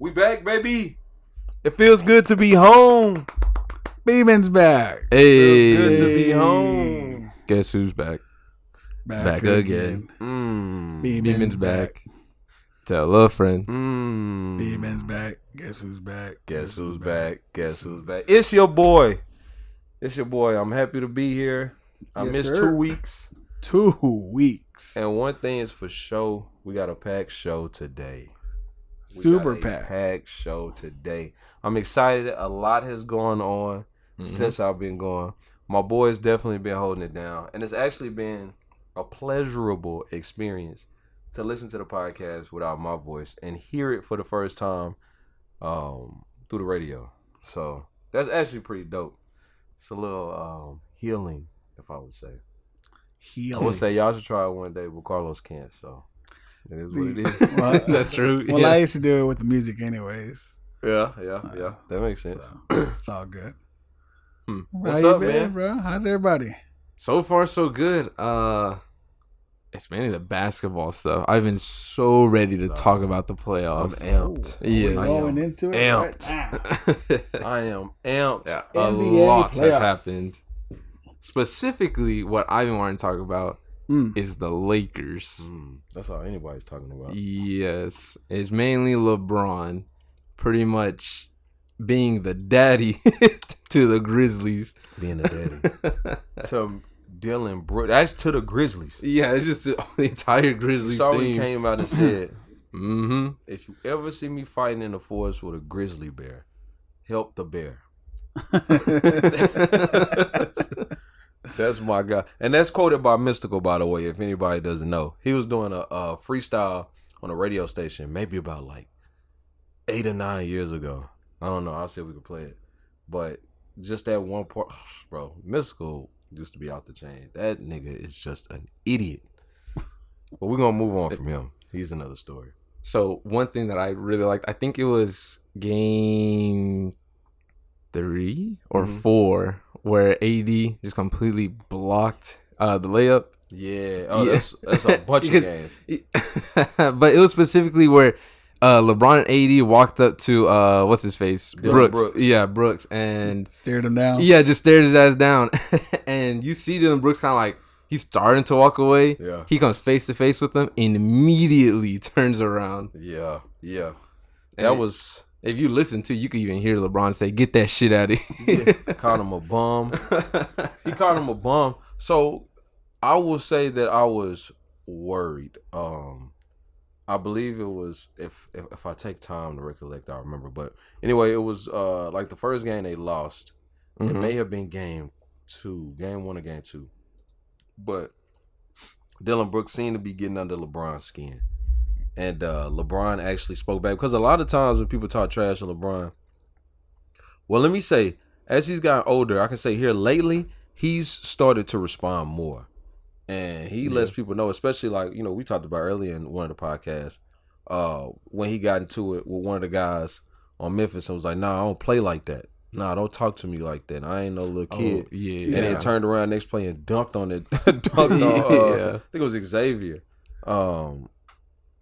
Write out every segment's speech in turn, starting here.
We back, baby. It feels good to be home. Beeman's back. Hey, Feels good to be home. Guess who's back? Back again. Beeman's back. Tell a friend. Beeman's back. Guess who's back? Guess who's back? Guess who's back? It's your boy. I'm happy to be here. I missed 2 weeks. 2 weeks. And one thing is for sure, we got a packed show today. Super packed. Packed show today. I'm excited. A lot has gone on since I've been gone. My boy's definitely been holding it down. And it's actually been a pleasurable experience to listen to the podcast without my voice and hear it for the first time through the radio. So that's actually pretty dope. It's a little healing, if I would say. I would say y'all should try it one day, but Carlos can't, so it is what it is. Well, That's true. Well, I used to do it with the music anyways. Yeah. That makes sense. So it's all good. What's How up, you been, man? bro? How's everybody? So far, so good. It's mainly the basketball stuff. I've been so ready to talk about the I'm playoffs. amped. Yeah. Going into it. amped. Right? I am amped. Yeah, a NBA lot has playoffs. happened. Specifically, what I've been wanting to talk about is the Lakers. That's all anybody's talking about. Yes, it's mainly LeBron, pretty much being the daddy to the Grizzlies. Being a daddy. To Dylan Brooks. Actually, to the Grizzlies. Yeah, it's just the entire Grizzlies Sorry team. came out and said, Mm-hmm. if you ever see me fighting in the forest with a grizzly bear, help the bear. That's my guy. And that's quoted by Mystical, by the way, if anybody doesn't know. He was doing a freestyle on a radio station maybe about like 8 or 9 years ago. I don't know. I'll see if we can play it. But just that one part, bro, Mystical used to be out the chain. That nigga is just an idiot. But we're going to move on from him. He's another story. So one thing that I really liked, I think it was game 3 or 4, where AD just completely blocked the layup. Yeah. Oh, that's a bunch of games. But it was specifically where LeBron and AD walked up to what's his face, Dylan Brooks. Yeah, Brooks, and Stared him down. yeah, just stared his ass down. And you see Dylan Brooks kind of like he's starting to walk away. Yeah. He comes face to face with him and immediately turns around. Yeah. And That was... If you listen to, you could even hear LeBron say, "Get that shit out of here." Yeah, called him a bum. He called him a bum. So I will say that I was worried. I believe it was, if I take time to recollect, I'll remember. But anyway, it was like the first game they lost. It may have been game 1 or game 2. But Dylan Brooks seemed to be getting under LeBron's skin. And LeBron actually spoke back. Because a lot of times when people talk trash to LeBron, well, let me say, as he's gotten older, I can say here lately, he's started to respond more. And he lets people know, especially like, we talked about earlier in one of the podcasts, when he got into it with one of the guys on Memphis and was like, nah, I don't play like that. Nah, don't talk to me like that. I ain't no little kid. Yeah. And then turned around next play and dunked on it. I think it was Xavier.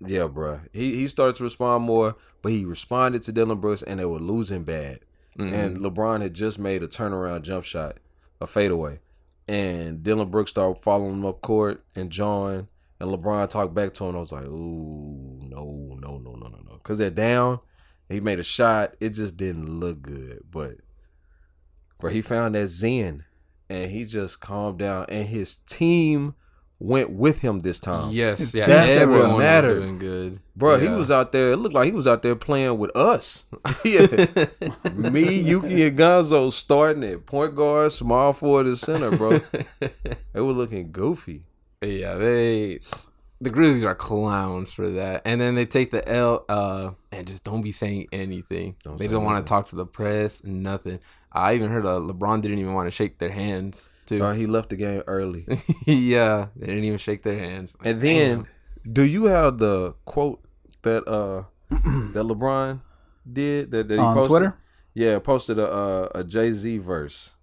Yeah, bro. He started to respond more, but he responded to Dylan Brooks, and they were losing bad. And LeBron had just made a turnaround jump shot, a fadeaway. And Dylan Brooks started following him up court and John, and LeBron talked back to him. I was like, ooh, no. Because they're down. He made a shot. It just didn't look good. But he found that zen, and he just calmed down. And his team went with him this time. Yes, yeah, That's everyone what was mattered. doing good. Bro, Yeah. he was out there. It looked like he was out there playing with us. Yeah. Me, Yuki, and Gonzo starting at point guard, small forward, and center, bro. They were looking goofy. Yeah, the Grizzlies are clowns for that. And then they take the L and just don't be saying anything. They don't want to talk to the press, nothing. I even heard LeBron didn't even want to shake their hands too. He left the game early. Yeah, they didn't even shake their hands. And then, do you have the quote that that LeBron did that he On posted? Twitter? Yeah, posted a Jay-Z verse.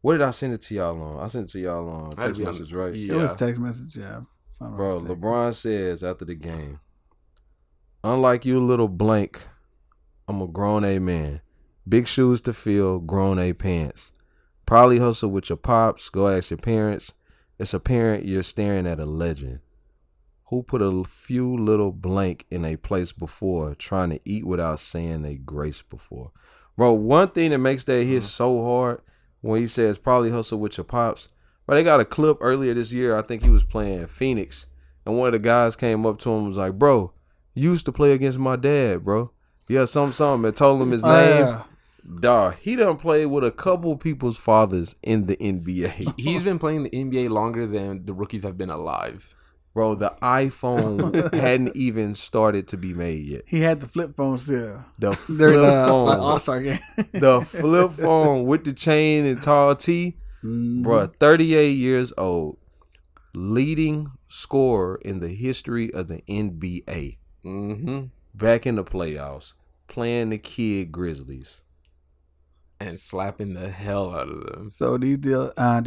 What did I send it to y'all on? I sent it to y'all on text message, right? Yeah. It was text message, yeah. If I'm not Bro, mistaken. LeBron says after the game, unlike you little blank, I'm a grown A man. Big shoes to fill, grown A pants. Probably hustle with your pops. Go ask your parents. It's apparent you're staring at a legend. Who put a few little blank in a place before, trying to eat without saying a grace before. Bro, one thing that makes that hit so hard when he says probably hustle with your pops. But they got a clip earlier this year. I think he was playing Phoenix. And one of the guys came up to him and was like, bro, you used to play against my dad, bro. Yeah, something. And told him his name. Yeah. Dawg, he done played with a couple people's fathers in the NBA. He's been playing the NBA longer than the rookies have been alive. Bro, the iPhone hadn't even started to be made yet. He had the flip phone still. The During flip the phone. All-Star game. The flip phone with the chain and tall tee. Bro, 38 years old. Leading scorer in the history of the NBA. Mm-hmm. Back in the playoffs. Playing the kid Grizzlies. And slapping the hell out of them. So do you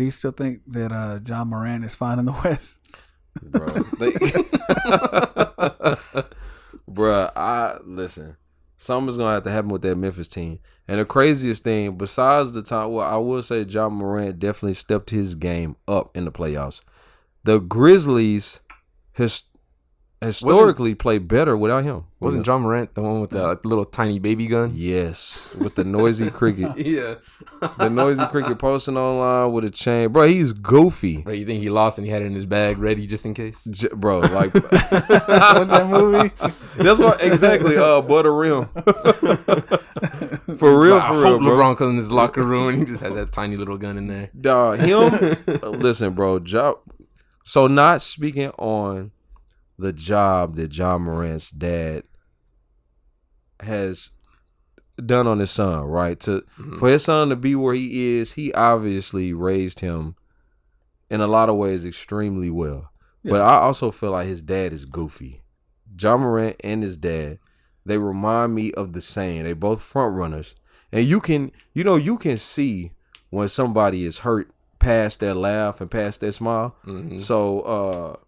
still think that John Moran is fine in the West? Bro, listen. Something's gonna have to happen with that Memphis team. And the craziest thing, besides the time, well, I will say John Morant definitely stepped his game up in the playoffs. The Grizzlies historically play better without him. Wasn't John Morant the one with the little tiny baby gun? Yes, with the noisy cricket. Yeah. The noisy cricket posting online with a chain. Bro, he's goofy. Right, you think he lost and he had it in his bag ready just in case? Bro, like What's that movie? that's what exactly. Butter rim. For real, I for real, hope bro. LeBron comes in his locker room and he just has that tiny little gun in there. Dog, him. Listen, bro. So not speaking on the job that John Morant's dad has done on his son, right? For his son to be where he is, he obviously raised him in a lot of ways extremely well. Yeah. But I also feel like his dad is goofy. John Morant and his dad, they remind me of the same. They both front runners. And you can see when somebody is hurt past their laugh and past their smile. Mm-hmm. So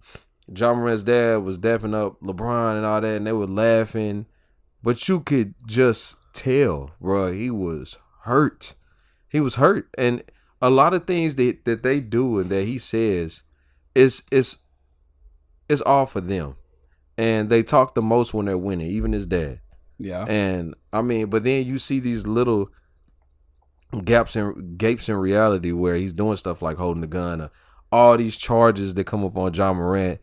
John Morant's dad was dapping up LeBron and all that, and they were laughing. But you could just tell, bro, he was hurt. He was hurt. And a lot of things that they do and that he says is all for them. And they talk the most when they're winning, even his dad. Yeah. And I mean, but then you see these little gapes in reality where he's doing stuff like holding the gun, all these charges that come up on John Morant,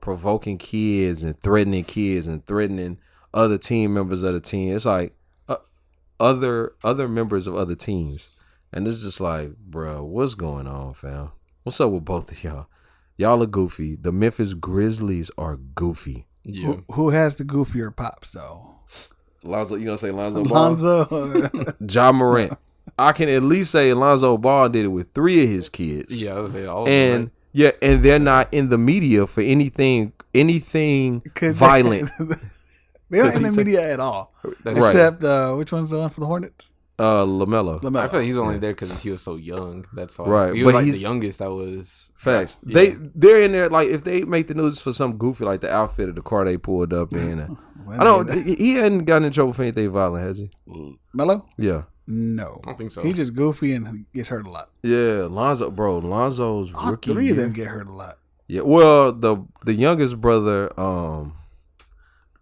provoking kids and threatening other team members of the team. It's like other members of other teams, and it's just like, bro, what's going on, fam? What's up with both of y'all? Y'all are goofy. The Memphis Grizzlies are goofy. Yeah. Who has the goofier pops though? Lonzo, you gonna say Lonzo Ball? Lonzo. John Morant. I can at least say Lonzo Ball did it with 3 of his kids. Yeah, I would say all of and them. Yeah, and they're not in the media for anything violent. They're not in the media at all. That's Except which one's the one for the Hornets? LaMelo. I feel like he's only there because he was so young. That's why. Right, He was but like he's- the youngest that was. Facts. Yeah. They're in there like if they make the news for some goofy like the outfit of the car they pulled up in. I don't. He hadn't gotten in trouble for anything violent, has he? Melo? Yeah. No. I don't think so. He's just goofy and gets hurt a lot. Yeah, Lonzo's All rookie 3 of year. them get hurt a lot. Yeah. Well, the youngest brother,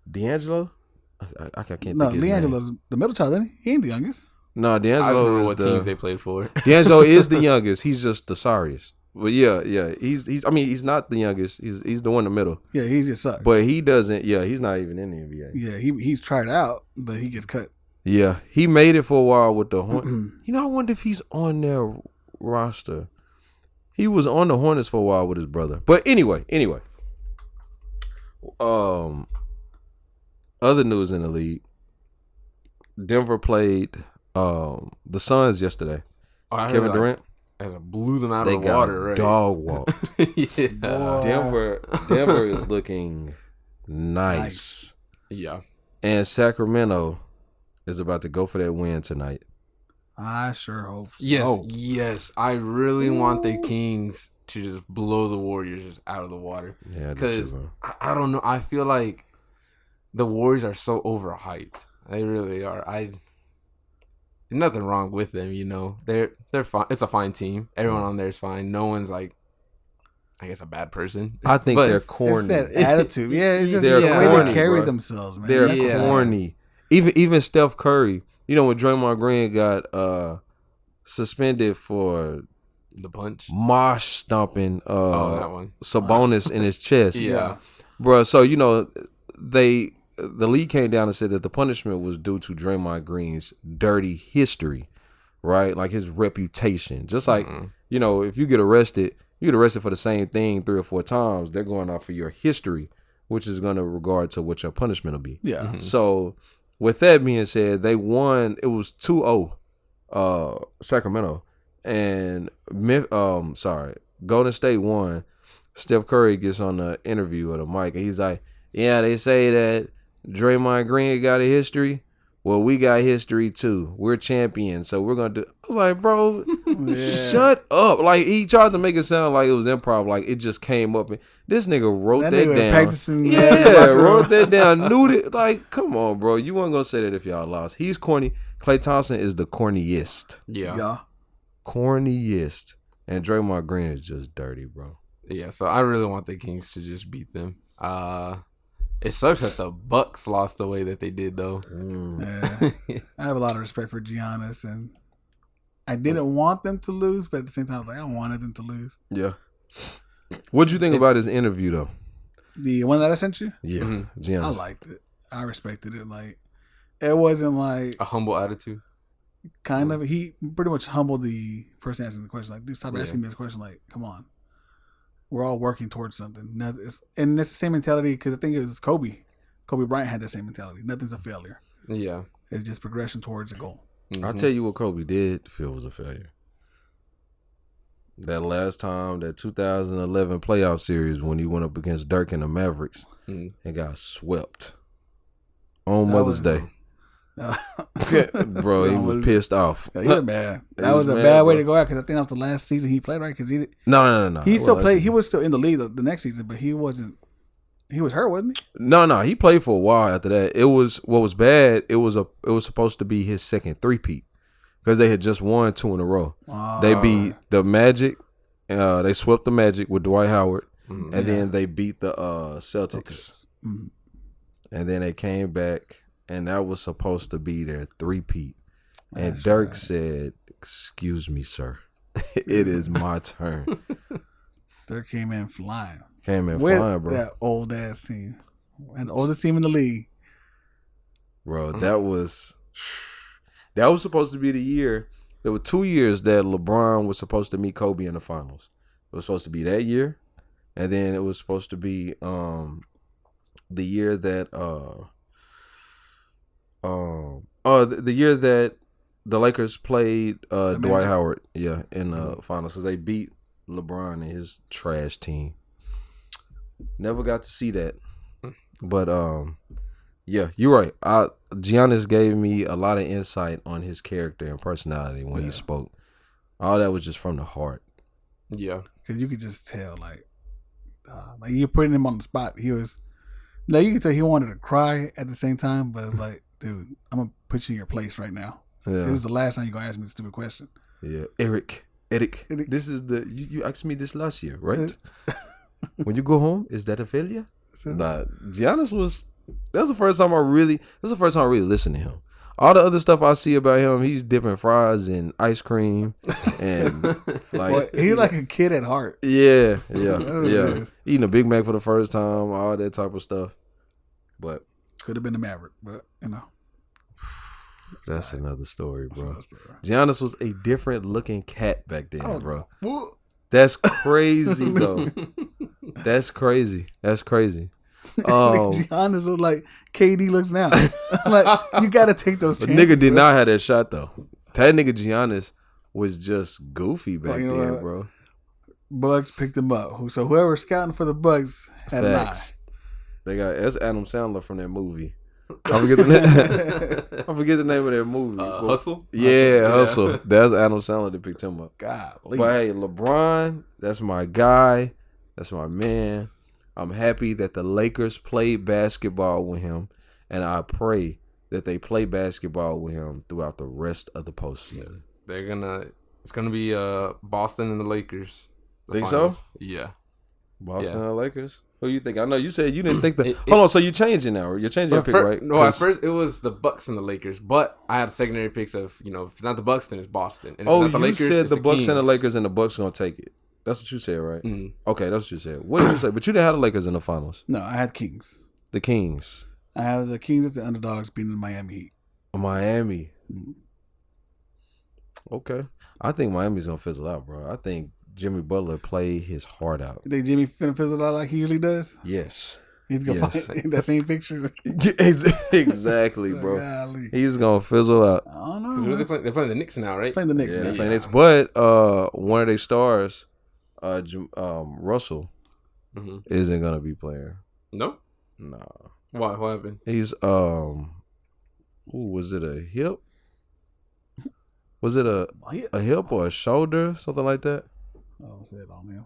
D'Angelo. I can't think No, of his name. D'Angelo's the middle child, isn't he? He ain't the youngest. No, I don't D'Angelo remember is what teams they played for. D'Angelo is the youngest. He's just the sorriest. But yeah. He's. I mean, he's not the youngest. He's the one in the middle. Yeah, he just sucks. But he doesn't. Yeah, he's not even in the NBA. Yeah, he's tried out, but he gets cut. Yeah, he made it for a while with the Hornets. I wonder if he's on their roster. He was on the Hornets for a while with his brother. But anyway. Other news in the league. Denver played the Suns yesterday. Oh, I heard Kevin Durant. blew them out They of the got water, right? dog walk. Yeah. Denver is looking nice. Yeah. And Sacramento is about to go for that win tonight. I sure hope so. Yes. I really want the Kings to just blow the Warriors just out of the water. Yeah, Because I don't know. I feel like the Warriors are so overhyped. They really are. Nothing wrong with them, you know. They're fine. It's a fine team. Everyone on there is fine. No one's like, I guess, a bad person. I think But they're It's corny. that attitude. Yeah, it's just They're the way corny, they carry bro. themselves, man. They're That's the thing. corny. Even Steph Curry. You know when Draymond Green got suspended for The punch. mosh stomping That one. Sabonis in his chest. Yeah. Bro, so you know the league came down and said that the punishment was due to Draymond Green's dirty history, right? Like his reputation. Just like, you know, if you get arrested for the same thing 3 or 4 times, they're going off of your history, which is going to regard to what your punishment will be. Yeah. So with that being said, they won. It was 2-0 Sacramento. And Golden State won. Steph Curry gets on the interview with a mic and he's like, yeah, they say that Draymond Green got a history. Well, we got history too. We're champions, so we're gonna do. I was like, bro, shut up. Like he tried to make it sound like it was improv, like it just came up and this nigga wrote that nigga down. practicing, Yeah, wrote that down, knew it. Like, come on, bro. You weren't gonna say that if y'all lost. He's corny. Klay Thompson is the corniest. Yeah. Corniest. And Draymond Green is just dirty, bro. Yeah, so I really want the Kings to just beat them. It sucks that the Bucks lost the way that they did, though. Yeah. I have a lot of respect for Giannis, and I didn't want them to lose, but at the same time, I was like, I wanted them to lose. Yeah. What'd you think about his interview, though? The one that I sent you? Yeah. Mm-hmm. Giannis. I liked it. I respected it. Like, it wasn't like A humble attitude. kind of. He pretty much humbled the person asking the question. Like, dude, stop Yeah. asking me this question. Like, come on. We're all working towards something. And it's the same mentality because I think it was Kobe. Kobe Bryant had that same mentality. Nothing's a failure. Yeah. It's just progression towards a goal. I'll tell you what Kobe did feel was a failure. That last time, that 2011 playoff series when he went up against Dirk and the Mavericks and got swept on Mother's Day. Bro, he was pissed off. Yeah, he was mad. He That was a mad, bad way bro. to go out because I think that was the last season he played, right? Because No. he still played. He was still in the league the next season, but he wasn't. He was hurt, wasn't he? No. He played for a while after that. It was what was bad. It was supposed to be his second three-peat because they had just won 2 in a row. They beat the Magic. They swept the Magic with Dwight Howard, and then they beat the Celtics. Mm-hmm. And then they came back, and that was supposed to be their three-peat. And That's Dirk right. said, "Excuse me, sir, it is my turn." Dirk came in flying. Came in With flying, bro. that old ass team, and the oldest team in the league. Bro, that was supposed to be the year. There were 2 years that LeBron was supposed to meet Kobe in the finals. It was supposed to be that year, and then it was supposed to be the year that the year that the Lakers played Dwight Magic. Howard, in the finals because they beat LeBron and his trash team. Never got to see that, but yeah, you're right. Giannis gave me a lot of insight on his character and personality when he spoke. All that was just from the heart. Yeah. Because you could just tell, like you're putting him on the spot. He was, like, you could tell he wanted to cry at the same time, but it's like, dude, I'm gonna put you in your place right now. Yeah, This is the last time you're gonna ask me a stupid question. yeah. Eric, this is you asked me this last year, right? When you go home, is that a failure? Nah, Giannis was. That's the first time I really listened to him. All the other stuff I see about him, he's dipping fries in ice cream and Well, he's like a kid at heart. yeah. is. Eating a Big Mac for the first time, all that type of stuff. But Could have been a Maverick, but that's another story, bro. That's another Giannis was a different looking cat back then, Oh, bro. Well, That's crazy, though. That's crazy. Giannis look like KD looks now. Like, you got to take those But chances. nigga did bro. not have that shot, though. That nigga Giannis was just goofy back you know then, what? bro. Bucks picked him up. So whoever's scouting for the Bucks had an eye. Facts. That's Adam Sandler from that movie. I forget the name of that movie. Hustle? Yeah, Hustle. That's Adam Sandler that picked him up. Golly. But hey, LeBron, that's my guy. That's my man. I'm happy that the Lakers played basketball with him. and I pray that they play basketball with him throughout the rest of the postseason. It's gonna be Boston and the Lakers. Think finals. so? Yeah. Boston and Lakers. Who you think? I know you said you didn't think that. Hold on, so you're changing now? You're changing your pick, right? No, at first it was the Bucks and the Lakers, but I had secondary picks of if it's not the Bucks, then it's Boston. And if it's not the you Lakers, said it's the Bucks Kings. and the Lakers, and the Bucks gonna take it. That's what you said, right? Mm. Okay, that's what you said. What did you say? But you didn't have the Lakers in the finals. No, I had Kings. The Kings. I have the Kings as the underdogs beating the Miami Heat. Miami. Okay. I think Miami's going to fizzle out, bro. I think Jimmy Butler play his heart out. You think Jimmy finna fizzle out like he usually does? Yes. He's going to find that same picture. Exactly, bro. Golly. He's going to fizzle out. I don't know. 'Cause Man. they're playing the Knicks now, right? Playing the Knicks. Yeah, now. they're playing this. But one of their stars, Russell, isn't going to be playing. No? Nah. Why? What happened? He's, was it a hip? Was it a hip or a shoulder? Something like that? Oh, say it on him.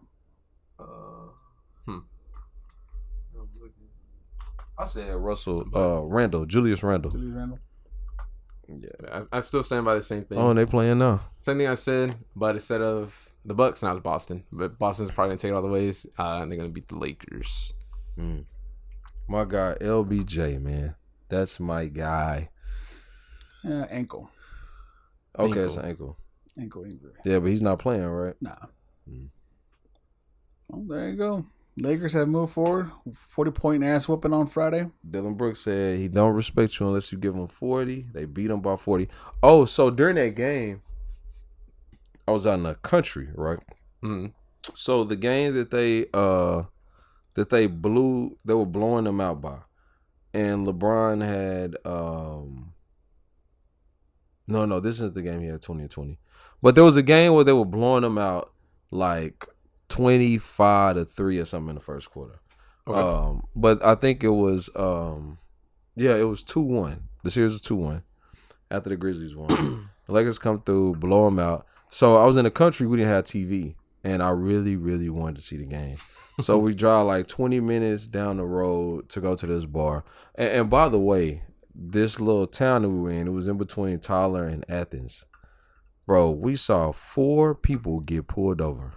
I said Russell, Julius Randle. Julius Randle. Yeah. I still stand by the same thing. Oh, and they playing now. Same thing I said, but instead of the Bucks, now it's Boston. But Boston's probably gonna take it all the ways, and they're gonna beat the Lakers. My guy LBJ, man, that's my guy. Ankle. Okay, it's an ankle. Ankle injury. Yeah, but he's not playing, right? Nah. Oh, there you go. Lakers have moved forward. 40-point ass whooping on Friday. Dylan Brooks said he don't respect you unless you give him 40. They beat him by 40. Oh, so during that game, I was out in the country, right? Mm-hmm. So the game that they blew, they were blowing them out by, and LeBron had no, this isn't the game he had 2020, but there was a game where they were blowing them out like 25-3 or something in the first quarter. Okay. But I think it was it was 2-1. The series was 2-1 after the Grizzlies won. The Lakers come through, blow them out. So I was in the country, we didn't have TV, and I really, really wanted to see the game. So we drive like 20 minutes down the road to go to this bar. And by the way, this little town that we were in, it was in between Tyler and Athens. Bro, we saw 4 people get pulled over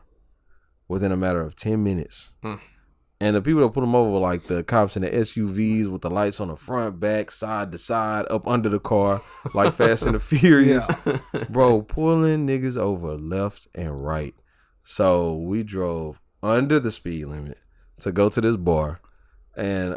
within a matter of 10 minutes. And the people that put them over were like the cops in the SUVs with the lights on the front, back, side to side, up under the car, like Fast and the Furious. Bro, pulling niggas over left and right. So we drove under the speed limit to go to this bar. And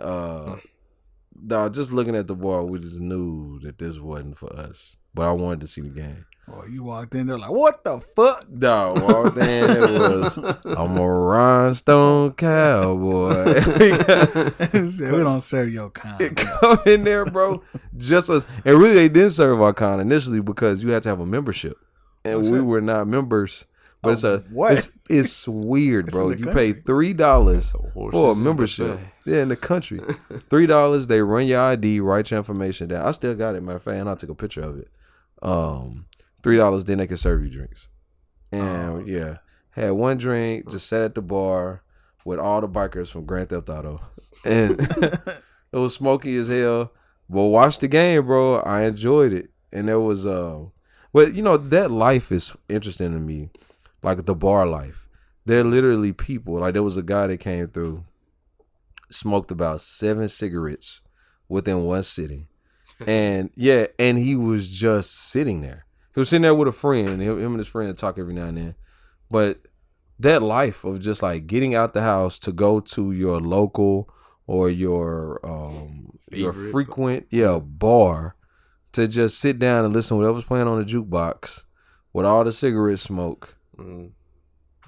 dog, just looking at the bar, we just knew that this wasn't for us. But I wanted to see the game. Well, you walked in there like, what the fuck? Dog, walked in, it was, I'm a rhinestone cowboy. Said, we don't serve your kind. Come in there, bro. Just us. And really, they didn't serve our kind initially because you had to have a membership. And we were not members. But it's weird, bro. You pay $3 for a membership. Yeah, in the country. $3, they run your ID, write your information down. I still got it, matter of fact, and I took a picture of it. $3, then they can serve you drinks. And had one drink, just sat at the bar with all the bikers from Grand Theft Auto. And it was smoky as hell. But watch the game, bro. I enjoyed it. And there was but that life is interesting to me. Like the bar life. They're literally people. Like there was a guy that came through, smoked about 7 cigarettes within one sitting. And and he was just sitting there. He was sitting there with a friend. Him and his friend talk every now and then. But that life of just like getting out the house to go to your local or your frequent bar to just sit down and listen to whatever's playing on the jukebox with all the cigarette smoke.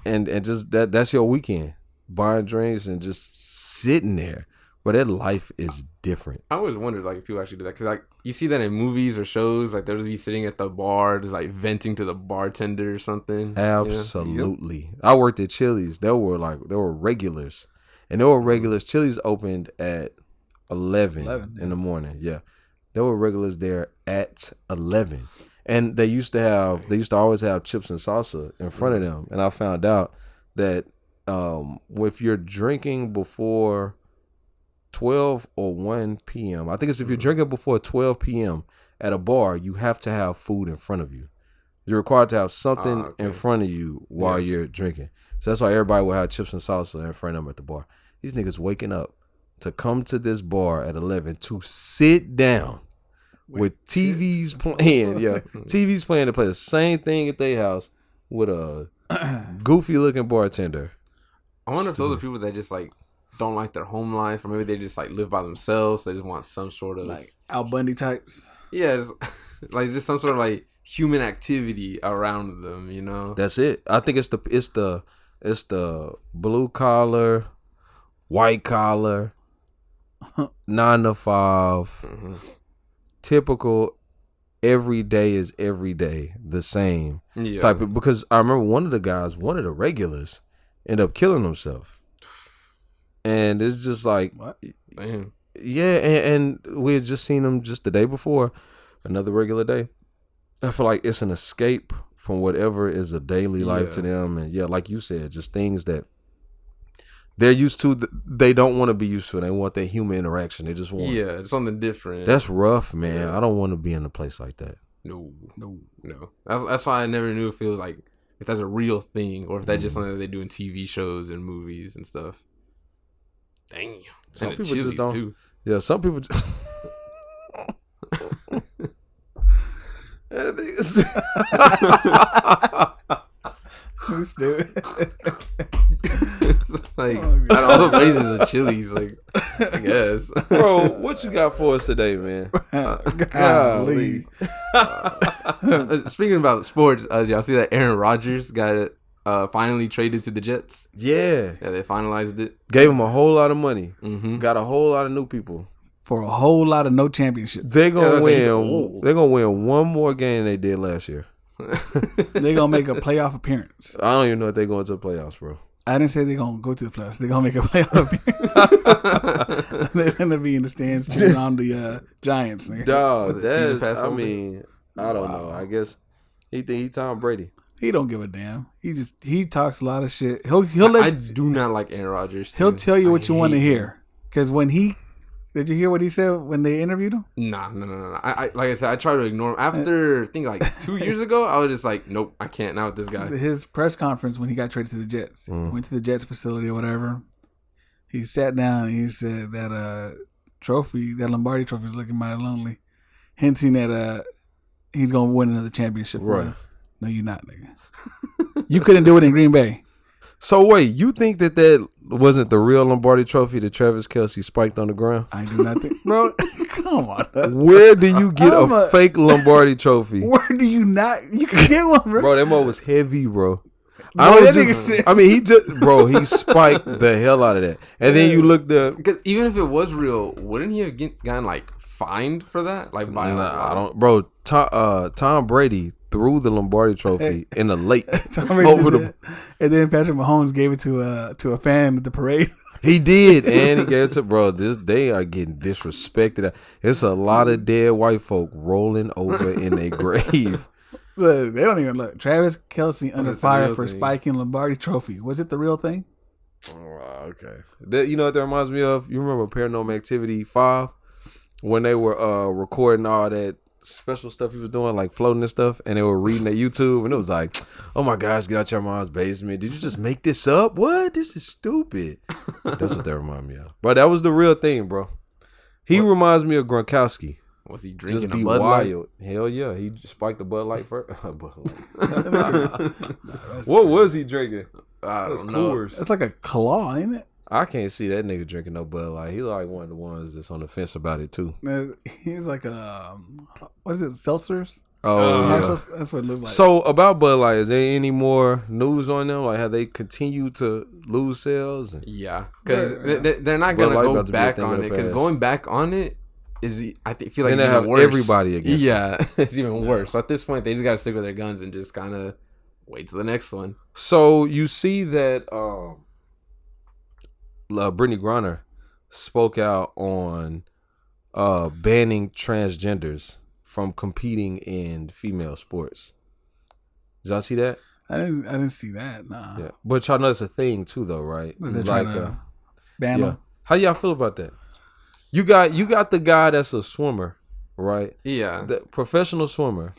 And just that's your weekend, buying drinks and just sitting there. But that life is different. I always wondered like if people actually do that because like you see that in movies or shows, like they'll just be sitting at the bar, just like venting to the bartender or something. Absolutely. Yep. I worked at Chili's. There were regulars, and there were regulars. Chili's opened at 11 in the morning. Yeah, there were regulars there at 11. And they used to always have chips and salsa in front of them. And I found out that if you're drinking before 12 or 1 p.m. I think it's if you're drinking before 12 p.m. at a bar, you have to have food in front of you. You're required to have something in front of you while you're drinking. So that's why everybody will have chips and salsa in front of them at the bar. These niggas waking up to come to this bar at 11 to sit down with TVs playing. Yeah, TVs playing to play the same thing at their house with a goofy looking bartender. I wonder if those are people that just like don't like their home life, or maybe they just like live by themselves. So they just want some sort of like Al Bundy types. Yeah, just, like just some sort of like human activity around them. You know, that's it. I think it's the blue collar, white collar, 9 to 5, typical. Every day is every day the same type of, because I remember one of the regulars, ended up killing himself, and it's just like, what? Yeah, and we had just seen him just the day before, another regular day. I feel like it's an escape from whatever is a daily life to them, and like you said, just things that they're used to, they don't want to be used to. They want that human interaction. They just want it's something different. That's rough, man. I don't want to be in a place like that. No. That's why I never knew if it was like, if that's a real thing, or if that's just something that they do in TV shows and movies and stuff. Damn. Some people just don't. Too. Yeah, some people. Like out of all the places of Chili's, like I guess. Bro, what you got for us today, man? Golly. Speaking about sports, y'all see that Aaron Rodgers got finally traded to the Jets? Yeah, they finalized it. Gave him a whole lot of money. Got a whole lot of new people for a whole lot of no championship. They're gonna win. They're gonna win one more game than they did last year. They're gonna make a playoff appearance. I don't even know if they're going to the playoffs, bro. I didn't say they're gonna go to the playoffs. They're gonna make a playoff appearance. They're gonna be in the stands cheering on the Giants. Dog, I mean, I don't know. I guess he think he Tom Brady. He don't give a damn. He talks a lot of shit. He'll let I do not like Aaron Rodgers. He'll tell you what you want to hear. Because when did you hear what he said when they interviewed him? Nah. I like I said, I try to ignore him. After I think like 2 years ago, I was just like, nope, I can't now with this guy. His press conference when he got traded to the Jets, went to the Jets facility or whatever. He sat down and he said that that Lombardi trophy is looking mighty lonely, hinting that he's gonna win another championship. Right? No, you're not, nigga. You couldn't do it in Green Bay. So wait, you think that wasn't the real Lombardi trophy that Travis Kelce spiked on the ground? I do not think, bro. Come on. Where do you get a fake Lombardi trophy? Where do you not? You can get one, bro. Bro, that mo was heavy, bro. He spiked the hell out of that, and then you look because even if it was real, wouldn't he have gotten like fined for that? Like, I don't, bro. Tom Brady threw the Lombardi trophy in the lake over and then Patrick Mahomes gave it to a fan at the parade. He did, and he gave it to they are getting disrespected. It's a lot of dead white folk rolling over in their grave. Look, they don't even look. Travis Kelce under fire for spiking Lombardi trophy. Was it the real thing? Oh, okay. You know what that reminds me of? You remember Paranormal Activity 5 when they were recording all that special stuff he was doing, like floating and stuff, and they were reading at YouTube, and it was like, oh my gosh, get out your mom's basement. Did you just make this up? What? This is stupid. That's what that remind me of. But that was the real thing, bro. He reminds me of Gronkowski. Was he drinking a Bud Light? Hell yeah. He just spiked the Bud Light first. What was he drinking? I don't know. It's like a claw, ain't it? I can't see that nigga drinking no Bud Light. He's like one of the ones that's on the fence about it too. He's like what is it, seltzers? Oh, yeah. That's what it looks like. So about Bud Light, is there any more news on them? Like, have they continued to lose sales? Yeah, because they're not gonna go back on it. Because going back on it is, I feel like, they have worse. Everybody against. Yeah, it's even worse. So at this point, they just gotta stick with their guns and just kind of wait till the next one. So you see that Brittany Griner spoke out on banning transgenders from competing in female sports. Did y'all see that? I didn't see that. Nah. Yeah, but y'all know it's a thing too, though, right? They're trying to ban them. How do y'all feel about that? You got the guy that's a swimmer, right? Yeah. The professional swimmer,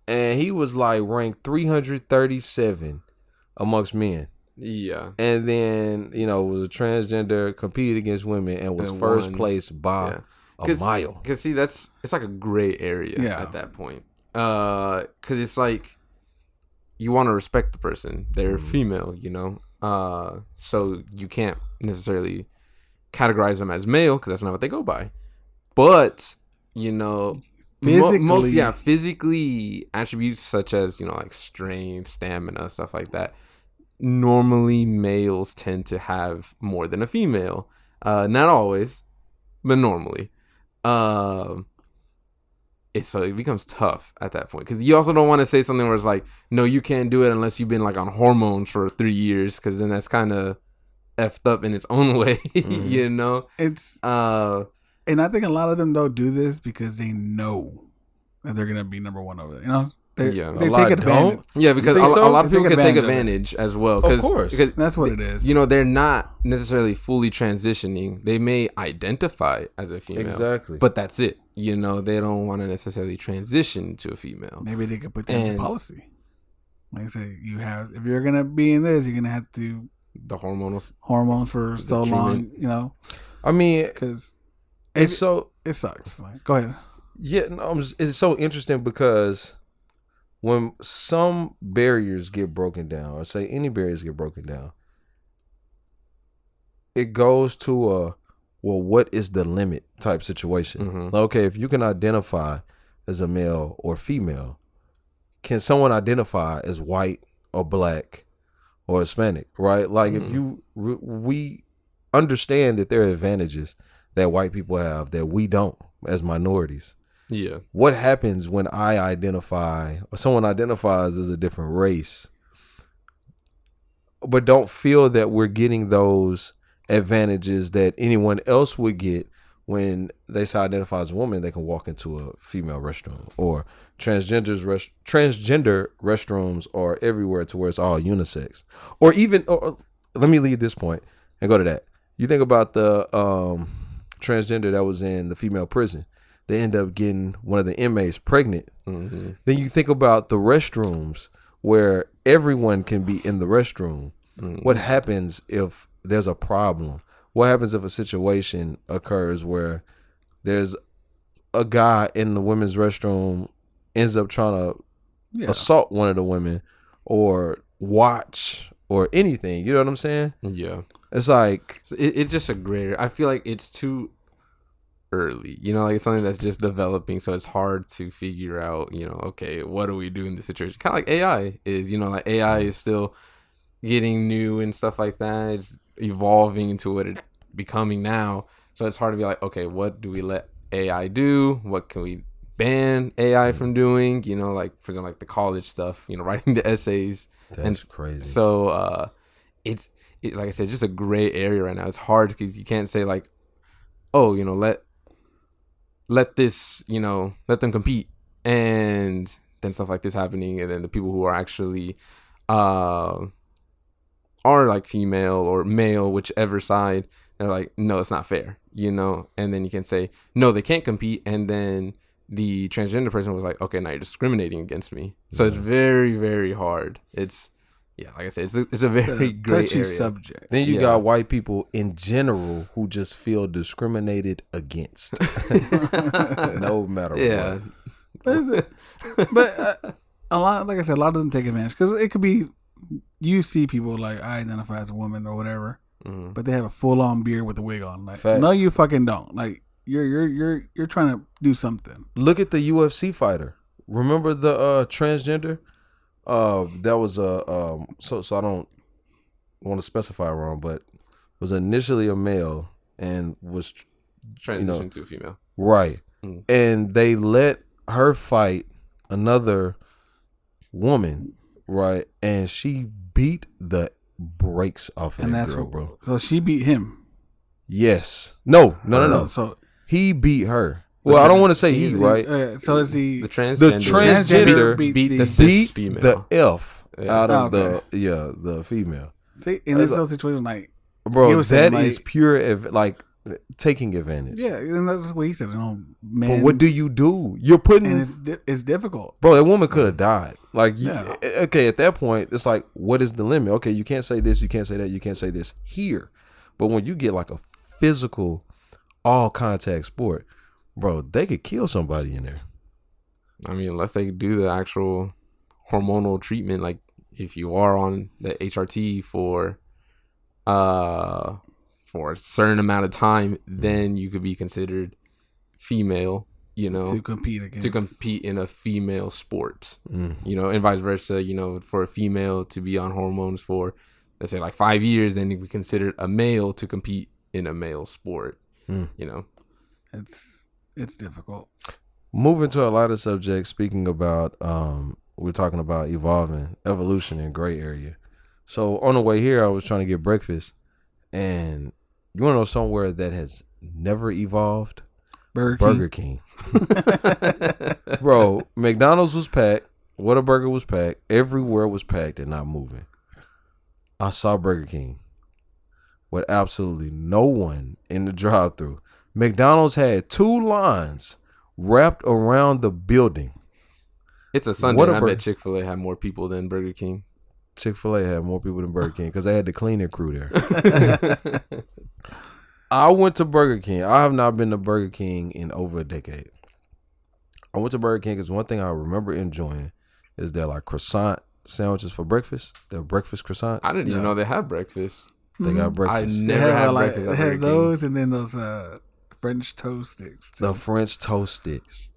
and he was like ranked 337 amongst men. Yeah. And then was a transgender, competed against women, and was first place by a mile. Because see, it's like a gray area at that point. Because it's like you want to respect the person. They're female, so you can't necessarily categorize them as male because that's not what they go by. But physically attributes such as like strength, stamina, stuff like that. Normally, males tend to have more than a female. Not always, but normally. It becomes tough at that point because you also don't want to say something where it's like, no, you can't do it unless you've been like on hormones for 3 years, because then that's kind of effed up in its own way. It's and I think a lot of them don't do this because they know that they're gonna be number one over there. They take advantage. Yeah, because a lot of people can take advantage as well. Of course, because that's what it is. They're not necessarily fully transitioning. They may identify as a female, exactly, but that's it. They don't want to necessarily transition to a female. Maybe they could put that into policy. Like I say, if you're gonna be in this, you're gonna have to the hormones for so treatment. long. I mean, because it sucks. Like, go ahead. Yeah, no, it's so interesting because when some barriers get broken down, or say any barriers get broken down, it goes to what is the limit type situation. Mm-hmm. Okay, if you can identify as a male or female, can someone identify as white or black or Hispanic, right? Like if we understand that there are advantages that white people have that we don't as minorities. Yeah. What happens when I identify or someone identifies as a different race, but don't feel that we're getting those advantages that anyone else would get when they say identify as a woman? They can walk into a female restroom, or transgender restrooms are everywhere to where it's all unisex. Or even, let me leave this point and go to that. You think about the transgender that was in the female prison. They end up getting one of the inmates pregnant. Mm-hmm. Then you think about the restrooms where everyone can be in the restroom. Mm-hmm. What happens if there's a problem? What happens if a situation occurs where there's a guy in the women's restroom ends up trying to assault one of the women or watch or anything? You know what I'm saying? Yeah. It's like... It's just a greater... I feel like it's too early. Like it's something that's just developing, so it's hard to figure out, okay, what do we do in this situation? Kind of like AI is, like AI is still getting new and stuff like that. It's evolving into what it's becoming now. So it's hard to be like, okay, what do we let AI do? What can we ban AI from doing? Like for example, like the college stuff, writing the essays. That's crazy. So it's like I said, just a gray area right now. It's hard because you can't say like, oh, let this, let them compete, and then stuff like this happening, and then the people who are actually are like female or male, whichever side, they're like, no, it's not fair, and then you can say, no, they can't compete, and then the transgender person was like, okay, now you're discriminating against me. So it's very, very hard. It's like I said, it's a very great touchy area. subject. Then you got white people in general who just feel discriminated against, no matter what. But a lot, like I said, a lot of them take advantage because it could be you see people like I identify as a woman or whatever, but they have a full on beard with a wig on. Like, facts. No, you fucking don't. Like you're trying to do something. Look at the UFC fighter. Remember the transgender? That was so I don't want to specify wrong, but was initially a male and was transitioned to a female, right? And they let her fight another woman, right? And she beat the brakes off of that girl, bro. So she beat him. Yes. No. So he beat her. Well, I don't want to say he, right? So is the transgender beat the female. The F out of the female. See, in this whole situation, like, bro, that is pure. Like taking advantage. Yeah, and that's what he said. Man, but what do? You're putting, and it's difficult, bro. That woman could have died. Like, Yeah. okay, at that point, it's like, what is the limit? Okay, you can't say this, you can't say that, you can't say this here. But when you get like a physical, all contact sport, bro, they could kill somebody in there. I mean, unless they do the actual hormonal treatment, like if you are on the HRT for a certain amount of time, then you could be considered female, you know, to compete in a female sport, you know, and vice versa. You know, for a female to be on hormones for, let's say, like 5 years, then you'd be considered a male to compete in a male sport. You know, it's difficult. Moving to a lot of subjects, speaking about, we're talking about evolution in gray area. So on the way here, I was trying to get breakfast, and you want to know somewhere that has never evolved? Burger King. Bro, McDonald's was packed. Whataburger was packed. Everywhere was packed and not moving. I saw Burger King with absolutely no one in the drive-thru. McDonald's had 2 lines wrapped around the building. It's a Sunday. And I bet Chick-fil-A had more people than Burger King. Chick-fil-A had more people than Burger King because they had the cleaning crew there. I went to Burger King. I have not been to Burger King in over a decade. I went to Burger King because one thing I remember enjoying is their like croissant sandwiches for breakfast. Their breakfast croissants. I didn't even know they had breakfast. They got breakfast. I never had breakfast. They have those, and then those French toast sticks. Too. The French toast sticks.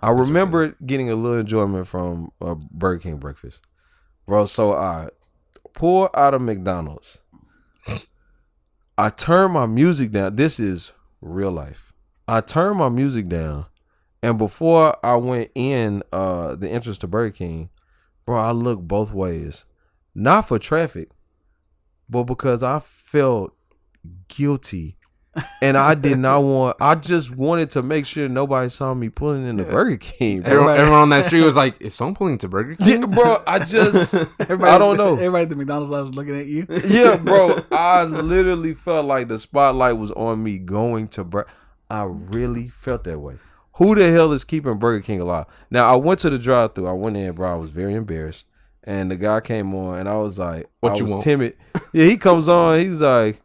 I remember getting a little enjoyment from Burger King breakfast. Bro, so I pull out of McDonald's. I turn my music down. This is real life. I turned my music down, and before I went in the entrance to Burger King, bro, I looked both ways. Not for traffic, but because I felt guilty. And I did not I just wanted to make sure nobody saw me pulling into Burger King. Everyone on that street was like, is someone pulling to Burger King? Yeah, bro, I don't know. Everybody at the McDonald's was looking at you. Yeah, bro, I literally felt like the spotlight was on me going to I really felt that way. Who the hell is keeping Burger King alive? Now, I went to the drive-thru. I went in, bro. I was very embarrassed. And the guy came on, and I was like, I was timid. Yeah, he comes on. He's like,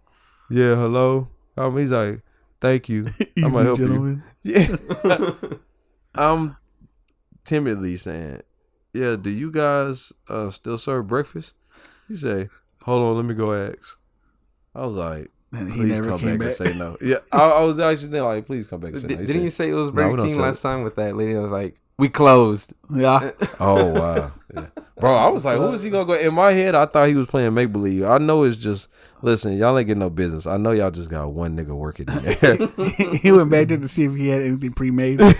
yeah, hello. He's like, thank you. I'm gonna help you. Yeah. I'm timidly saying, yeah, do you guys still serve breakfast? He said, hold on, let me go ask. I was like, please come back and say no. Yeah, I was actually like, please come back and say no. Didn't you say it was Burger King last time with that lady that was like, we closed? Yeah. Oh, wow. Yeah. Bro, I was like, who is he going to go? In my head, I thought he was playing make-believe. I know it's just, listen, y'all ain't getting no business. I know y'all just got one nigga working there. He went back there to see if he had anything pre-made. Came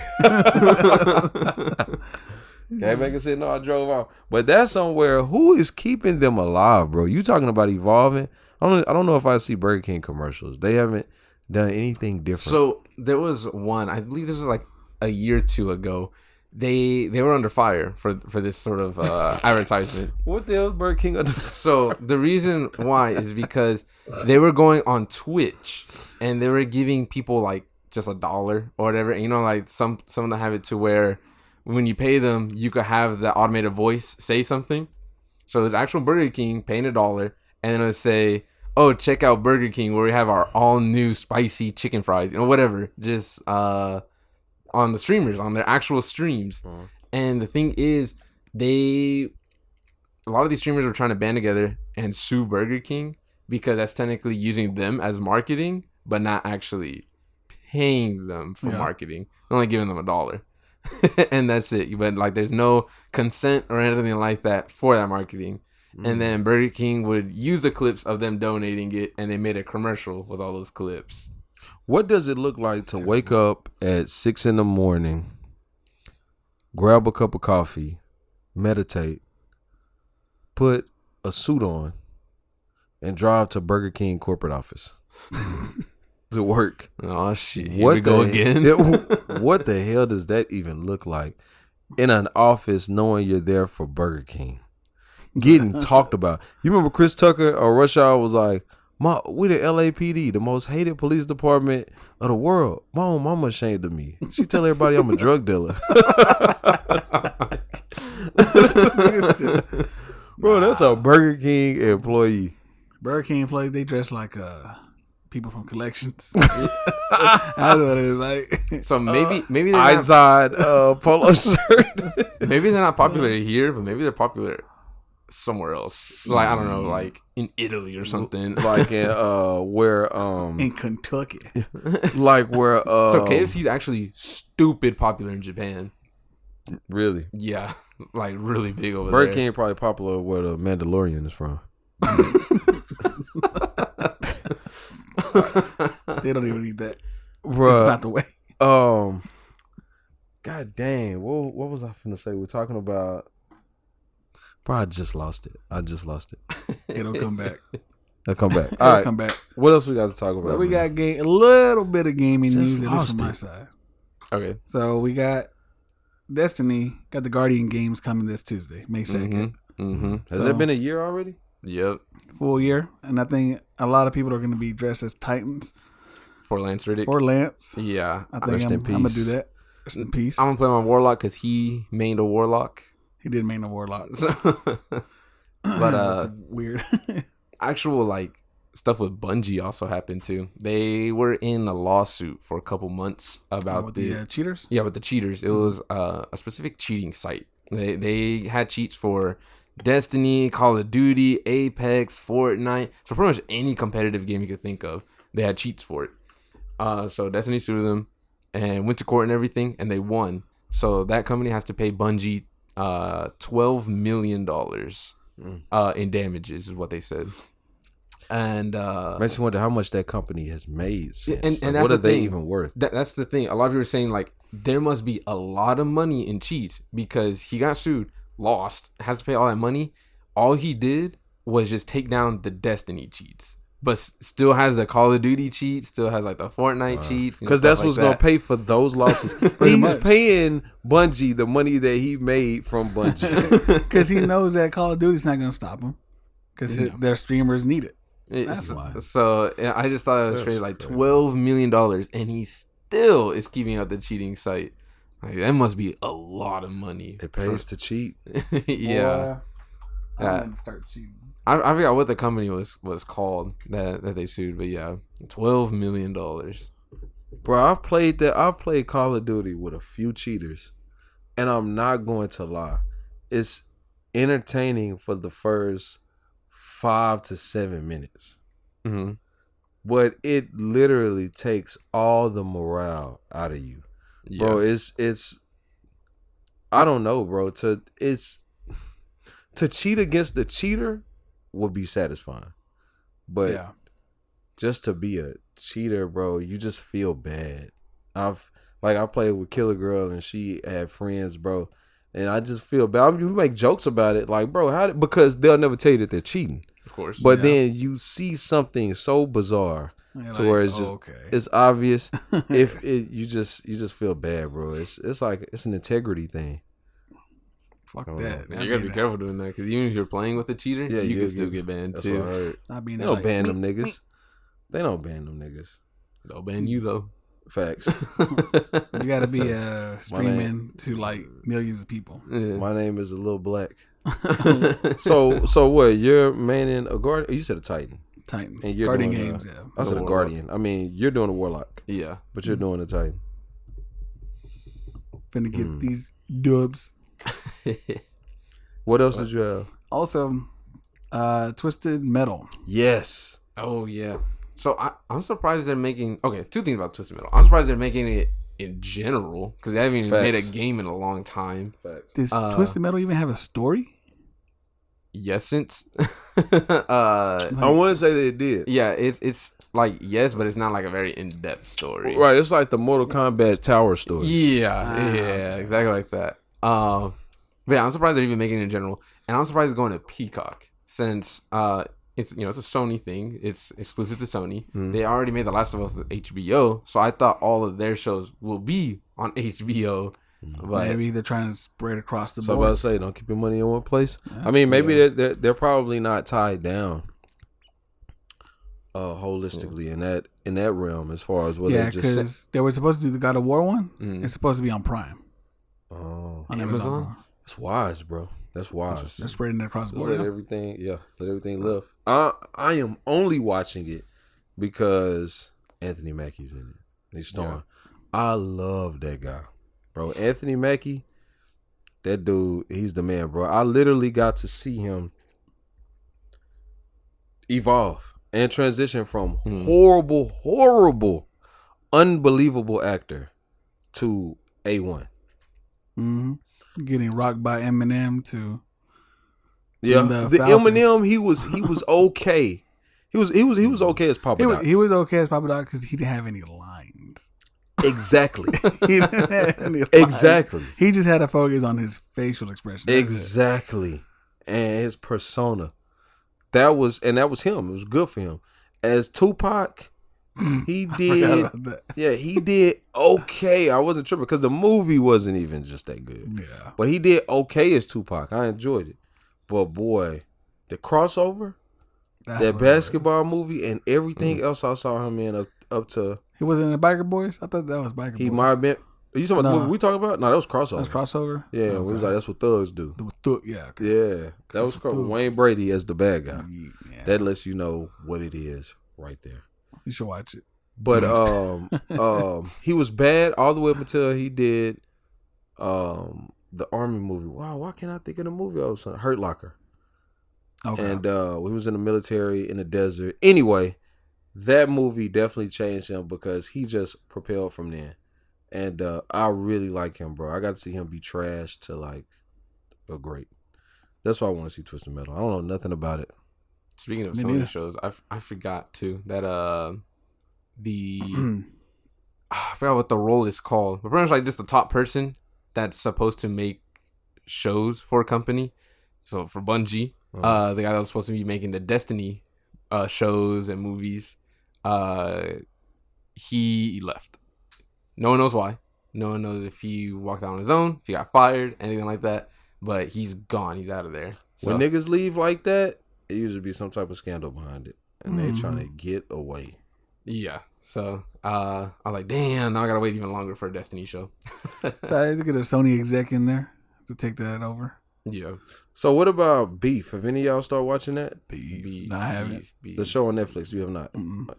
back and said, no, I drove off. But that's somewhere, who is keeping them alive, bro? You talking about evolving? I don't know if I see Burger King commercials. They haven't done anything different. So there was one, I believe this was like a year or two ago. They were under fire for this sort of advertisement. What the hell is Burger King under fire? So the reason why is because they were going on Twitch and they were giving people like just $1 or whatever. And, you know, like some of them have it to where when you pay them, you could have the automated voice say something. So there's actual Burger King paying $1, and then it'll say, "Oh, check out Burger King where we have our all new spicy chicken fries," you know, whatever. Just on the streamers, on their actual streams. And the thing is, a lot of these streamers were trying to band together and sue Burger King because that's technically using them as marketing, but not actually paying them for marketing. Only giving them $1. And that's it. But like, there's no consent or anything like that for that marketing. And then Burger King would use the clips of them donating it, and they made a commercial with all those clips. What does it look like to wake up at 6 a.m, grab a cup of coffee, meditate, put a suit on, and drive to Burger King corporate office to work? Oh, shit. Here we go again. What the hell does that even look like in an office knowing you're there for Burger King? Getting talked about. You remember Chris Tucker or Rush Hour was like, We the LAPD, the most hated police department of the world. My own mama ashamed of me. She tell everybody I'm a drug dealer. Bro, that's a Burger King employee. Burger King employees, they dress like people from collections. I don't know what it is like. So maybe they're Izod polo shirt. Maybe they're not popular here, but maybe they're popular somewhere else. Like I don't know, like in Italy or something. Like in where in Kentucky. like where so KFC is actually stupid popular in Japan. Really? Yeah, like really big over Burger there. King probably popular where the Mandalorian is from. They don't even eat that. Bruh, It's not the way. God dang, what was I finna say? We're talking about. Bro, I just lost it. It'll come back. I'll come back. It'll All right. come back. What else we got to talk about? But we man? got a little bit of gaming Just news, at least lost from my it. side. Okay. So we got Destiny, got the Guardian games coming this Tuesday, May 2nd. Has it been a year already? Yep. Full year. And I think a lot of people are going to be dressed as Titans For Lance Riddick. or Lance. Yeah. I think Rest in I'm going to peace. do that. Rest in peace. I'm gonna play my Warlock because he mained a Warlock. He did main the Warlock. But That's weird. actual like stuff with Bungie also happened too. They were in a lawsuit for a couple months about with the cheaters? Yeah, with the cheaters. It was a specific cheating site. They had cheats for Destiny, Call of Duty, Apex, Fortnite. So pretty much any competitive game you could think of, they had cheats for it. So Destiny sued them and went to court and everything, and they won. So that company has to pay Bungie $12 million in damages, is what they said. And Makes me wonder how much that company has made since. and Like, that's what the are they thing. even worth? That's the thing. A lot of people are saying like there must be a lot of money in cheats because he got sued, lost, has to pay all that money. All he did was just take down the Destiny cheats, but still has the Call of Duty cheats, still has like the Fortnite cheats. Because that's what's going to pay for those losses. He's much. paying Bungie the money that he made from Bungie. Because he knows that Call of Duty's not going to stop him. Because their streamers need it. That's why. So yeah, I just thought it was crazy, like $12 million, and he still is keeping up the cheating site. Like, that must be a lot of money. It pays to cheat. Yeah. I'm going to start cheating. I forgot what the company was called that they sued, but yeah, $12 million. Bro, I've played Call of Duty with a few cheaters, and I'm not going to lie. It's entertaining for the first 5 to 7 minutes. Mm-hmm. But it literally takes all the morale out of you. Yeah. Bro, it's I don't know, bro. To cheat against the cheater would be satisfying. But Yeah. just to be a cheater, bro, you just feel bad. I played with Killer Girl and she had friends, bro, and I just feel bad. I mean, we make jokes about it, like, bro, because they'll never tell you that they're cheating. Of course. But then you see something so bizarre to where it's just it's obvious. You just feel bad, bro. It's like it's an integrity thing. Fuck Oh, that. you gotta be careful doing that because even if you're playing with a cheater, Yeah, you you can still get- get banned That's what I too. heard. Not being They don't ban them niggas. They don't ban them niggas. They'll ban you though. Facts. You got to be streaming to like millions of people. Yeah. My name is a little black. So what? You're manning a guardian? You said a Titan. Titan. And you're Guardian doing, games, yeah. I said a Warlock. guardian. I mean, you're doing a warlock, Yeah. but you're doing a Titan. Finna get these dubs. What else did you have? Also, Twisted Metal. Yes. Oh yeah. So I'm surprised they're making. Okay, two things about Twisted Metal. I'm surprised they're making it in general because they haven't even made a Facts. game in a long time. Facts. Does Twisted Metal even have a story? Yes, since. I want to say they did. Yeah, it's like yes, but it's not like a very in depth story. Right. It's like the Mortal Kombat Tower story. Yeah, exactly like that. But yeah, I'm surprised they're even making it in general, and I'm surprised it's going to Peacock since it's it's a Sony thing. It's exclusive to Sony. They already made The Last of Us HBO, so I thought all of their shows will be on HBO. But Maybe they're trying to spread across the So I was about board. to say, don't keep your money in one place. I mean, maybe they're probably not tied down holistically in that realm as far as whether because they were supposed to do the God of War one. It's supposed to be on Prime. Oh, on Amazon. That's wise, bro. That's wise. They're spreading that across the board. Let everything live. I am only watching it because Anthony Mackie's in it. He's starring. Yeah. I love that guy, bro. Anthony Mackie, that dude, he's the man, bro. I literally got to see him evolve and transition from horrible, unbelievable actor to A1. Mm-hmm. Getting rocked by Eminem to the Eminem, he was okay. He was okay as Papa Doc. He was okay as Papa Doc because he didn't have any lines. Exactly. He didn't have any lines. Exactly. He just had to focus on his facial expression. Exactly. And his persona. That was him. It was good for him. As Tupac, he did. He did okay. I wasn't tripping because the movie wasn't even just that good. Yeah, but he did okay as Tupac. I enjoyed it. But boy, the crossover, that basketball movie, and everything else I saw him in up to. He wasn't in the Biker Boys. I thought that was Biker Boys. He might have been. Are you talking about the movie we talking about? No, that was crossover. That was crossover. Yeah, okay. We was like, that's what thugs do. Yeah, that was Wayne Brady as the bad guy. Yeah. That lets you know what it is right there. You should watch it. But he was bad all the way up until he did the Army movie. Wow, why can't I think of the movie? Hurt Locker. Okay. And he was in the military in the desert. Anyway, that movie definitely changed him because he just propelled from there. And I really like him, bro. I got to see him be trashed to like a great. That's why I want to see Twisted Metal. I don't know nothing about it. Speaking of Sony shows, I forgot too that I forgot what the role is called. But pretty much like just the top person that's supposed to make shows for a company. So for Bungie, the guy that was supposed to be making the Destiny shows and movies, he left. No one knows why. No one knows if he walked out on his own, if he got fired, anything like that. But he's gone. He's out of there. So, when niggas leave like that, it usually be some type of scandal behind it. And they trying to get away. Yeah. So I was like, damn, now I got to wait even longer for a Destiny show. So I had to get a Sony exec in there to take that over. Yeah. So what about Beef? Have any of y'all start watching that? Beef. No, I haven't. Beef. The show on Netflix. You have not.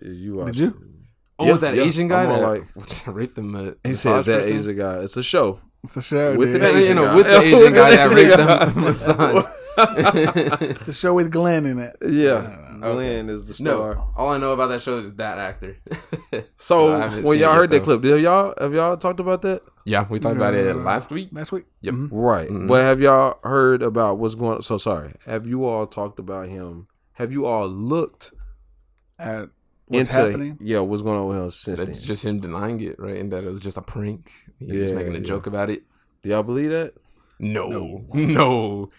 You watched. Did you? Oh, with that Asian guy that raped him. He said that Asian guy. It's a show. It's a show with the Asian guy. With the Asian guy that raped them. The show with Glenn in it. Yeah, Glenn is the star. No, all I know about that show is that actor. So when y'all heard that clip, have y'all talked about that? Yeah, we talked about it last week. Last week. Yep. Right. But have y'all heard about what's going on? So sorry. Have you all talked about him? Have you all looked at what's happening? Yeah, what's going on with him since then? It's just him denying it, right? And that it was just a prank. He was making a joke about it. Do y'all believe that? No.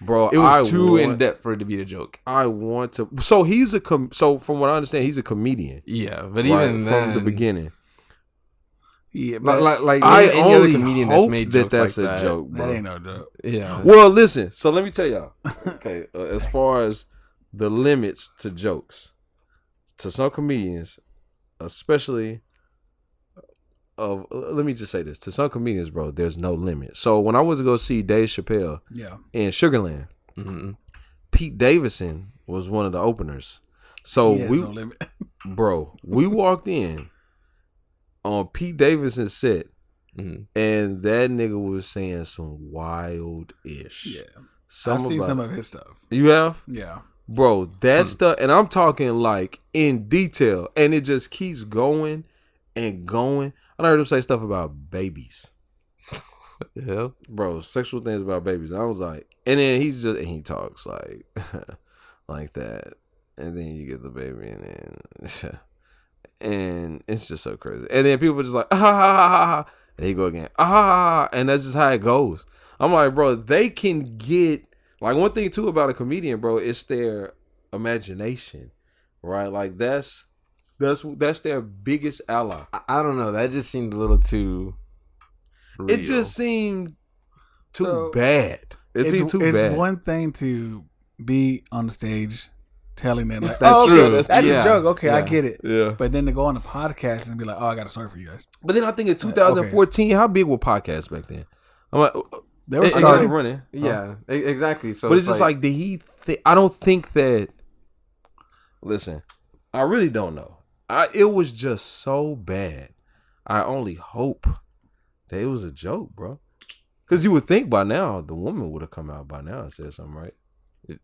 Bro, it was too in depth for it to be a joke. I want to. So he's so from what I understand, he's a comedian. Yeah, but even then, from the beginning. Yeah, but like I any only other comedian hope that's made jokes that's like a joke, bro. That ain't no joke. Yeah. Well, listen. So let me tell y'all. Okay, as far as the limits to jokes, to some comedians, especially let me just say this, to some comedians, bro, there's no limit. So when I was to go see Dave Chappelle in Sugarland, Pete Davidson was one of the openers. So no limit. Bro, we walked in on Pete Davidson's set, and that nigga was saying some wild ish. Yeah, I've seen some of his stuff. You have? Yeah. Bro, that stuff, and I'm talking like in detail, and it just keeps going and going. I heard him say stuff about babies. What the hell? Bro, sexual things about babies. I was like, and then he talks like like that. And then you get the baby and it's just so crazy. And then people are just like, ah, ha, ha, ha, ha. And he go again, ah, ha, ha, and that's just how it goes. I'm like, bro, they can get, like, one thing too about a comedian, bro, it's their imagination, right? Like that's their biggest ally. I don't know. That just seemed a little too real. It just seemed too bad. It seemed too bad. It's one thing to be on the stage telling it. Like, That's true. That's Yeah. a joke. Okay, I Yeah. get it. Yeah. But then to go on a podcast and be like, oh, I got a story for you guys. But then I think in 2014, how big were podcasts back then? I'm like, They were it starting. running. Yeah, exactly. So But it's just like, did he think? I don't think that. Listen, I really don't know. It was just so bad. I only hope that it was a joke, bro. Because you would think by now the woman would have come out by now and said something, right?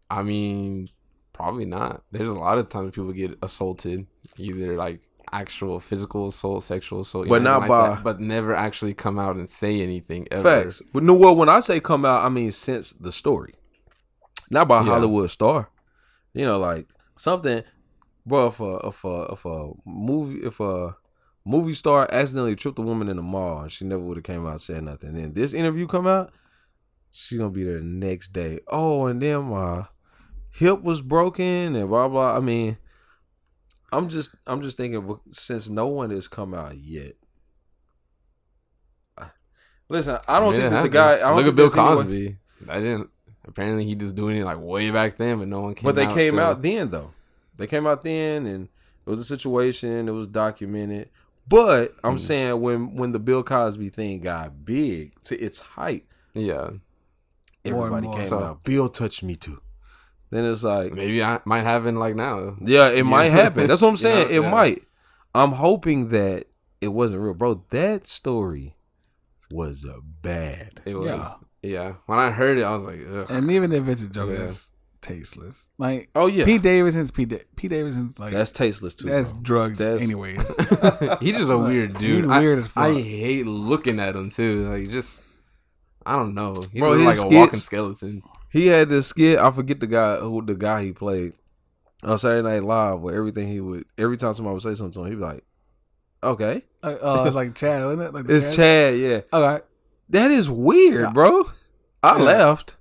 I mean, probably not. There's a lot of times people get assaulted, either like actual physical assault, sexual assault, But not like by- that, but never actually come out and say anything ever. Facts. But no, well, when I say come out, I mean since the story, not by a Yeah. Hollywood star. You know, like something, bro. If a movie star accidentally tripped a woman in the mall and she never would have came out and said nothing, and then this interview come out, she's gonna be there the next day. Oh, and then my hip was broken and blah blah. I mean, I'm just thinking, since no one has come out yet. Listen, I don't think that the guy. I don't Look think at Bill there's anyone- Cosby. I didn't. Apparently, he just doing it like way back then, but no one came. But they out came till- out then, though. They came out then, and it was a situation. It was documented. But I'm saying when the Bill Cosby thing got big to its height, Yeah, everybody more. came So- out. Bill touched me too. Then it's like, maybe I might happen like now. yeah, it might happen. That's what I'm You saying. know, It yeah. might. I'm hoping that it wasn't real, bro. That story was bad. It was. Yeah. When I heard it, I was like, ugh. And even if it's a joke, Yeah. it's tasteless. Like, Oh yeah, Pete Davidson's like that's tasteless too. that's bro. drugs That's- anyways. He's just a weird dude. He's weird as fuck. I hate looking at him too. Like just, I don't know. He Bro, looks like his a walking skits- skeleton. He had this skit. I forget the guy he played on Saturday Night Live, where every time somebody would say something to him, he'd be like, "Okay, It's like Chad, wasn't it? Like the it's Chad." Yeah, Okay. that is weird, Yeah. bro. I Yeah. laughed,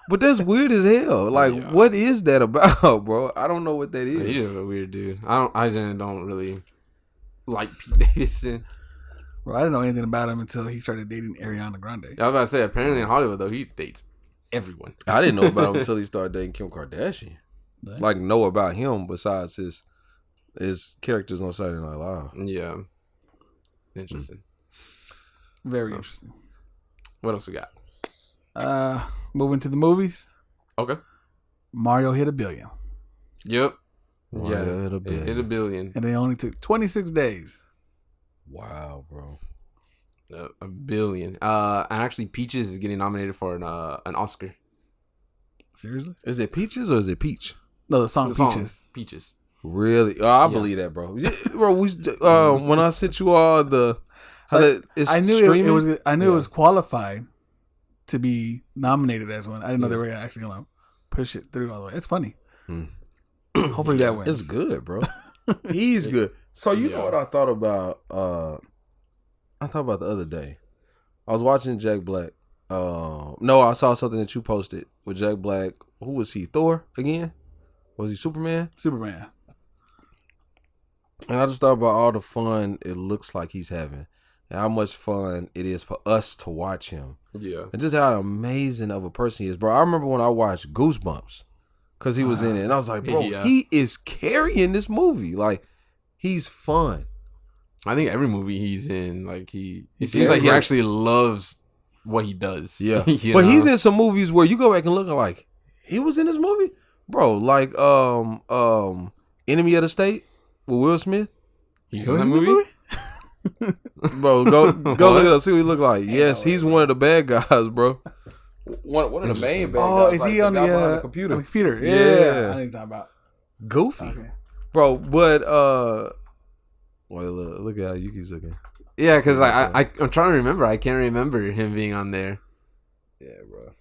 but that's weird as hell. Like, Yeah. what is that about, bro? I don't know what that is. He's just a weird dude. I just don't really like Pete Davidson. Bro, I didn't know anything about him until he started dating Ariana Grande. I was about to say, apparently in Hollywood though, he dates everyone. I didn't know about him until he started dating Kim Kardashian. Yeah. Like, know about him besides his characters on Saturday Night Live. Yeah. Interesting. Very interesting. What else we got? Moving to the movies. Okay. Mario hit $1 billion, Yep. Mario hit $1 billion. Hit $1 billion. and it only took 26 days. Wow, bro. $1 billion. And actually, Peaches is getting nominated for an Oscar. Seriously? Is it Peaches or is it Peach? No, the song The song, Peaches. Peaches. Really? Oh, I believe that, bro. Yeah, bro, when I sent you all it's I knew streaming. it was. I knew Yeah. it was qualified to be nominated as one. I didn't know they were actually gonna push it through all the way. It's funny. Hopefully that wins. It's good, bro. He's good. So you know what I thought about? I thought about the other day. I was watching Jack Black. No, I saw something that you posted with Jack Black. Who was he? Thor again? Was he Superman? Superman. And I just thought about all the fun it looks like he's having, and how much fun it is for us to watch him. Yeah. And just how amazing of a person he is, bro. I remember when I watched Goosebumps, because he was in it, and I was like, bro, Yeah. he is carrying this movie. Like, he's fun. I think every movie he's in, like it He's seems like he great. actually loves what he does. Yeah. You But know? he's in some movies where you go back and look, like, he was in this movie? Bro, like Enemy of the State with Will Smith. He's in that movie. Bro, go look it up, see what he look like. Yes, he's one of the bad guys, bro. One of the main bad Oh, guys. is like he the on guy the behind computer? On the computer. Yeah. Yeah. I think talking about. Goofy. Okay. Bro, but well, look at how Yuki's looking. Yeah, because I'm trying to remember. I can't remember him being on there. Yeah, bro.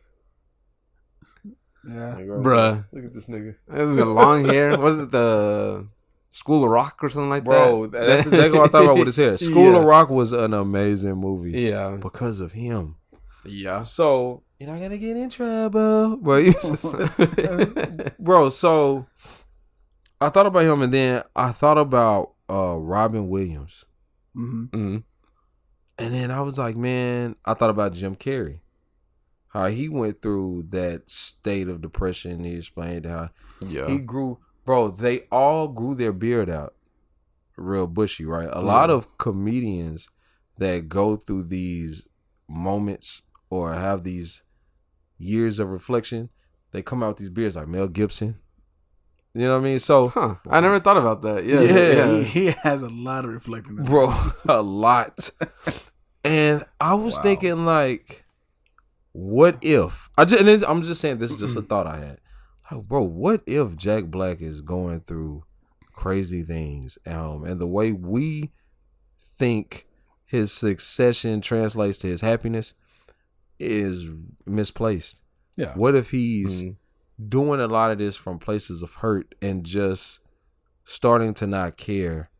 Yeah. Bruh. Look at this nigga. The long hair. Was it the School of Rock or something like Bro, that? that's exactly what I thought about with his hair. School Yeah. of Rock was an amazing movie. Yeah. Because of him. Yeah. So, you're not gonna get in trouble. Bro, so I thought about him, and then I thought about Robin Williams. Mm-hmm. Mm-hmm. And then I was like, man, I thought about Jim Carrey. How he went through that state of depression. He explained how Yeah. he grew. bro, they all grew their beard out real bushy, right? A lot of comedians that go through these moments or have these years of reflection, they come out with these beards like Mel Gibson. You know what I mean? So I never thought about that. He has a lot of reflecting, bro, a lot. And I was thinking, like, what if I'm just saying, this is just a thought I had. Like, bro, what if Jack Black is going through crazy things, and the way we think his succession translates to his happiness is misplaced? Yeah. What if he's doing a lot of this from places of hurt and just starting to not care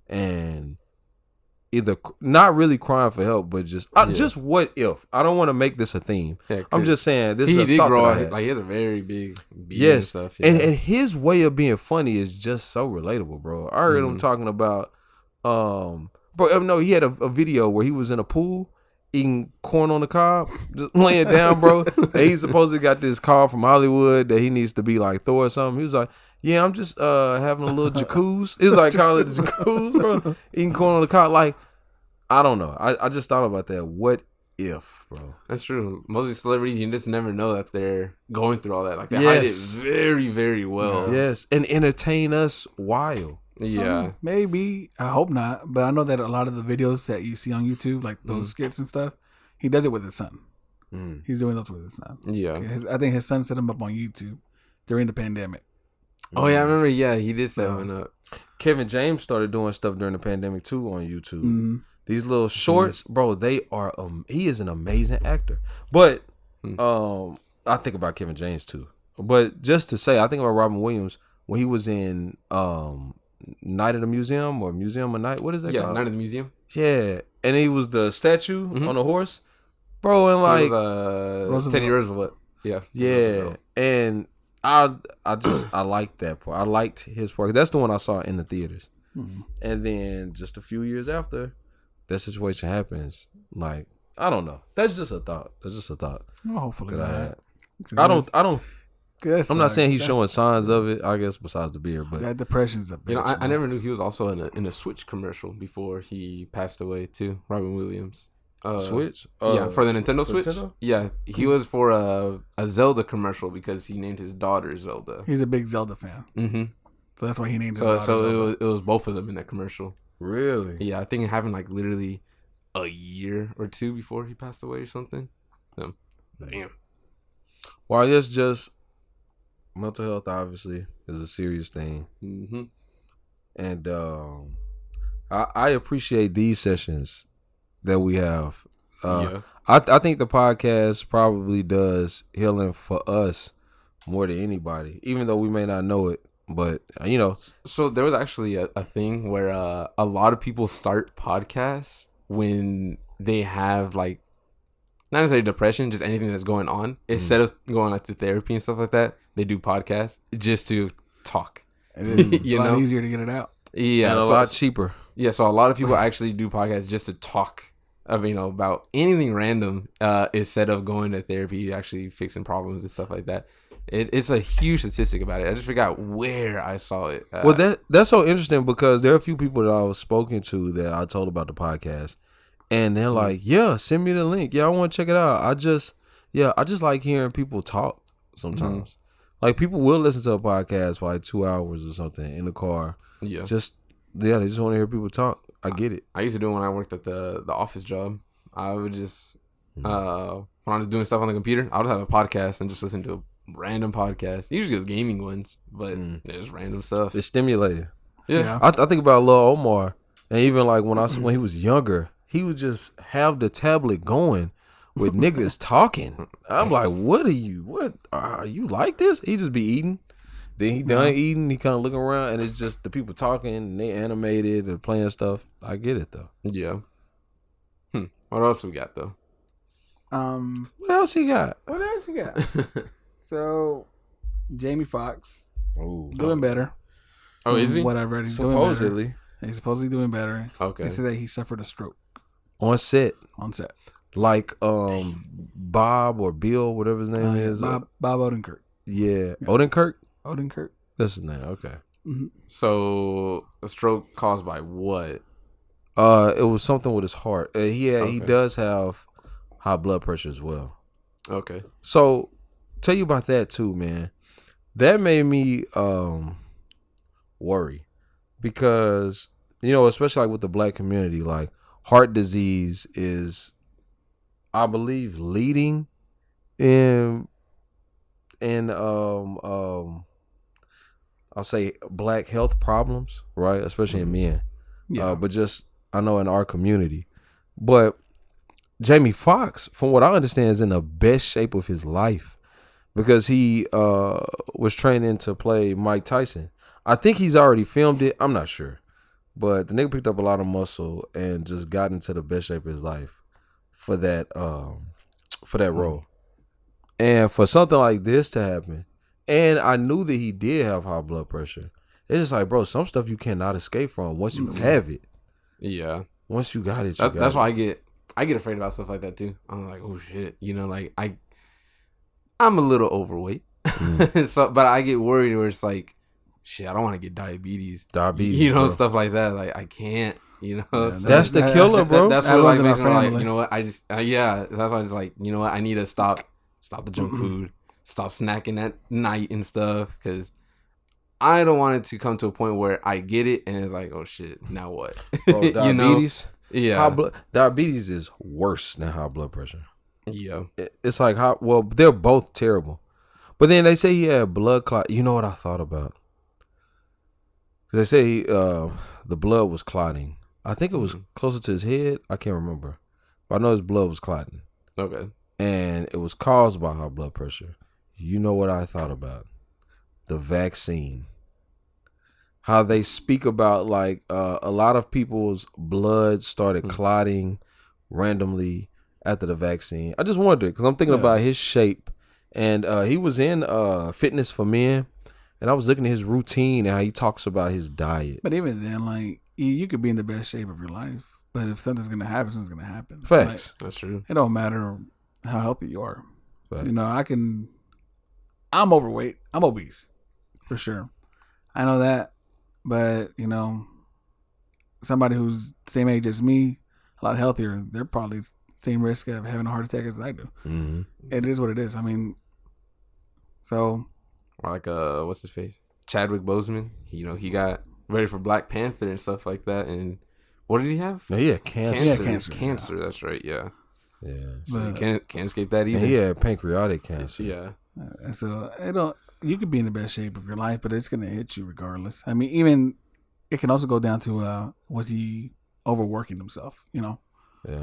and either not really crying for help, but just what if? I don't want to make this a theme. Yeah, I'm just saying this. He is a thought grow out. Like, he has a very big and stuff. Yeah. And his way of being funny is just so relatable, bro. I heard him talking about bro. No, he had a video where he was in a pool eating corn on the cob, just laying down, bro. And he supposedly got this call from Hollywood that he needs to be like Thor or something. He was like, yeah, I'm just having a little jacuzzi. It's like, call it jacuzzi, bro. Eating corn on the cob. Like, I don't know. I just thought about that. What if, bro? That's true. Most of these celebrities, you just never know that they're going through all that. Like, they hide it very, very well. Yes, and entertain us while. Yeah. Maybe. I hope not. But I know that a lot of the videos that you see on YouTube, like those skits and stuff, he does it with his son. He's doing those with his son. Yeah. I think his son set him up on YouTube during the pandemic. Oh, yeah. I remember. Yeah, he did set one up. Kevin James started doing stuff during the pandemic, too, on YouTube. These little shorts, bro, they are, he is an amazing actor. But I think about Kevin James, too. But just to say, I think about Robin Williams when he was in Night at the Museum or Museum of Night. What is that called? Night at the Museum. Yeah. And he was the statue on a horse. Bro, and like Teddy Roosevelt. Yeah. Yeah. Roosevelt. And I liked that part. I liked his part. That's the one I saw in the theaters. And then just a few years after that situation happens, like, I don't know. That's just a thought. Well, hopefully not. I'm not saying he's showing signs of it, I guess, besides the beard, but that depression's a bitch. You know, I never knew he was also in a Switch commercial before he passed away too. Robin Williams. Switch? Yeah, for the Nintendo Switch. Nintendo? Yeah, he was for a Zelda commercial because he named his daughter Zelda. He's a big Zelda fan. So that's why he named his daughter Zelda. It was both of them in that commercial. Really? Yeah, I think it happened like literally a year or two before he passed away or something. Damn. Well, I guess just mental health obviously is a serious thing. And I appreciate these sessions that we have. I think the podcast probably does healing for us more than anybody, even though we may not know it. But, you know. So there was actually a thing where a lot of people start podcasts when they have, like, not necessarily depression, just anything that's going on. Instead of going like to therapy and stuff like that, they do podcasts just to talk. It's a lot easier to get it out. Yeah. And a lot cheaper. Yeah, so a lot of people actually do podcasts just to talk about anything random instead of going to therapy, actually fixing problems and stuff like that. It's a huge statistic about it. I just forgot where I saw it. Well, that's so interesting because there are a few people that I was spoken to that I told about the podcast, and they're like, "Yeah, send me the link. Yeah, I want to check it out." I just like hearing people talk sometimes. Like, people will listen to a podcast for like 2 hours or something in the car. Yeah, they just want to hear people talk. I get it. I used to do it when I worked at the office job. I would just when I was doing stuff on the computer, I would have a podcast and just listen to random podcasts. Usually it was gaming ones, but there's random stuff. It's stimulating. Yeah. I think about Lil Omar, and even like when he was younger, he would just have the tablet going with niggas talking. I'm like, what are you like this? He just be eating. Then he done eating, he kind of looking around, and it's just the people talking, and they animated and playing stuff. I get it though. Yeah. What else we got though? What else he got? So, Jamie Foxx doing better. Oh, is he? Whatever. He's supposedly. Doing better. He's supposedly doing better. Okay. They said that he suffered a stroke. On set. Like Bob or Bill, whatever his name is. Bob Odenkirk. Yeah. Odenkirk? Odenkirk. That's his name. Okay. Mm-hmm. So a stroke caused by what? It was something with his heart. He Okay. does have high blood pressure as well. Okay. So tell you about that too, man. That made me worry because especially like with the black community, like heart disease is, I believe, leading in I'll say black health problems, right? Especially in men. Yeah. But just I know in our community. But Jamie Foxx, from what I understand, is in the best shape of his life because he was training to play Mike Tyson. I think he's already filmed it. I'm not sure. But the nigga picked up a lot of muscle and just got into the best shape of his life for that role. And for something like this to happen, and I knew that he did have high blood pressure. It's just like, bro, some stuff you cannot escape from once you have it. Yeah. Once you got it, that's why I get afraid about stuff like that too. I'm like, oh shit, like I'm a little overweight, so but I get worried where it's like, shit, I don't want to get diabetes, bro. Stuff like that. Like I can't, Yeah, that's the killer, bro. That's that what like runs makes in me our like, family. what? I just that's why I just like, what? I need to stop the junk food, stop snacking at night and stuff, because I don't want it to come to a point where I get it and it's like, oh shit, now what? Bro, diabetes. Yeah. Diabetes is worse than high blood pressure. Yeah. It's like they're both terrible. But then they say he had blood clot. You know what I thought about? They say the blood was clotting. I think it was closer to his head. I can't remember. But I know his blood was clotting. Okay. And it was caused by high blood pressure. You know what I thought about? The vaccine. How they speak about like a lot of people's blood started clotting randomly after the vaccine. I just wondered because I'm thinking about his shape, and he was in Fitness for Men, and I was looking at his routine and how he talks about his diet. But even then, like you could be in the best shape of your life, but if something's gonna happen, something's gonna happen. Facts. Like, That's true. it don't matter how healthy you are. Facts. I'm overweight. I'm obese, for sure. I know that. But, somebody who's the same age as me, a lot healthier, they're probably same risk of having a heart attack as I do. Mm-hmm. It is what it is. I mean, so. Or like, what's his face? Chadwick Boseman. He got ready for Black Panther and stuff like that. And what did he have? No, he had cancer. He had cancer. Cancer, that's right, yeah. Yeah. So you can't escape that either. And he had pancreatic cancer. Yeah. So you could be in the best shape of your life, but it's gonna hit you regardless. I mean, even it can also go down to was he overworking himself? Yeah.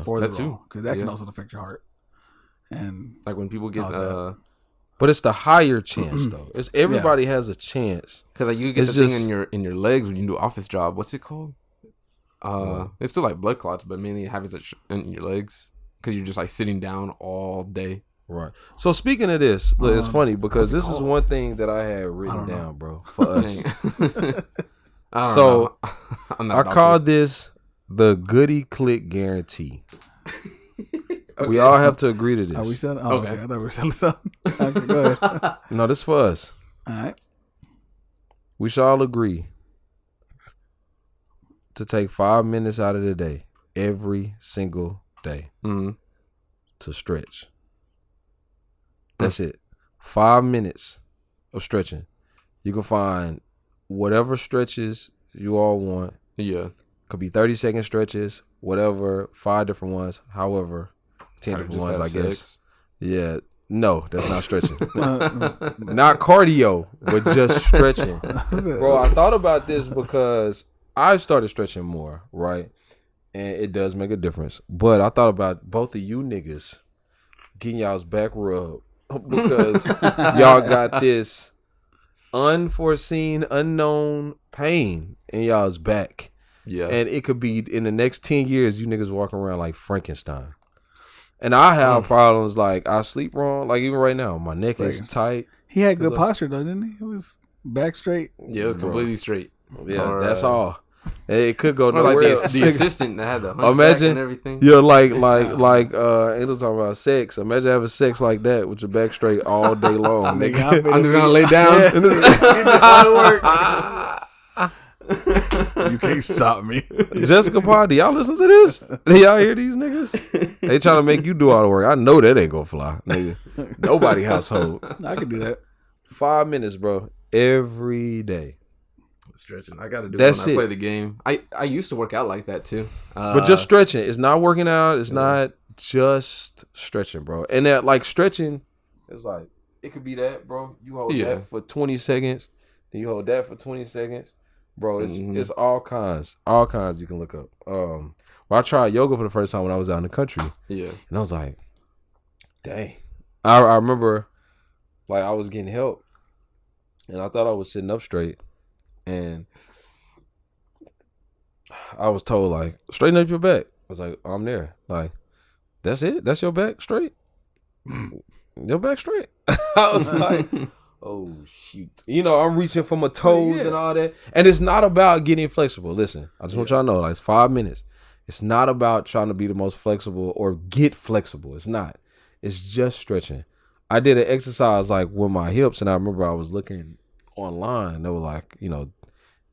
For the That role, too. because that can also affect your heart. And Like when people get but it's the higher chance though. It's everybody has a chance. because like you get It's the just- thing in your legs when you do office job. What's it called? It's still like blood clots, but mainly it happens in your legs because you're just like sitting down all day. Right. So speaking of this, look, it's funny because what's it this is called? one thing that I had written down, bro, for us. I don't So, know. I'm not a I doctor. called this the Goody Click Guarantee. We all have to agree to this. are we selling? Oh, Okay. okay. I thought we were selling something. Okay, go ahead. No, this for us. All right. We should all agree to take 5 minutes out of the day, every single day, Mhm. to stretch. That's it. 5 minutes of stretching. You can find whatever stretches you all want. Yeah. Could be 30-second stretches, whatever, 5 different ones, however, 10 Kinda different just ones, I have guess. sex. Yeah. No, that's not stretching. Not cardio, but just stretching. Bro, I thought about this because I started stretching more, right? And it does make a difference. But I thought about both of you niggas getting y'all's back rubbed because y'all got this unforeseen, unknown pain in y'all's back. Yeah. And it could be in the next 10 years, you niggas walking around like Frankenstein. And I have problems like I sleep wrong. Like even right now, my neck is tight. He had good posture though, didn't he? He was back straight. Yeah, it was completely straight. Yeah, Or, that's all. It could go Or nowhere like else. the assistant that had the hunchback Imagine and everything. Yeah, it was talking about sex. Imagine having sex like that with your back straight all day long. Nigga. I'm just gonna lay down. You can't stop me. Jessica Party, y'all listen to this? Y'all hear these niggas? They trying to make you do all the work. I know that ain't gonna fly, nigga. Nobody household. I can do that. 5 minutes, bro, every day. Stretching. I gotta do That's it when I it. play the game. I used to work out like that too. But just stretching. It's not working out. It's not just stretching, bro. And that like stretching is like it could be that, bro. You hold that for 20 seconds, then you hold that for 20 seconds. Bro, it's all kinds you can look up. Well, I tried yoga for the first time when I was out in the country. Yeah. And I was like, dang. I remember like I was getting help and I thought I was sitting up straight. And I was told, like, straighten up your back. I was like, I'm there. Like, that's it? That's your back straight? Your back straight? I was like, oh, shoot. You know, I'm reaching for my toes and all that. And it's not about getting flexible. Listen, I just want y'all to know, like, it's 5 minutes. It's not about trying to be the most flexible or get flexible. It's not. It's just stretching. I did an exercise, like, with my hips, and I remember I was looking online. They were like, you know,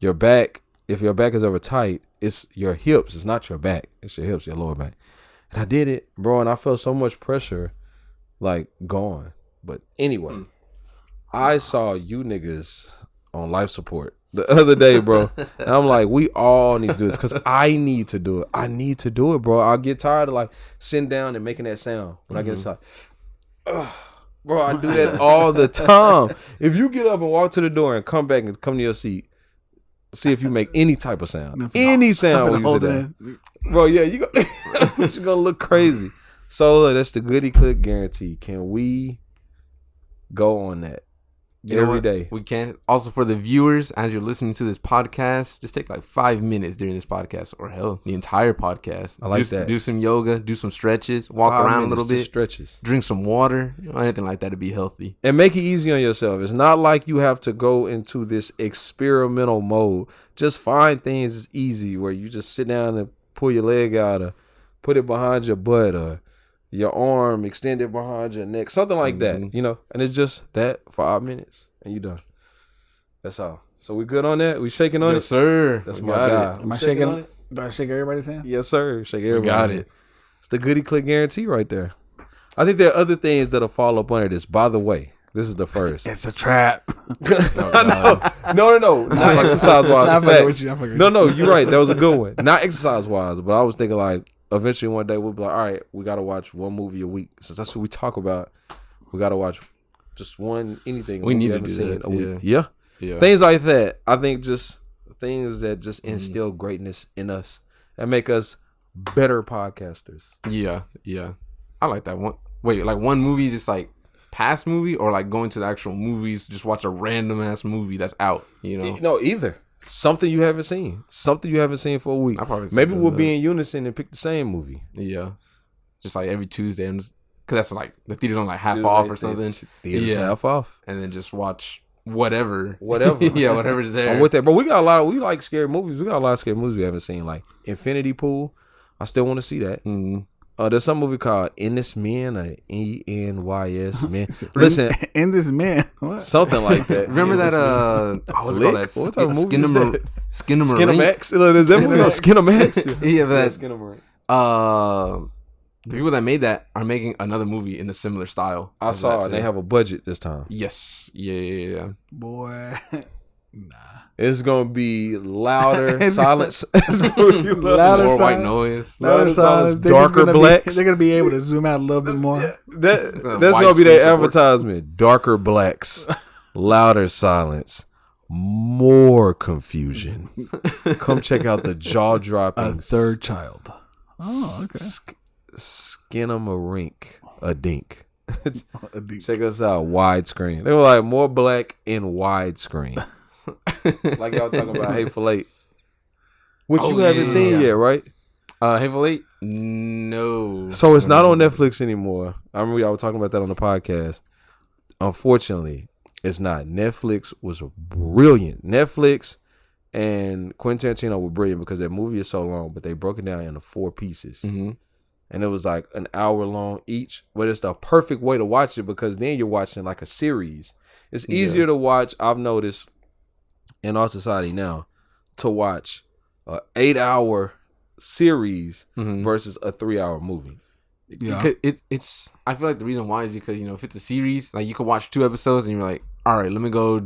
your back, if your back is ever tight, it's your hips. It's not your back. It's your hips, your lower back. And I did it, bro, and I felt so much pressure, like, gone. But anyway, I saw you niggas on life support the other day, bro. And I'm like, we all need to do this because I need to do it. I need to do it, bro. I'll get tired of, like, sitting down and making that sound when I get inside. Bro, I do that all the time. If you get up and walk to the door and come back and come to your seat, see if you make any type of sound. Any sound when you sit down. Bro, yeah, you're going to look crazy. So, look, that's the Goody Click guarantee. Can we go on that every day? We can. Also, for the viewers, as you're listening to this podcast, just take like 5 minutes during this podcast, or hell, the entire podcast. I like that. Do some yoga, do some stretches, walk around a little bit, stretches, drink some water, anything like that to be healthy. And make it easy on yourself. It's not like you have to go into this experimental mode. Just find things that's easy where you just sit down and pull your leg out or put it behind your butt or your arm extended behind your neck, something like that, you know. And it's just that 5 minutes, and you done. That's all. So we good on that? We shaking on it? Yes, sir. That's my guy. Am I shaking on it? Do I shake everybody's hand? Yes, sir. Shake everybody. Got it. It's the Goody Click guarantee right there. I think there are other things that'll fall up under this. By the way, this is the first. It's a trap. No. Not exercise wise. No, you're right. That was a good one. Not exercise wise, but I was thinking like eventually one day we'll be like, all right, we got to watch one movie a week. Since that's what we talk about, we got to watch just anything. We need to do seen that. a week. Yeah. Things like that. I think just things that just instill greatness in us and make us better podcasters. Yeah. I like that one. Wait, like one movie, just like past movie, or like going to the actual movies, just watch a random ass movie that's out, you know? No, either. Something you haven't seen. Something you haven't seen for a week. Maybe we'll be in unison and pick the same movie. Yeah. Just like every Tuesday. Because that's like the theater's on like half off or something. Theater's half off. And then just watch whatever. Yeah, whatever's there. I'm with that. But we like scary movies. We got a lot of scary movies we haven't seen. Like Infinity Pool. I still want to see that. Mm-hmm. There's some movie called Enys Men or ENYS Men. Listen, In This Man, what? Something like that. Remember that? What's it called? That what type of movie is that? Skinamarinch. Look, is that movie on Skinamax? Yeah, but Skinamarinch. the people that made that are making another movie in a similar style. I saw it. And they have a budget this time. Yes. Yeah. Boy, nah. It's gonna be louder silence. It's gonna be Louder More white silence. noise. Louder silence. Darker blacks. They're gonna be able to zoom out a little bit more. That's gonna be their advertisement. Darker blacks, louder silence, more confusion. Come check out the jaw dropping. A third child. Oh, okay. Skinamarink, a dink. Check us out, widescreen. They were like more black in widescreen. Like y'all talking about Hateful Eight, which you haven't seen yet, right? Hateful Eight? No. So it's not on Netflix anymore. I remember y'all were talking about that on the podcast. Unfortunately, it's not. Netflix was brilliant. Netflix and Quentin Tarantino were brilliant because that movie is so long, but they broke it down into 4 pieces. Mm-hmm. And it was like an hour long each, but it's the perfect way to watch it because then you're watching like a series. It's easier to watch, I've noticed, in our society now, to watch an 8-hour series versus a 3-hour movie. Yeah. Because it's I feel like the reason why is because, you know, if it's a series, like you could watch 2 episodes and you're like, all right, let me go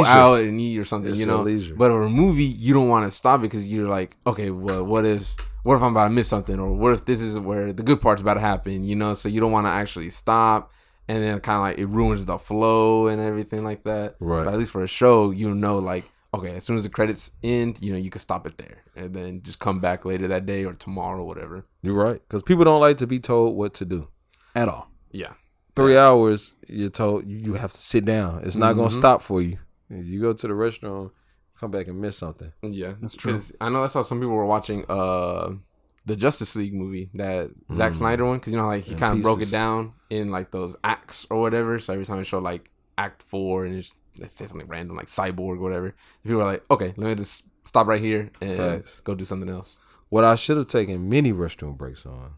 out and eat or something, you know. Leisure. But with a movie, you don't want to stop it because you're like, okay, well, what if I'm about to miss something, or what if this is where the good part's about to happen, you know? So you don't want to actually stop, and then kind of like it ruins the flow and everything like that. Right. But at least for a show, you know, like, okay, as soon as the credits end, you know, you can stop it there and then just come back later that day or tomorrow or whatever. You're right, because people don't like to be told what to do at all. Yeah. 3 hours, you're told you have to sit down. It's not going to stop for you. If you go to the restaurant, come back and miss something. Yeah, that's true. I know I saw some people were watching the Justice League movie, that Zack Snyder one, because, you know, like he kind of broke it down in like those acts or whatever. So every time it showed like Act 4 and let's say something random like Cyborg or whatever, people were like, okay, let me just stop right here and go do something else. What I should have taken many restroom breaks on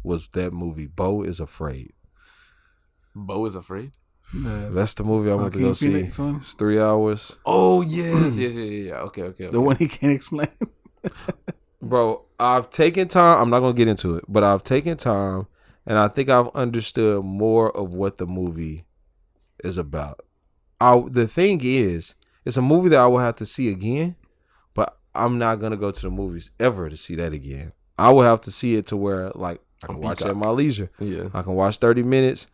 was that movie, Beau is Afraid. Beau is Afraid? That's the movie I went to go see. It's 3 hours. Oh, yes. Yeah. Okay. The one he can't explain. Bro, I've taken time. I'm not going to get into it, but I've taken time, and I think I've understood more of what the movie is about. The thing is, it's a movie that I will have to see again, but I'm not going to go to the movies ever to see that again. I will have to see it to where, like, I can watch it at my leisure. Yeah. I can watch 30 minutes,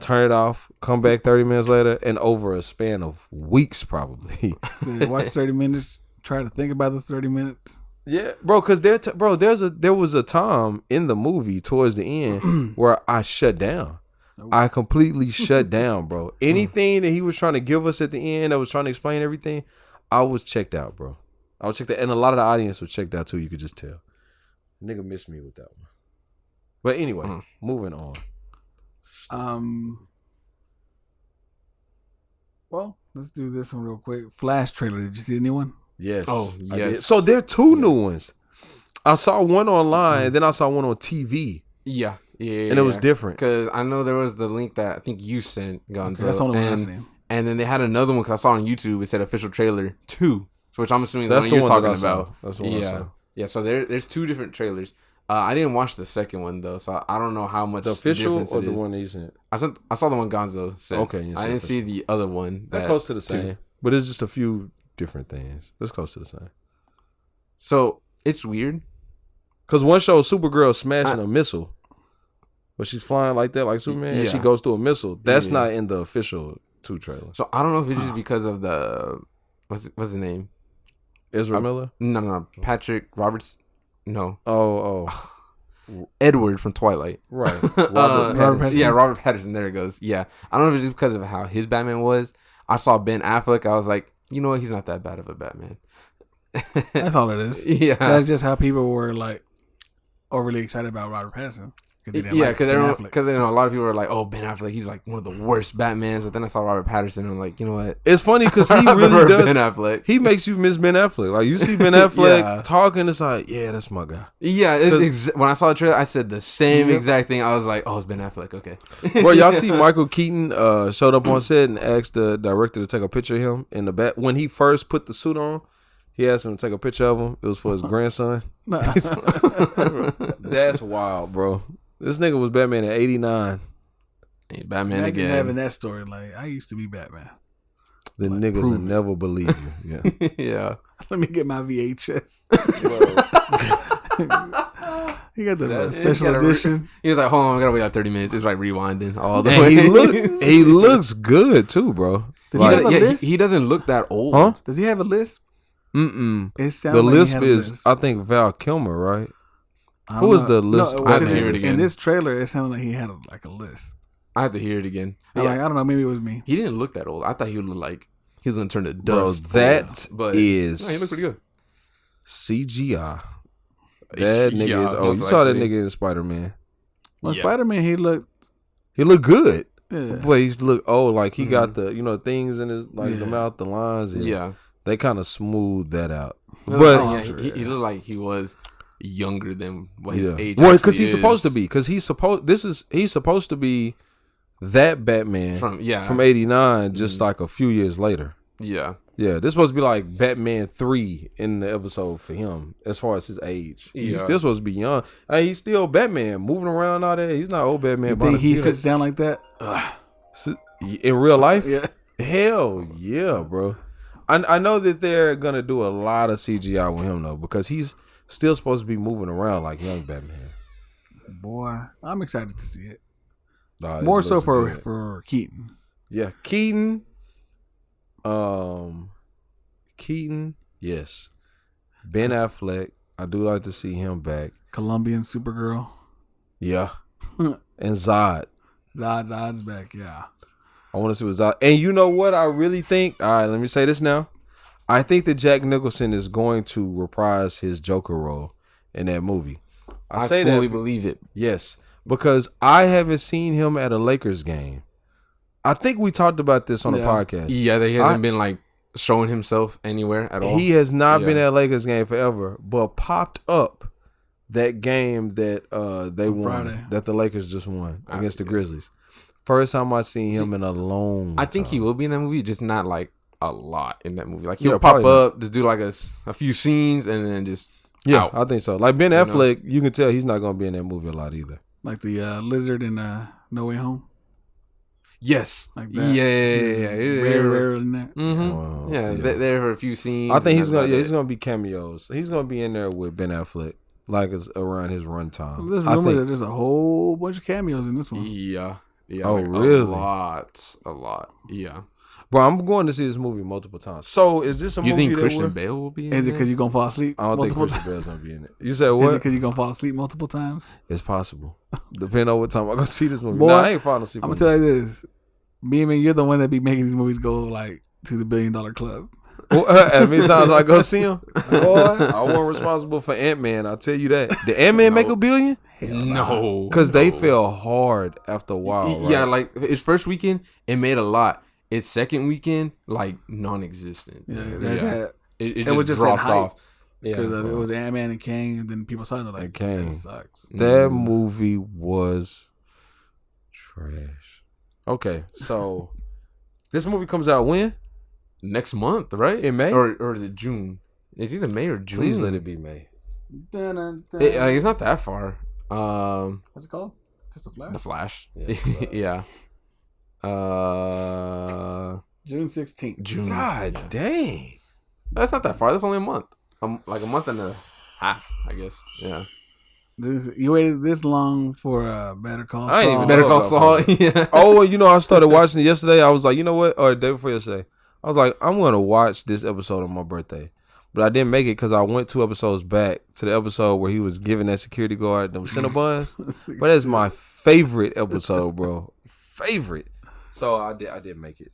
turn it off, come back 30 minutes later, and over a span of weeks probably. Watch 30 minutes, try to think about the 30 minutes. Yeah, bro, because there was a time in the movie towards the end where I shut down. I completely shut down, bro. Anything that he was trying to give us at the end, that was trying to explain everything, I was checked out, bro. I was checked out, and a lot of the audience was checked out too. You could just tell. Nigga missed me with that one. But anyway, moving on. Well, let's do this one real quick. Flash trailer. Did you see anyone? Yes. Oh, yes. So there are 2 new ones. I saw one online, and then I saw one on TV. Yeah. And it was different. Because I know there was the link that I think you sent, Gonzo. Okay, that's the only one I've seen. And then they had another one because I saw on YouTube, it said official trailer 2, which I'm assuming that's the one you're talking about. That's the one I saw. Yeah, so there's 2 different trailers. I didn't watch the second one though, so I don't know how much the official difference or it the is. one that you sent. I saw the one Gonzo sent. Okay, I didn't see the other one. They're close to the same, but it's just a few different things. It's close to the same. So it's weird because one shows Supergirl smashing a missile, but she's flying like that, like Superman, and she goes through a missile. That's not in the official 2 trailer. So I don't know if it's just because of the what's his name? Ezra Miller? No, Patrick Roberts. No. Oh. Edward from Twilight. Right. Robert Pattinson. Yeah, Robert Pattinson. There it goes. Yeah. I don't know if it's just because of how his Batman was. I saw Ben Affleck. I was like, you know what? He's not that bad of a Batman. That's all it is. Yeah. That's just how people were like overly excited about Robert Pattinson. Yeah, because a lot of people are like, "Oh, Ben Affleck, he's like one of the worst Batmans." But then I saw Robert Pattinson, and I'm like, you know what? It's funny because he really does. Ben Affleck. He makes you miss Ben Affleck. Like you see Ben Affleck talking, it's like, yeah, that's my guy. Yeah, when I saw the trailer, I said the same exact thing. I was like, "Oh, it's Ben Affleck." Okay. Bro, y'all see Michael Keaton showed up on set and asked the director to take a picture of him in the back when he first put the suit on. He asked him to take a picture of him. It was for his grandson. That's wild, bro. This nigga was Batman in '89. Hey, Batman Imagine again. having that story, like I used to be Batman. The niggas will never believe you. Yeah. Yeah. Let me get my VHS. He got the special edition. He was like, "Hold on, I gotta wait like 30 minutes." It's like rewinding all the way. He looks good too, bro. He doesn't look that old. Huh? Does he have a lisp? The lisp is, I think, Val Kilmer, right? Who was the lisp? I have to hear it again. In this trailer, it sounded like he had a lisp. I have to hear it again. Yeah. Like, I don't know, maybe it was me. He didn't look that old. I thought he would look like he was gonna turn to dust. Bro, that is. He looked pretty good. CGI. That nigga is old. You saw that nigga in Spider-Man. Well, Spider-Man, he looked good. Yeah. But he looked old. Like he got the things in his the mouth, the lines. And They kind of smoothed that out. But he looked like he was younger than what his age. Well, because he's supposed to be. Because he's supposed to be that Batman from '89, just like a few years later. Yeah. Yeah, this supposed to be like Batman 3 in the episode for him as far as his age. Yeah. He's still supposed to be young. He's still Batman, moving around all that. He's not old Batman. You think he sits down like that? In real life? Yeah. Hell yeah, bro. I know that they're going to do a lot of CGI with him, though, because he's still supposed to be moving around like young Batman. Boy, I'm excited to see it. More so for Keaton. Yeah, Keaton. Keaton, yes. Ben Affleck, I do like to see him back. Colombian Supergirl. Yeah. And Zod. Zod's back, yeah. I want to see what Zod. And you know what I really think? All right, let me say this now. I think that Jack Nicholson is going to reprise his Joker role in that movie. I fully believe it. Yes, because I haven't seen him at a Lakers game. I think we talked about this on the podcast. Yeah, he hasn't been like showing himself anywhere at all. He has not been at a Lakers game forever, but popped up that game that they won, Friday. That the Lakers just won against the Grizzlies. First time I seen him in a long time. I think he will be in that movie, just not like a lot in that movie. Like he'll pop up, just do like a few scenes, and then just out. I think so. Like Ben Affleck, you can tell he's not going to be in that movie a lot either. Like the lizard in No Way Home. Yes. Like that. Yeah. Very rare in there. Mm-hmm. There were a few scenes. I think he's gonna be cameos. He's gonna be in there with Ben Affleck, like it's around his runtime. There's rumor that there's a whole bunch of cameos in this one. Yeah. Oh, like really? A lot. Yeah. Bro, I'm going to see this movie multiple times. So is this a movie? You think Christian Bale will be in it? Is it because you're going to fall asleep? I don't think Christian Bale's going to be in it. You said what? Is it because you're going to fall asleep multiple times? It's possible. Depending on what time I'm going to see this movie. Boy, I ain't falling asleep. I'm going to tell you this. Beeman, you're the one that be making these movies go like to the $1 billion club. As many times I go see him, boy, I wasn't responsible for Ant-Man. I'll tell you that. Did Ant-Man make $1 billion? No, because they fell hard after a while. Right? Yeah, like its first weekend, it made a lot. Its second weekend, like non-existent. It was just dropped off. Because it was Ant-Man and Kang, and then people started like, Kang. That sucks. That movie was trash. Okay, so this movie comes out when? Next month, right? In May? Or is it June? It's either May or June. Please let it be May. It's not that far. What's it called? Just The Flash. Yeah. June 16th. June. God dang. That's not that far. That's only a month. Like a month and a half, I guess. Yeah. You waited this long for Better Call Saul? I ain't even Better Call Saul. Yeah. Oh, you know, I started watching it yesterday. I was like, you know what? Or the day before yesterday. I was like, I'm going to watch this episode on my birthday. But I didn't make it because I went 2 episodes back to the episode where he was giving that security guard them Cinnabons. But that's my favorite episode, bro. Favorite. So I did make it.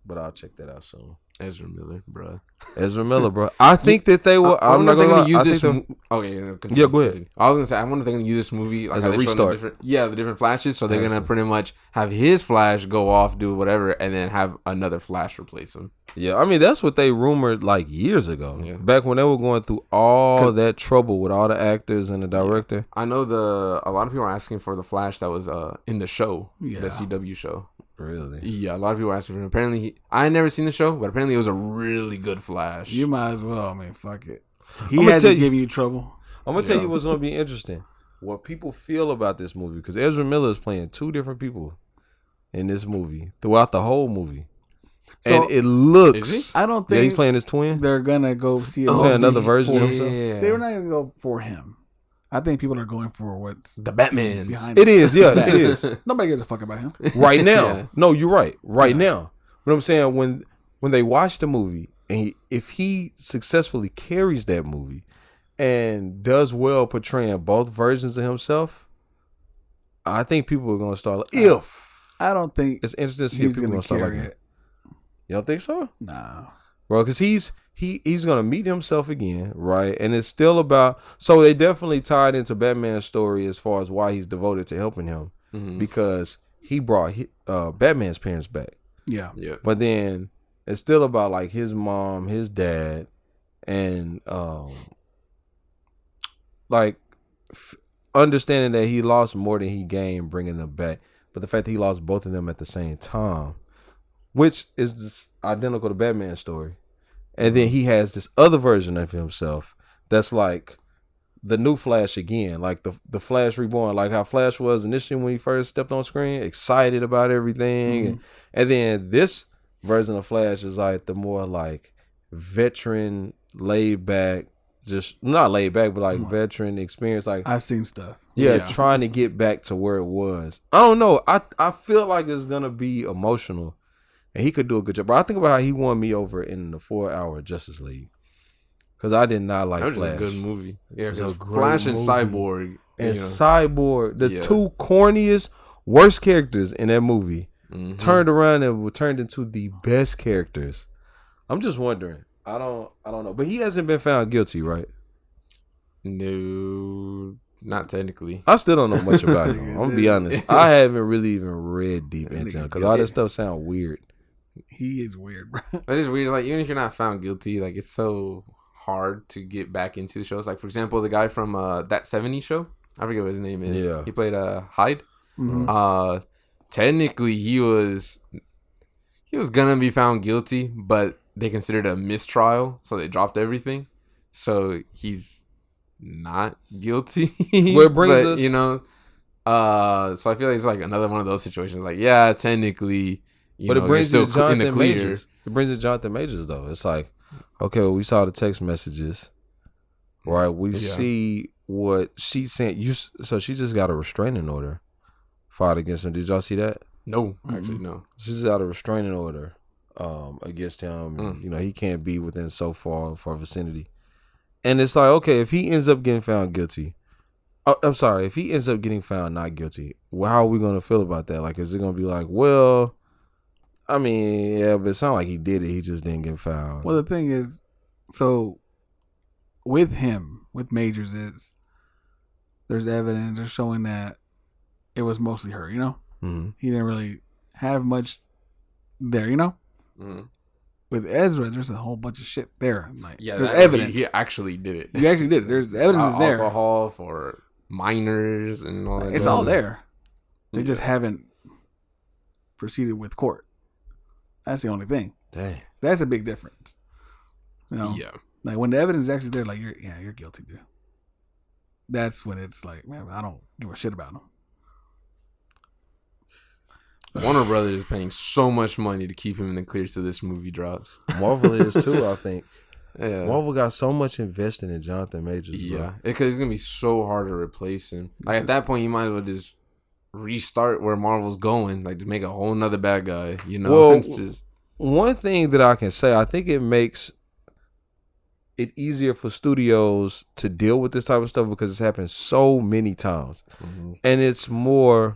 But I'll check that out soon. Ezra Miller, bro. I think that they will. I'm not going to use this. Okay, yeah, go ahead. I was going to say, I wonder if they're going to use this movie like as a restart. The different flashes. So they're going to pretty much have his Flash go off, do whatever, and then have another Flash replace him. Yeah, I mean, that's what they rumored like years ago. Yeah. Back when they were going through all that trouble with all the actors and the director. Yeah. I know a lot of people are asking for the Flash that was in the show, the CW show. Really? Yeah, a lot of people are asking for him. Apparently, I never seen the show, but apparently it was a really good Flash. You might as well. I mean, fuck it. He had to give you trouble. I'm going to tell you what's going to be interesting. What people feel about this movie. Because Ezra Miller is playing 2 different people in this movie throughout the whole movie. So, and it looks... I don't think... he's playing his twin? They're going to go see another version of himself? Yeah. They were not going to go for him. I think people are going for what's the Batman's behind it. Is, yeah, it is. Nobody gives a fuck about him right now. No, you're right. Right now, but I'm saying when they watch the movie and if he successfully carries that movie and does well portraying both versions of himself, I think people are going to start. I don't think it's interesting to see if people are going to start like it. You don't think so? No, bro, because he's going to meet himself again, right? And it's still about... So they definitely tied into Batman's story as far as why he's devoted to helping him because he brought Batman's parents back. Yeah. But then It's still about like his mom, his dad, and like understanding that he lost more than he gained bringing them back, but the fact that he lost both of them at the same time, which is this identical to Batman's story, and then he has this other version of himself that's like the new Flash again, like the Flash reborn, like how Flash was initially when he first stepped on screen, excited about everything, and then this version of Flash is like the more like veteran, laid back, just not laid back, but like veteran experience. Like I've seen stuff. Yeah, trying to get back to where it was. I don't know. I feel like it's gonna be emotional, and he could do a good job. But I think about how he won me over in the 4-hour Justice League, because I did not like Flash. That was a good movie. Yeah, because Flash and Cyborg. And Cyborg, the two corniest, worst characters in that movie, turned around and were turned into the best characters. I'm just wondering. I don't know. But he hasn't been found guilty, right? No, not technically. I still don't know much about him. I'm gonna be honest. I haven't really even read deep into him because all this stuff sounds weird. He is weird, bro. It is weird. Like, even if you're not found guilty, like, it's so hard to get back into the shows. Like, for example, the guy from That 70s Show. I forget what his name is. Yeah. He played Hyde. Technically, he was gonna be found guilty, but they considered it a mistrial, so they dropped everything. So he's not guilty. Where it brings us, you know. So I feel like it's like another one of those situations. Like, yeah, technically, but it brings you to Jonathan Majors. It brings you to Jonathan Majors, though. It's like, okay, well, we saw the text messages, right? We see what she sent you. So she just got a restraining order filed against him. Did y'all see that? No, actually, no. She just got a restraining order against him. You know, he can't be within so far vicinity. And it's like, okay, if he ends up getting found guilty, if he ends up getting found not guilty, well, how are we going to feel about that? Like, is it going to be like, well, I mean, yeah, but it sounds like he did it. He just didn't get found. Well, the thing is, so with him, with Majors, there's evidence they're showing that it was mostly her, you know? He didn't really have much there, you know? With Ezra, there's a whole bunch of shit there. Like, there's evidence. He actually did it. He actually did it. There's evidence is there. Alcohol for minors and all that. It's all there. They just haven't proceeded with court. That's the only thing. Dang. That's a big difference. You know? Yeah. Like, when the evidence is actually there, like, you're guilty, dude. That's when it's like, man, I don't give a shit about him. Warner Brothers is paying so much money to keep him in the clear till this movie drops. Marvel is too, I think. Yeah. Marvel got so much invested in Jonathan Majors. Yeah, because it's gonna be so hard to replace him. Like, at that point, you might as well just restart where Marvel's going. Like, to make a whole nother bad guy. You know. Well, one thing that I can say, I think it makes it easier for studios to deal with this type of stuff because it's happened so many times, and it's more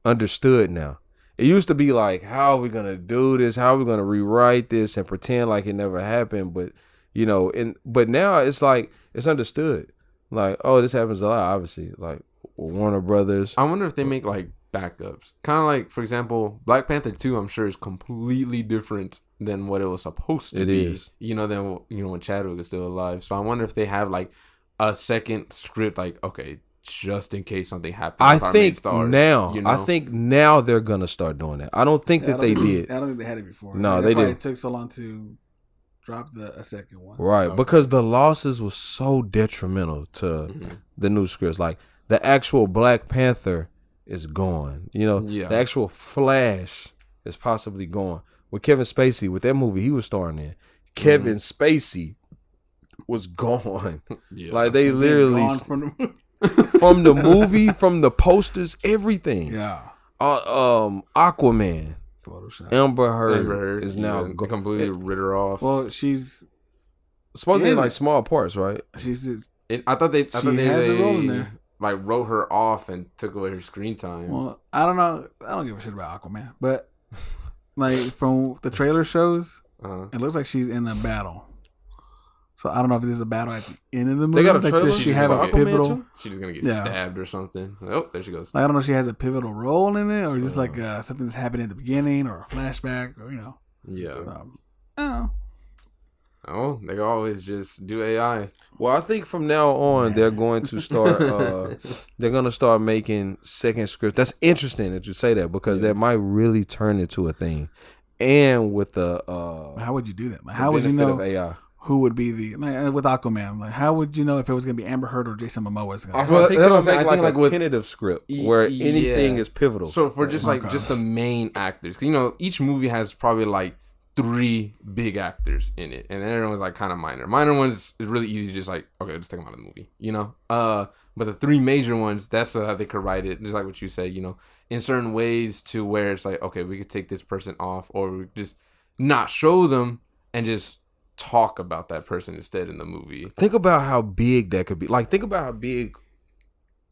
understood now. It used to be like, how are we going to do this? How are we going to rewrite this and pretend like it never happened? But, you know, but now it's like, it's understood. Like, oh, this happens a lot, obviously. Like, Warner Brothers. I wonder if they make, like, backups. Kind of like, for example, Black Panther 2, I'm sure, is completely different than what it was supposed to be. It is. You know, than, you know, when Chadwick is still alive. So I wonder if they have, like, a second script, like, okay, just in case something happens. I think now, you know? I think now they're gonna start doing that. I don't think that they did. I don't think they had it before. No, they didn't. It took so long to drop a second one. Right, because the losses were so detrimental to the new scripts. Like, the actual Black Panther is gone. You know, the actual Flash is possibly gone. With Kevin Spacey, with that movie he was starring in, Kevin Spacey was gone. Like, they literally from the movie, from the posters, everything. Yeah. Aquaman. Photoshop. Amber Heard is now completely rid her off. Well, she's supposedly in like small parts, right? I thought they has a role in there. Like, wrote her off and took away her screen time. Well, I don't know. I don't give a shit about Aquaman, but like, from the trailer shows, it looks like she's in a battle. So I don't know if this is a battle at the end of the movie. They got a trailer. Does she have a pivotal? She's just gonna get stabbed or something. Like, oh, there she goes. Like, I don't know if she has a pivotal role in it, or just like something that's happened in the beginning, or a flashback, or, you know. Yeah. Oh, they can always just do AI. Well, I think from now on they're going to start. They're going to start making second scripts. That's interesting that you say that because that might really turn into a thing. And with the how would you do that? How would you know of AI? Who would be with Aquaman? Like, how would you know if it was going to be Amber Heard or Jason Momoa? I think they'll make like a tentative script where anything is pivotal. So for just the main actors, each movie has probably like 3 big actors in it, and then everyone's like kind of minor. Minor ones is really easy, just like okay, just take them out of the movie, But the 3 major ones, that's how they could write it, just like what you said, in certain ways to where it's like okay, we could take this person off, or we just not show them and just talk about that person instead in the movie. Think about how big that could be. Like, think about how big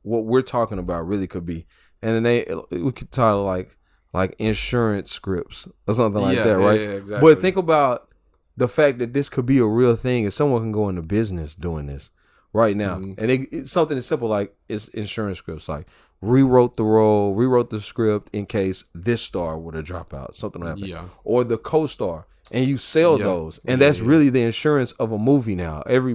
what we're talking about really could be, and then we could title like insurance scripts or something like that, right? Yeah, exactly. But think about the fact that this could be a real thing, and someone can go into business doing this right now, and it's something as simple like it's insurance scripts, like rewrote the script in case this star were to drop out, something like that, or the co-star. And you sell those. And that's really the insurance of a movie now. Every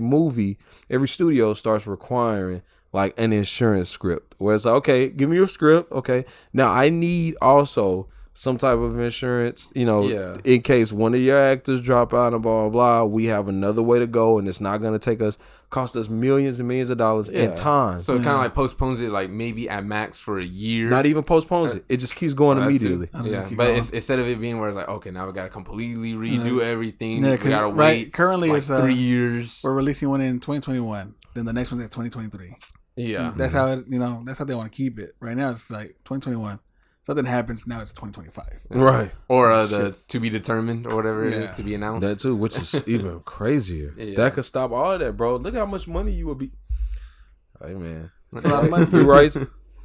studio starts requiring like an insurance script where it's like, okay, give me your script. Okay. Now I need also some type of insurance, in case one of your actors drop out and blah, blah, blah. We have another way to go, and it's not going to cost us millions and millions of dollars in time. So it kind of like postpones it like maybe at max for a year. Not even postpones it. It just keeps going immediately. Yeah, but instead of it being where it's like, okay, now we got to completely redo everything. We got to wait currently like it's 3 years. We're releasing one in 2021. Then the next one's at 2023. Yeah. That's how it, that's how they want to keep it. Right now it's like 2021. Something happens, now it's 2025. Right. Or the to be determined or whatever it is to be announced. That too, which is even crazier. That could stop all of that, bro. Look how much money you would be. Hey, man. That's a lot of money.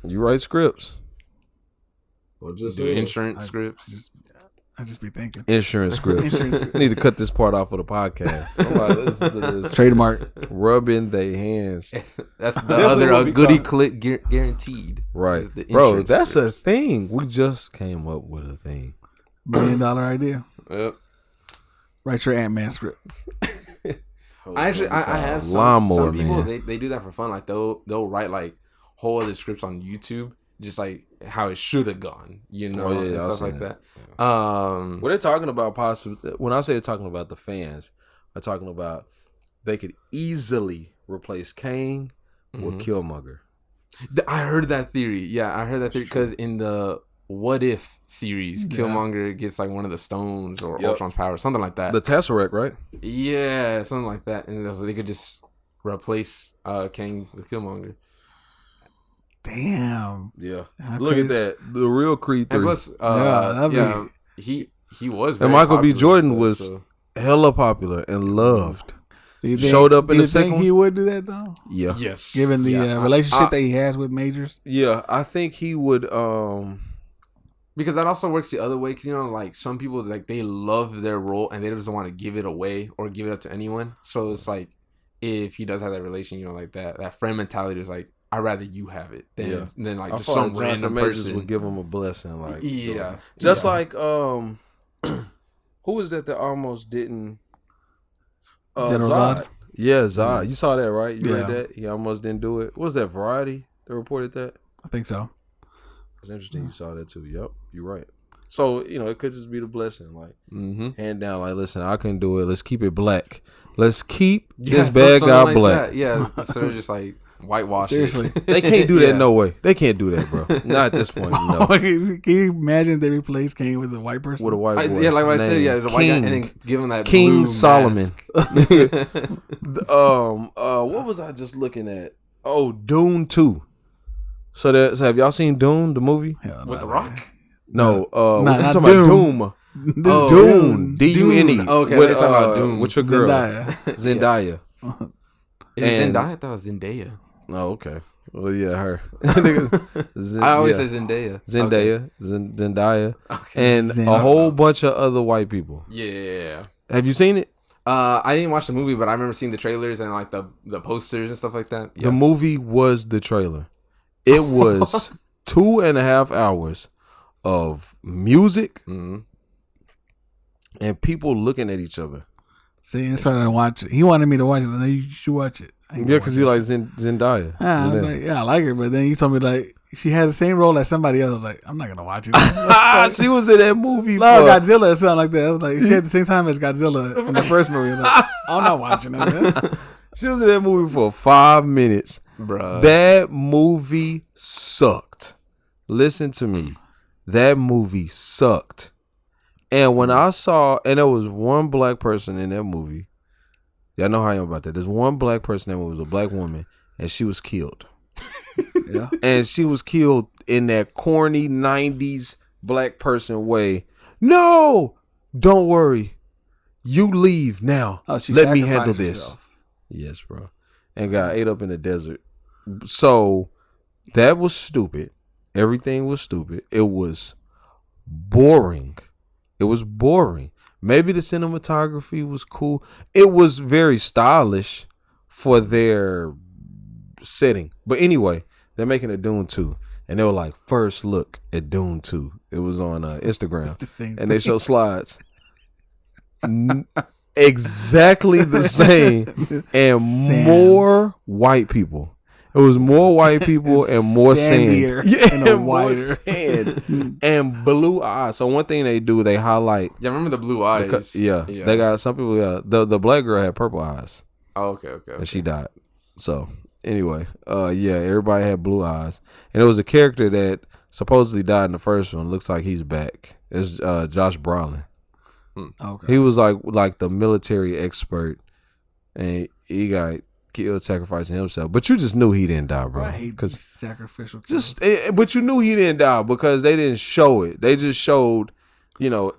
You write scripts. Or just do insurance scripts. I just be thinking. Insurance scripts. I need to cut this part off of the podcast. Somebody listen to this. Trademark. Rubbing their hands. That's the other goodie click guaranteed. Right. Bro, that's scripts. A thing. We just came up with a thing. $1 million idea. Yep. Write your Ant-Man script. I have some people, they do that for fun. Like they'll write like whole other scripts on YouTube. Just like how it should have gone, and stuff like that. What they're talking about, possibly, when I say they're talking about the fans, they're talking about they could easily replace Kang with Killmonger. I heard that theory. Yeah, I heard that theory because in the What If series, Killmonger gets like one of the stones or Ultron's power, something like that. The Tesseract, right? Yeah, something like that, and so they could just replace Kang with Killmonger. Damn. Yeah. Look at that. The real Creed 3. And plus, he was very and Michael B. Jordan stuff, was hella popular and loved. Showed up in the second one. He would do that though? Yeah. Yes. Given the relationship that he has with Majors? Yeah, I think he would because that also works the other way, because like some people, like they love their role and they just don't want to give it away or give it up to anyone. So it's like if he does have that relation, like that friend mentality is like, I'd rather you have it than like just some random person would give him a blessing. Like like who was that almost didn't? General Zod. Yeah, Zod. You saw that, right? You read that? He almost didn't do it. What was that, Variety that reported that? I think so. It's interesting. You saw that too. Yep, you're right. So it could just be the blessing, like hand down. Like, listen, I couldn't do it. Let's keep it black. Let's keep this bad guy like black. That. Yeah, instead of just like whitewash. Seriously, they can't do that. No way. They can't do that, bro. Not at this point. No. Can you imagine they replace King with a white person? With a white boy. Yeah, like what I said. Yeah, there's a white guy, and then give him that King blue Solomon. Mask. What was I just looking at? Oh, Dune 2. So have y'all seen Dune, the movie? With The Rock? No, we're not talking about Doom. Dune. D-U-N-E. Okay, with, they're talking about Doom. With your girl. Zendaya. Is it Zendaya? I thought it was Zendaya. Oh, okay. Well, yeah, her. I always say Zendaya. Zendaya. Okay. Zendaya. Okay. And a whole bunch of other white people. Yeah. Have you seen it? I didn't watch the movie, but I remember seeing the trailers and like the posters and stuff like that. Yep. The movie was the trailer. It was 2.5 hours of music, and people looking at each other. See, that's why I didn't watch it. He wanted me to watch it. And then you should watch it. Yeah, because you like Zendaya. Yeah, I'm like, yeah, I like her. But then you told me like she had the same role as somebody else. I was like, I'm not gonna watch it. She was in that movie. No, Godzilla or something like that. I was like, she had the same time as Godzilla in the first movie. I was like, I'm not watching it, man. She was in that movie for 5 minutes. Bruh. That movie sucked. Listen to me. That movie sucked. And when I saw, and there was one black person in that movie. Y'all know how I am about that. There's one black person that was a black woman, and she was killed. Yeah. And she was killed in that corny 90s black person way. No! Don't worry. You leave now. Oh, she let me sacrificed handle this. herself. Yes, bro. And got ate up in the desert. So that was stupid. Everything was stupid. It was boring. It was boring. Maybe the cinematography was cool. It was very stylish for their setting. But anyway, they're making a Dune 2. And they were like, first look at Dune 2. It was on Instagram. And they show slides. Exactly the same. And more white people. It was more white people and more sand. Yeah, and more sand. And blue eyes. So one thing they do, they highlight. Yeah, I remember the blue eyes. They got some people. The black girl had purple eyes. Oh, okay. And she died. So anyway, everybody had blue eyes, and it was a character that supposedly died in the first one. Looks like he's back. It's Josh Brolin. Okay. He was like the military expert, and he got killed sacrificing himself. But you just knew he didn't die, bro. I hate these sacrificial kills. But you knew he didn't die because they didn't show it. They just showed,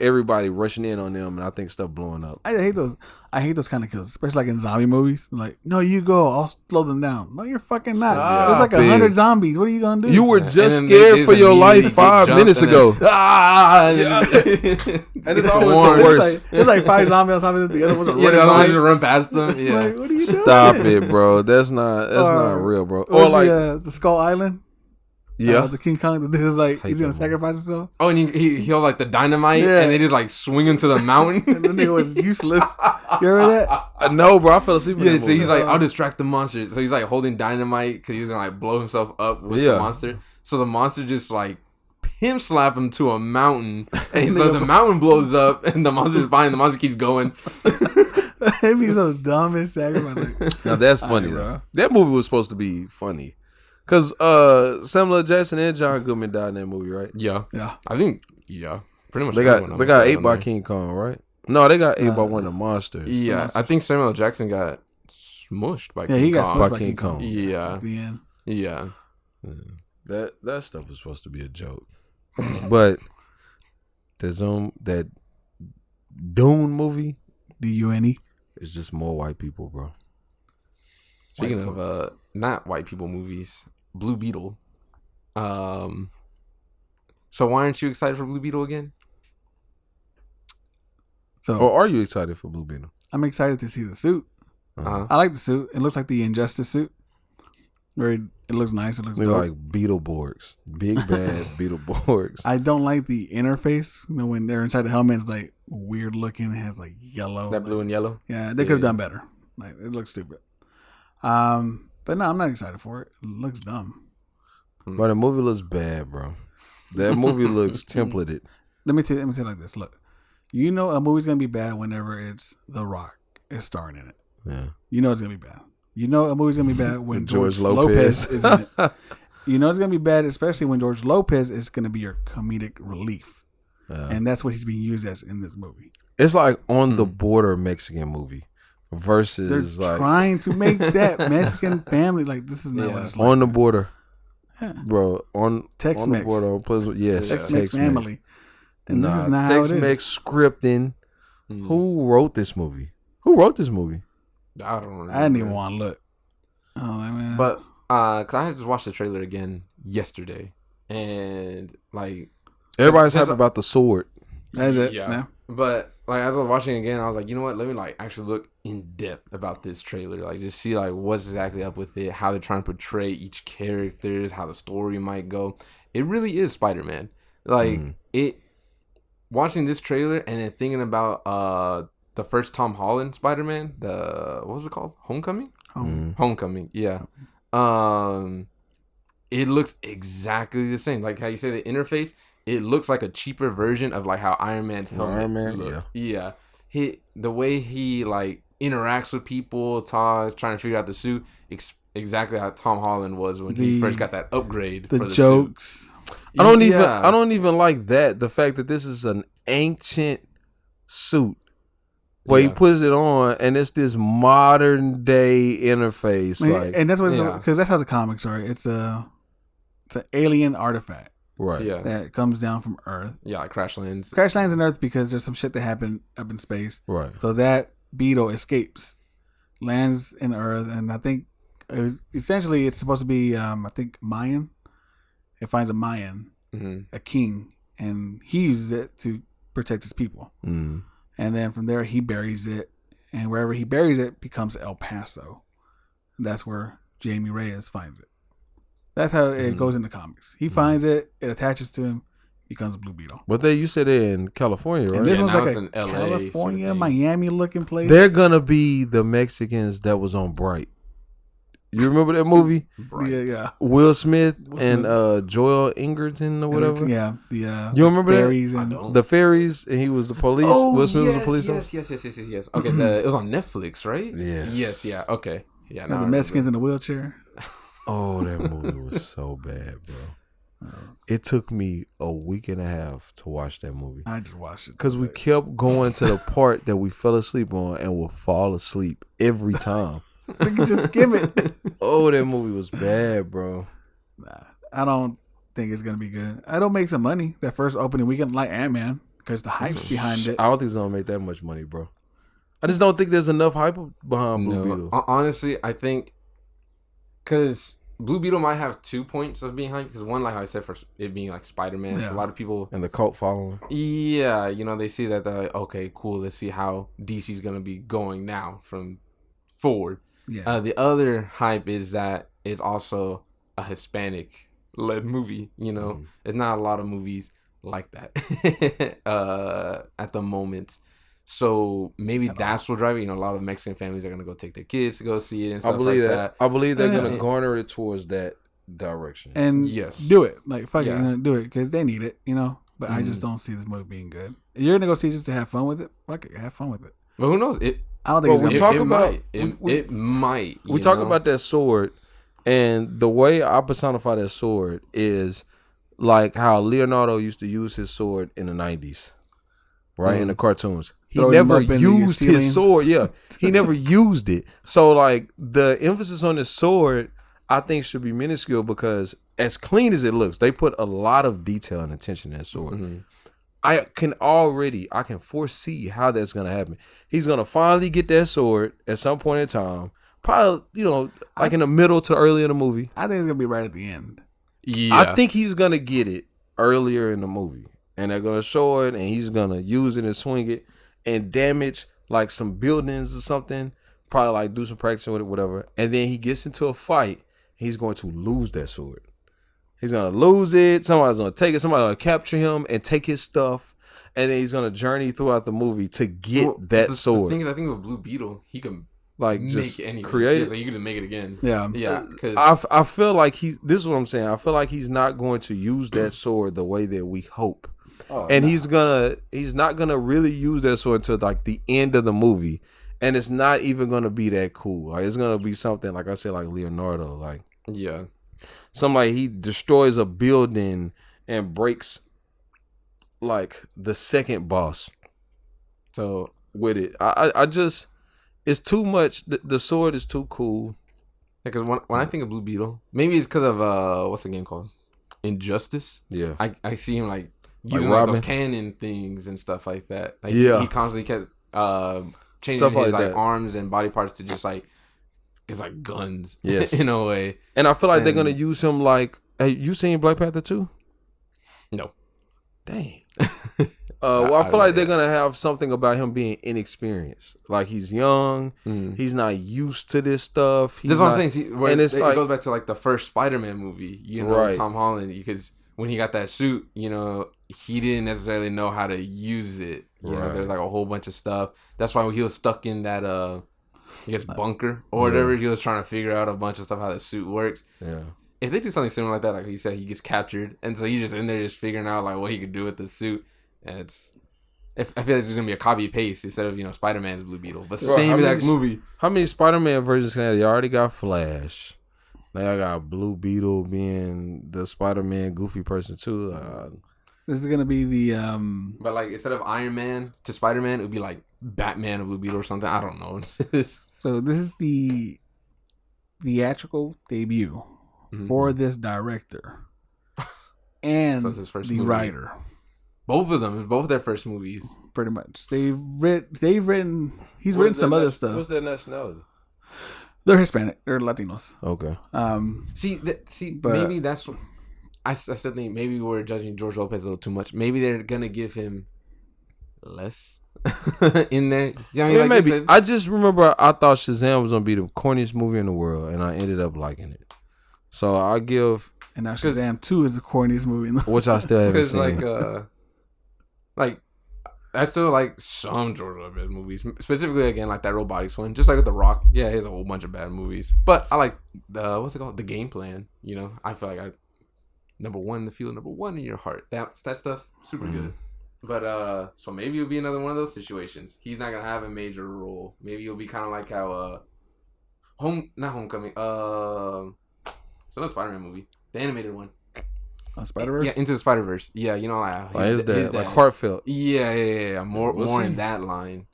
everybody rushing in on them, and I think stuff blowing up. I hate those. I hate those kind of kills, especially like in zombie movies. Like, no, you go. I'll slow them down. No, you're fucking not. There's like 100 zombies. What are you gonna do? You were just scared for your life 5 minutes ago. And it's always the worst. It's like 5 zombies on top of the other ones. Yeah, the other one just run past them. Yeah. Like, what are you doing? Stop it, bro. That's not real, bro. Or like the Skull Island. Yeah, the King Kong. This is like he's gonna sacrifice himself. Oh, and he held like the dynamite, and they just like swing into the mountain. And the nigga was useless. You remember that? No, bro. I fell asleep. Yeah, so he's like, I'll distract the monster. So he's like holding dynamite because he's gonna like blow himself up with the monster. So the monster just like pimp slap him to a mountain, and so the mountain blows up, and the monster's fine. And the monster keeps going. It'd be the dumbest sacrifice. Now that's funny though. That movie was supposed to be funny. Cause Samuel L. Jackson and John Goodman died in that movie, right? Yeah. I think pretty much. They got ate by King Kong, right? No, they got ate by one of the monsters. Yeah, I think Samuel L. Jackson got smushed by King Kong. He got smushed by King Kong. Yeah. At the end. Yeah. That stuff was supposed to be a joke, but that Dune movie, D-U-N-E, is just more white people, bro. Speaking of not white people movies, Blue Beetle. So why aren't you excited for Blue Beetle again? Or are you excited for Blue Beetle? I'm excited to see the suit. Uh-huh. I like the suit. It looks like the Injustice suit. It looks nice. It looks dope. Like Beetleborgs, big bad Beetleborgs. I don't like the interface. When they're inside the helmet, it's like weird looking. It has like yellow, that blue and yellow. Yeah, they could have done better. Like it looks stupid. But no, I'm not excited for it. It looks dumb. But the movie looks bad, bro. That movie looks templated. Let me tell you like this. Look, you know a movie's gonna be bad whenever it's The Rock is starring in it. Yeah. You know it's gonna be bad. You know a movie's gonna be bad when George Lopez is in it. You know it's gonna be bad, especially when George Lopez is gonna be your comedic relief. And that's what he's being used as in this movie. It's like on the border Mexican movie. Versus they're like trying to make that Mexican family like this is not what it's like. On the border, bro. On Tex-Mex. On the border. Yes, Tex-Mex family. And this is not Tex-Mex scripting. Who wrote this movie? Who wrote this movie? I don't remember. I didn't even want to look. Oh man. But cause I had just watched the trailer again yesterday, and like everybody's happy about the sword. That's it. Yeah. But like as I was watching again, I was like, you know what? Let me like actually look in depth about this trailer. Like just see like what's exactly up with it, how they're trying to portray each character, how the story might go. It really is Spider-Man. Like watching this trailer and then thinking about the first Tom Holland Spider-Man, what was it called? Homecoming? Homecoming, yeah. It looks exactly the same. Like how you say the interface, it looks like a cheaper version of like how Iron Man's helmet looks. Yeah. The way he like interacts with people, talks, trying to figure out the suit, exactly how Tom Holland was when he first got that upgrade. The jokes. Suit. I don't even like that. The fact that this is an ancient suit. Where he puts it on, and it's this modern day interface, and that's what because that's how the comics are. It's an alien artifact, right? Yeah, that comes down from Earth. Yeah, like crash lands in Earth because there's some shit that happened up in space, right? So that beetle escapes, lands in Earth, and I think essentially it's supposed to be I think Mayan. It finds a Mayan, a king, and he uses it to protect his people. Mm. And then from there, he buries it. And wherever he buries it becomes El Paso. And that's where Jamie Reyes finds it. That's how it goes in the comics. He finds it. It attaches to him. Becomes a Blue Beetle. But you said they're in California, right? And this one's like in LA, California, sort of Miami looking place. They're going to be the Mexicans that was on Bright. You remember that movie? Bright. Yeah. Will Smith and Joel Edgerton or whatever. Yeah. You remember fairies that? The fairies, and he was the police. Will Smith was the police. Yes. Okay, it was on Netflix, right? Yes. Yeah. Okay. Yeah. The Mexicans in the wheelchair. Oh, that movie was so bad, bro. It took me a week and a half to watch that movie. I just watched it because we kept going to the part that we fell asleep on and would fall asleep every time. We can just skip it. Oh, that movie was bad, bro. Nah, I don't think it's gonna be good. I don't make some money that first opening weekend like Ant-Man because the hype behind it. I don't think it's gonna make that much money, bro. I just don't think there's enough hype behind Blue Beetle. Honestly, I think because Blue Beetle might have 2 points of being hyped. Because one, like I said, for it being like Spider-Man, so a lot of people and the cult following. Yeah, they see that they're like, okay, cool. Let's see how DC's gonna be going now from forward. Yeah. The other hype is that it's also a Hispanic-led movie. There's not a lot of movies like that at the moment. So maybe that's what drives it. A lot of Mexican families are gonna go take their kids to go see it and stuff like that. I believe they're gonna garner it towards that direction. And yes, do it. Like fuck it, do it because they need it. But I just don't see this movie being good. You're gonna go see it just to have fun with it. Fuck it, have fun with it. But who knows? I don't think it might. We talk about that sword, and the way I personify that sword is like how Leonardo used to use his sword in the 90s, right? In the cartoons. He never used his sword. Yeah, he never used it. So like the emphasis on the sword, I think should be minuscule because as clean as it looks, they put a lot of detail and attention in that sword. Mm-hmm. I can foresee how that's going to happen. He's going to finally get that sword at some point in time. Probably, like in the middle to early in the movie. I think it's going to be right at the end. Yeah. I think he's going to get it earlier in the movie. And they're going to show it and he's going to use it and swing it and damage like some buildings or something. Probably like do some practicing with it, whatever. And then he gets into a fight. He's going to lose that sword. He's going to lose it. Somebody's going to take it. Somebody's going to capture him and take his stuff. And then he's going to journey throughout the movie to get that sword. The thing is, I think with Blue Beetle, he can just make anything. Create it. So you can just make it again. Yeah. Yeah. Cause I feel like this is what I'm saying. I feel like he's not going to use that sword the way that we hope. He's not going to really use that sword until like the end of the movie. And it's not even going to be that cool. Like it's going to be something, like I said, like Leonardo. Like, yeah. Somebody, he destroys a building and breaks like the second boss. So with it, I just, it's too much. The sword is too cool. Because when I think of Blue Beetle, maybe it's because of what's the game called? Injustice. Yeah. I see him like using like those cannon things and stuff like that. Like, yeah. He constantly kept changing stuff his like arms and body parts to just like it's like guns. Yes. In a way. And I feel like they're gonna use him like. Hey, you seen Black Panther 2? No. Dang. Well, I feel like they're gonna have something about him being inexperienced. Like he's young, he's not used to this stuff. That's what I'm saying. And it goes back to like the first Spider-Man movie, right. Tom Holland, because when he got that suit, he didn't necessarily know how to use it. You know, there's like a whole bunch of stuff. That's why he was stuck in that I guess bunker or whatever. He was trying to figure out a bunch of stuff how the suit works. Yeah. If they do something similar like that, like he said, he gets captured, and so he's just in there just figuring out like what he could do with the suit. And I feel like there's gonna be a copy paste instead of Spider-Man's Blue Beetle, but Bro, same exact movie. How many Spider-Man versions can I have? You already got Flash. Now I got Blue Beetle being the Spider-Man goofy person too. This is gonna be the But like instead of Iron Man to Spider-Man, it would be like Batman or Blue Beetle or something. I don't know. So this is the theatrical debut for this director and So it's his first the movie. writer. Both of them, both their first movies. Pretty much. He's written some other stuff. What's their nationality? They're Hispanic. They're Latinos. Okay. But maybe that's. I still think maybe we're judging George Lopez a little too much. Maybe they're gonna give him less in there. You know what I mean? Like maybe. said, I just remember I thought Shazam was gonna be the corniest movie in the world, and I ended up liking it. So I give, and now Shazam 2 is the corniest movie in the which I still haven't because seen. like I still like some George Lopez movies, specifically again like that Robotics one. Just like with The Rock, yeah, he has a whole bunch of bad movies, but I like the what's it called, The Game Plan. I feel like number one in the field, number one in your heart. That stuff super good. But so maybe it'll be another one of those situations. He's not gonna have a major role. Maybe it'll be kind of like how Homecoming. So no Spider-Man movie, the animated one. Spider-Verse? Yeah, Into the Spider-Verse. Yeah, Like his dad, like heartfelt. Yeah. More see. in that line.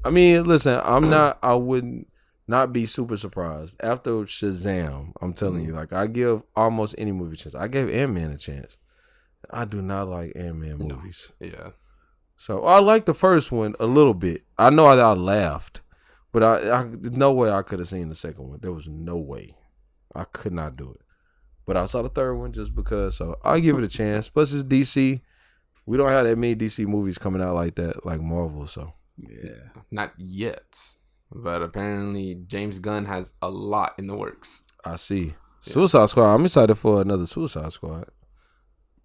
I mean, listen, I wouldn't not be super surprised. After Shazam, I'm telling you, like I give almost any movie a chance. I gave Ant-Man a chance. I do not like Ant-Man movies. Yeah. So I like the first one a little bit. I know I laughed, but there's no way I could have seen the second one. There was no way. I could not do it. But I saw the third one just because. So I'll give it a chance. Plus it's DC. We don't have that many DC movies coming out like that, like Marvel. So yeah, not yet. But apparently James Gunn has a lot in the works. I see. Suicide Squad. I'm excited for another Suicide Squad.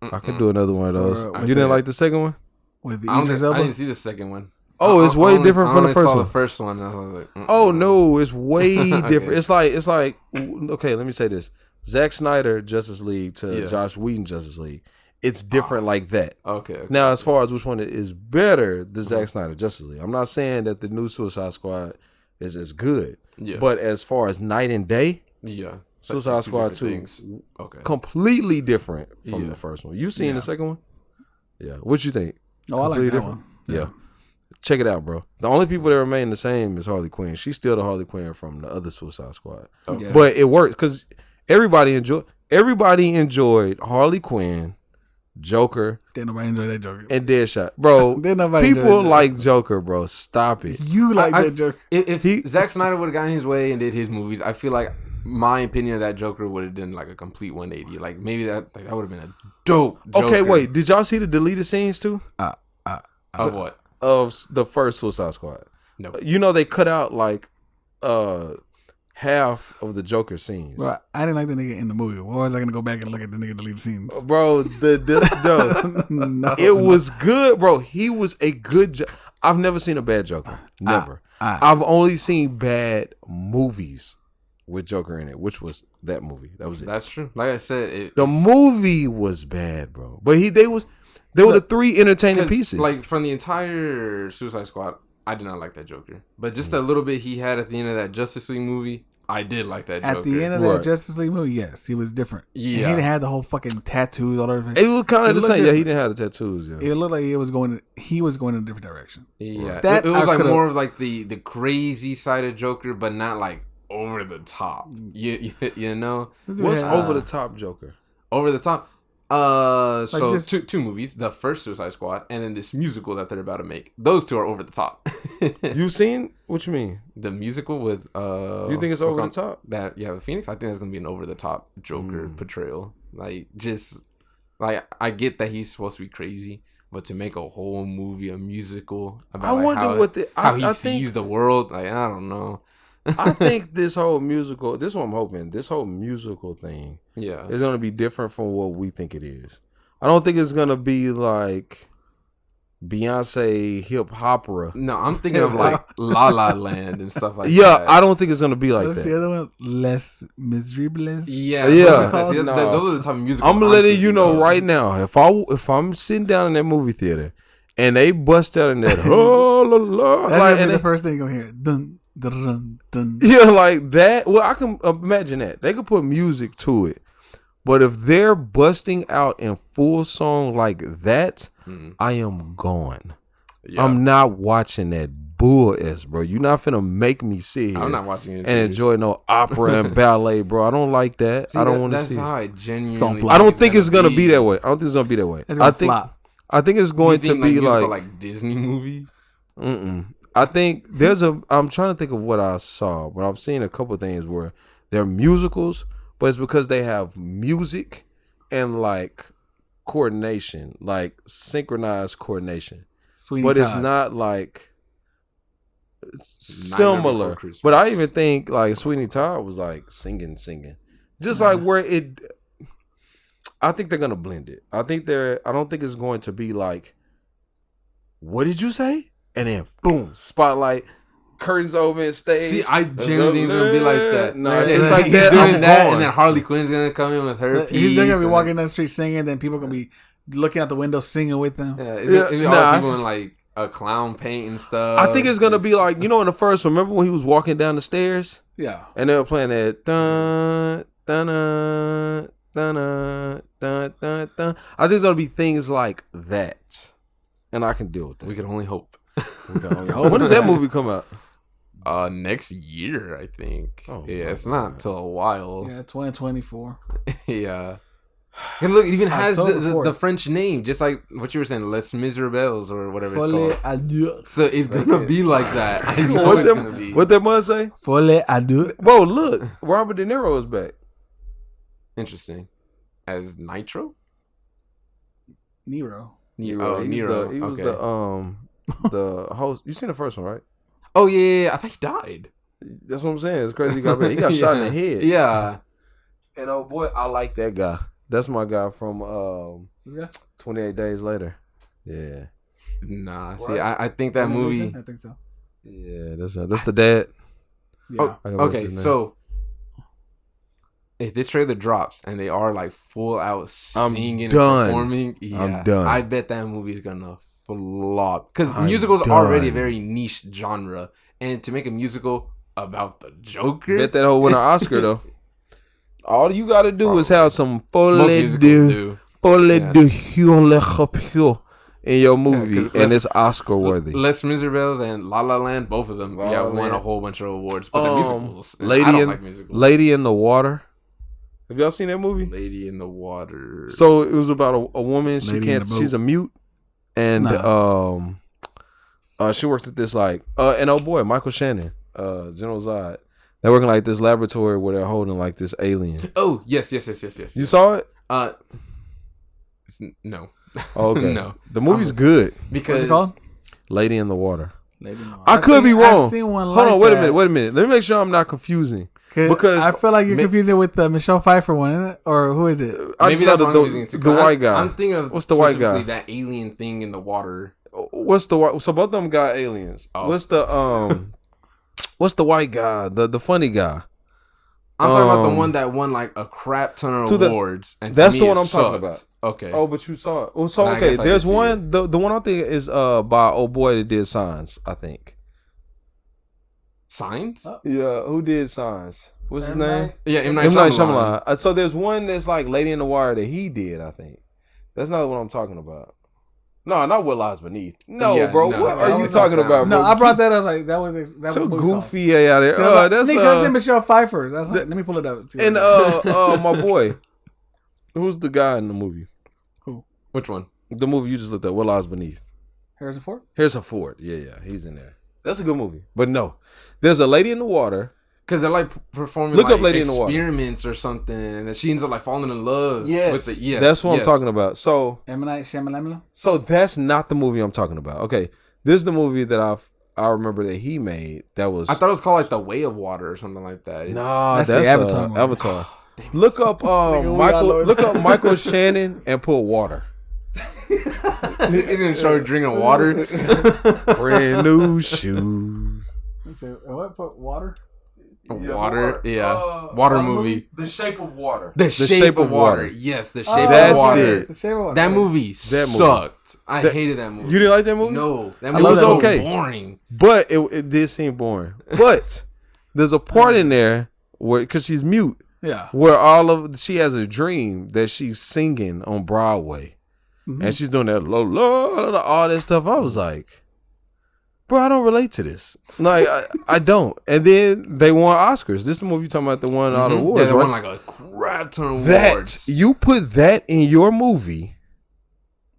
I could do another one of those. You didn't like the second one? With I didn't see the second one. Oh, it's way different from the first one. I saw the first one. And I was like, oh no, it's way different. It's like okay. Let me say this: Zack Snyder Justice League to Joss Whedon Justice League. It's different like that. Okay. Now, as far as which one is better, the Zack Snyder Justice League. I'm not saying that the new Suicide Squad is as good. Yeah. But as far as night and day, yeah. Suicide Squad 2, okay, completely different from the first one. You seen the second one? Yeah. What you think? Oh, I like that one. Yeah. Check it out, bro. The only people that remain the same is Harley Quinn. She's still the Harley Quinn from the other Suicide Squad. Okay. But it works because everybody enjoyed Harley Quinn, Joker. Didn't nobody enjoy that Joker. And Deadshot. Bro, people like Joker, bro. Stop it. You like that Joker. If Zack Snyder would have gotten his way and did his movies, I feel like my opinion of that Joker would have done like a complete 180. Like maybe that would have been a dope Joker. Okay, wait. Did y'all see the deleted scenes too? Of what? Of the first Suicide Squad. No. They cut out like half of the Joker scenes. Bro, I didn't like the nigga in the movie. Why was I gonna go back and look at the nigga deleted scenes? Bro, it was good, bro. He was a good I've never seen a bad Joker. Never. I've only seen bad movies with Joker in it, which was that movie. That was it. That's true. Like I said, the movie was bad, bro. But they were the three entertaining pieces. Like from the entire Suicide Squad, I did not like that Joker. But just a little bit he had at the end of that Justice League movie, I did like that Joker. At the end of that Justice League movie, yes, he was different. Yeah. And he didn't have the whole fucking tattoos all over. It was kind of the same. Different. Yeah, he didn't have the tattoos. Yeah. It looked like he was going in a different direction. Yeah. It was like more of like the crazy side of Joker, but not like over the top. You know? What's over the top Joker? Over the top? So two movies. The first Suicide Squad and then this musical that they're about to make. Those two are over the top. You seen? What you mean? The musical with you think it's over the top? That with Phoenix? I think that's gonna be an over the top Joker portrayal. Like I get that he's supposed to be crazy, but to make a whole movie a musical about how he sees the world, like I don't know. I think this whole musical, this is what I'm hoping, this whole musical thing is going to be different from what we think it is. I don't think it's gonna be like Beyonce hip hopera. No, I'm thinking of like La La Land and stuff like that. Yeah, I don't think it's gonna be like What's that. the other one? Les Miserables. Yeah. Yeah. See, Nah. those are the type of music. I'm letting you know right now. If I'm sitting down in that movie theater and they bust out in that oh la la, That's like, gonna be and the they- first thing you're gonna hear. Dun dun dun. yeah, like that. Well, I can imagine that they could put music to it, but if they're busting out in full song like that, I am gone. Yeah. I'm not watching that bull ass, bro. You're not finna make me sit here I'm not watching it and enjoy no opera and ballet, bro. I don't like that. See, I don't want to that's see. how I genuinely. I don't think it's gonna be that way. I don't think it's gonna be that way. It's gonna I think flop. I think it's going to be like Disney movie. I think I'm trying to think of what I saw, but I've seen a couple things where they're musicals, but it's because they have music and like coordination, like synchronized coordination. Sweeney But it's Todd. not like it's Nightmare Before similar. Christmas. But I even think like Sweeney Todd was like singing. Just like where it I think they're gonna blend it. I don't think it's going to be like, what did you say? And then boom, spotlight, curtains over and stage. See, I genuinely think it's gonna be like that. No, And it's then like he's that. doing I'm that, gone. and then Harley Quinn's gonna come in with her piece. They're gonna be and walking down the street singing, then people are gonna be looking out the window singing with them. Yeah, Yeah, it'd be nah. all people in like a clown paint and stuff. I think it's gonna be like, you know, in the first. Remember when he was walking down the stairs Yeah. and they were playing that dun dun dun dun dun dun dun dun. I think it's gonna be things like that, and I can deal with that. we can only hope. When does that movie come out? Next year, I think. Oh, Yeah, my it's not till a while. Yeah, 2024. Yeah. And look, it even has October the 4th. French name, just like what you were saying, Les Miserables or whatever it's Folie called. à deux. So it's gonna be like that. I know What it's them- gonna be. What that must say? Folie à deux. Whoa, look, Robert De Niro is back. Interesting. As Nitro? Nero. Oh, He was Nero. the- He was Okay. the host. You seen the first one, right? Oh yeah, I thought he died. That's what I'm saying. It's crazy. He got shot in the head. Yeah. And oh boy, I like that guy. That's my guy from Yeah. 28 Days Later. Yeah. Nah. See, I think that movie. I think so. Yeah, that's the dad. Yeah. Oh, I don't know what's okay, his name. so if this trailer drops and they are like full out singing done. and performing, yeah, I'm done. I bet that movie is gonna flop because I'm musicals are already a done. very niche genre, and to make a musical about the Joker, Bet that whole win an Oscar though. All you got to do is have some most folie musicals de do. folie Yeah. de hue in your movie, 'cause and let's- it's Oscar worthy. Les Miserables and La La Land, both of them, La yeah, La won a Land. whole bunch of awards, but they're musicals. and Lady I don't in like musicals. Lady in the Water. Have y'all seen that movie? Lady in the Water. So it was about a woman. She Lady in can't. the Boat. She's a mute, and she works at this like and oh boy, Michael Shannon, General Zod. They're working like this laboratory where they're holding like this alien. Oh yes. You saw it? No. Oh, okay. No. The movie's good. Because What's it called? Lady in the Water. Lady in the Water. I could be wrong. I've seen one Hold like on, wait a that. minute, wait a minute. Let me make sure I'm not confusing. Because I feel like you're Ma- confusing it with the Michelle Pfeiffer one, isn't it? Or who is it? I maybe just that's know what I'm using it to. the white guy. I'm thinking of What's the white guy? specifically that alien thing in the water. What's the white? So both of them got aliens. Oh. What's the What's the white guy? The funny guy. I'm talking about the Um, one that won like a crap ton of to the- awards. And to that's me, the one it I'm talking sucked. about. Okay. Oh, but you saw it. Oh, so I okay. guess I There's did see one. The one I think is by old boy that did Signs. I think. Signs? Yeah, who did Signs? What's his M. name? Night? Yeah, M. Night M. Night Shyamalan. Shyamalan. So there's one that's like Lady in the Water that he did. I think that's not what I'm talking about. No, not What Lies Beneath. No, Yeah, bro. no, what that are you was talking not about, that bro? No, I brought that up like that was So what we goofy out there. That's Nick, I said Michelle Pfeiffer. That's let me pull it up. and my boy, who's the guy in the movie? Which one? The movie you just looked at, What Lies Beneath. Harrison Ford. Harrison Ford. Yeah, he's in there. That's a good movie. But no, there's a lady in the water. Because they're like performing Look like up Lady in the Water. experiments or something, and then she ends up like falling in love with the that's what I'm talking about. So M. Night Shyamalan. that's not the movie I'm talking about. Okay, this is the movie that I remember that he made. That was I thought it was called like The Way of Water or something like that. It's, nah, That's that's the Avatar movie. Avatar. Look up we all know Michael. it. Look up Michael Shannon and put water. He didn't start drinking water. Brand new shoes. What? Put water? Water, yeah. Water movie. The Shape of Water. The Shape of Water. Yes, The Shape That's of Water. it. The Shape of Water. That movie sucked. I hated that movie. You didn't like that movie? No, that I movie was so okay. boring. But it did seem boring. But there's a part in there where, because she's mute, Yeah. where she has a dream that she's singing on Broadway, and she's doing that all that stuff. I was like, bro, I don't relate to this. Like, I don't. And then they won Oscars. This is the movie you're talking about, the one all the awards. Yeah, they won right? like a crap ton of That awards. you put that in your movie,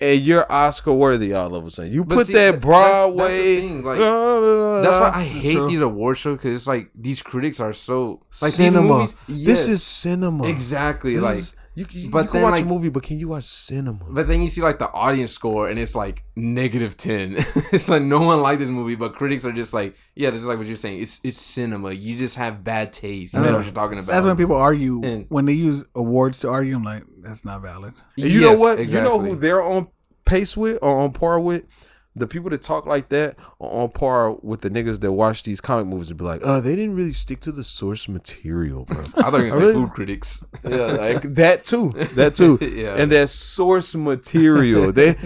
and you're Oscar worthy all of a sudden. You But put see, that that's the Broadway. thing, like, That's why I hate true. these award shows, because it's like these critics are so like cinema. These movies, This yes, is cinema. exactly This like. is- you but can then, watch like- a movie, but can you watch cinema? But then you see like the audience score, and it's like -10. It's like no one liked this movie, but critics are just like, yeah, this is like what you're saying. It's cinema. You just have bad taste. You know what you're talking about. That's when people argue. And- when they use awards to argue, I'm like, that's not valid. And you know Yes, what? exactly. You know who they're on pace with or on par with? The people that talk like that are on par with the niggas that watch these comic movies and be like, they didn't really stick to the source material, bro. I thought you were gonna say Really? food critics. Yeah, like that too. That too. Yeah. And that source material. But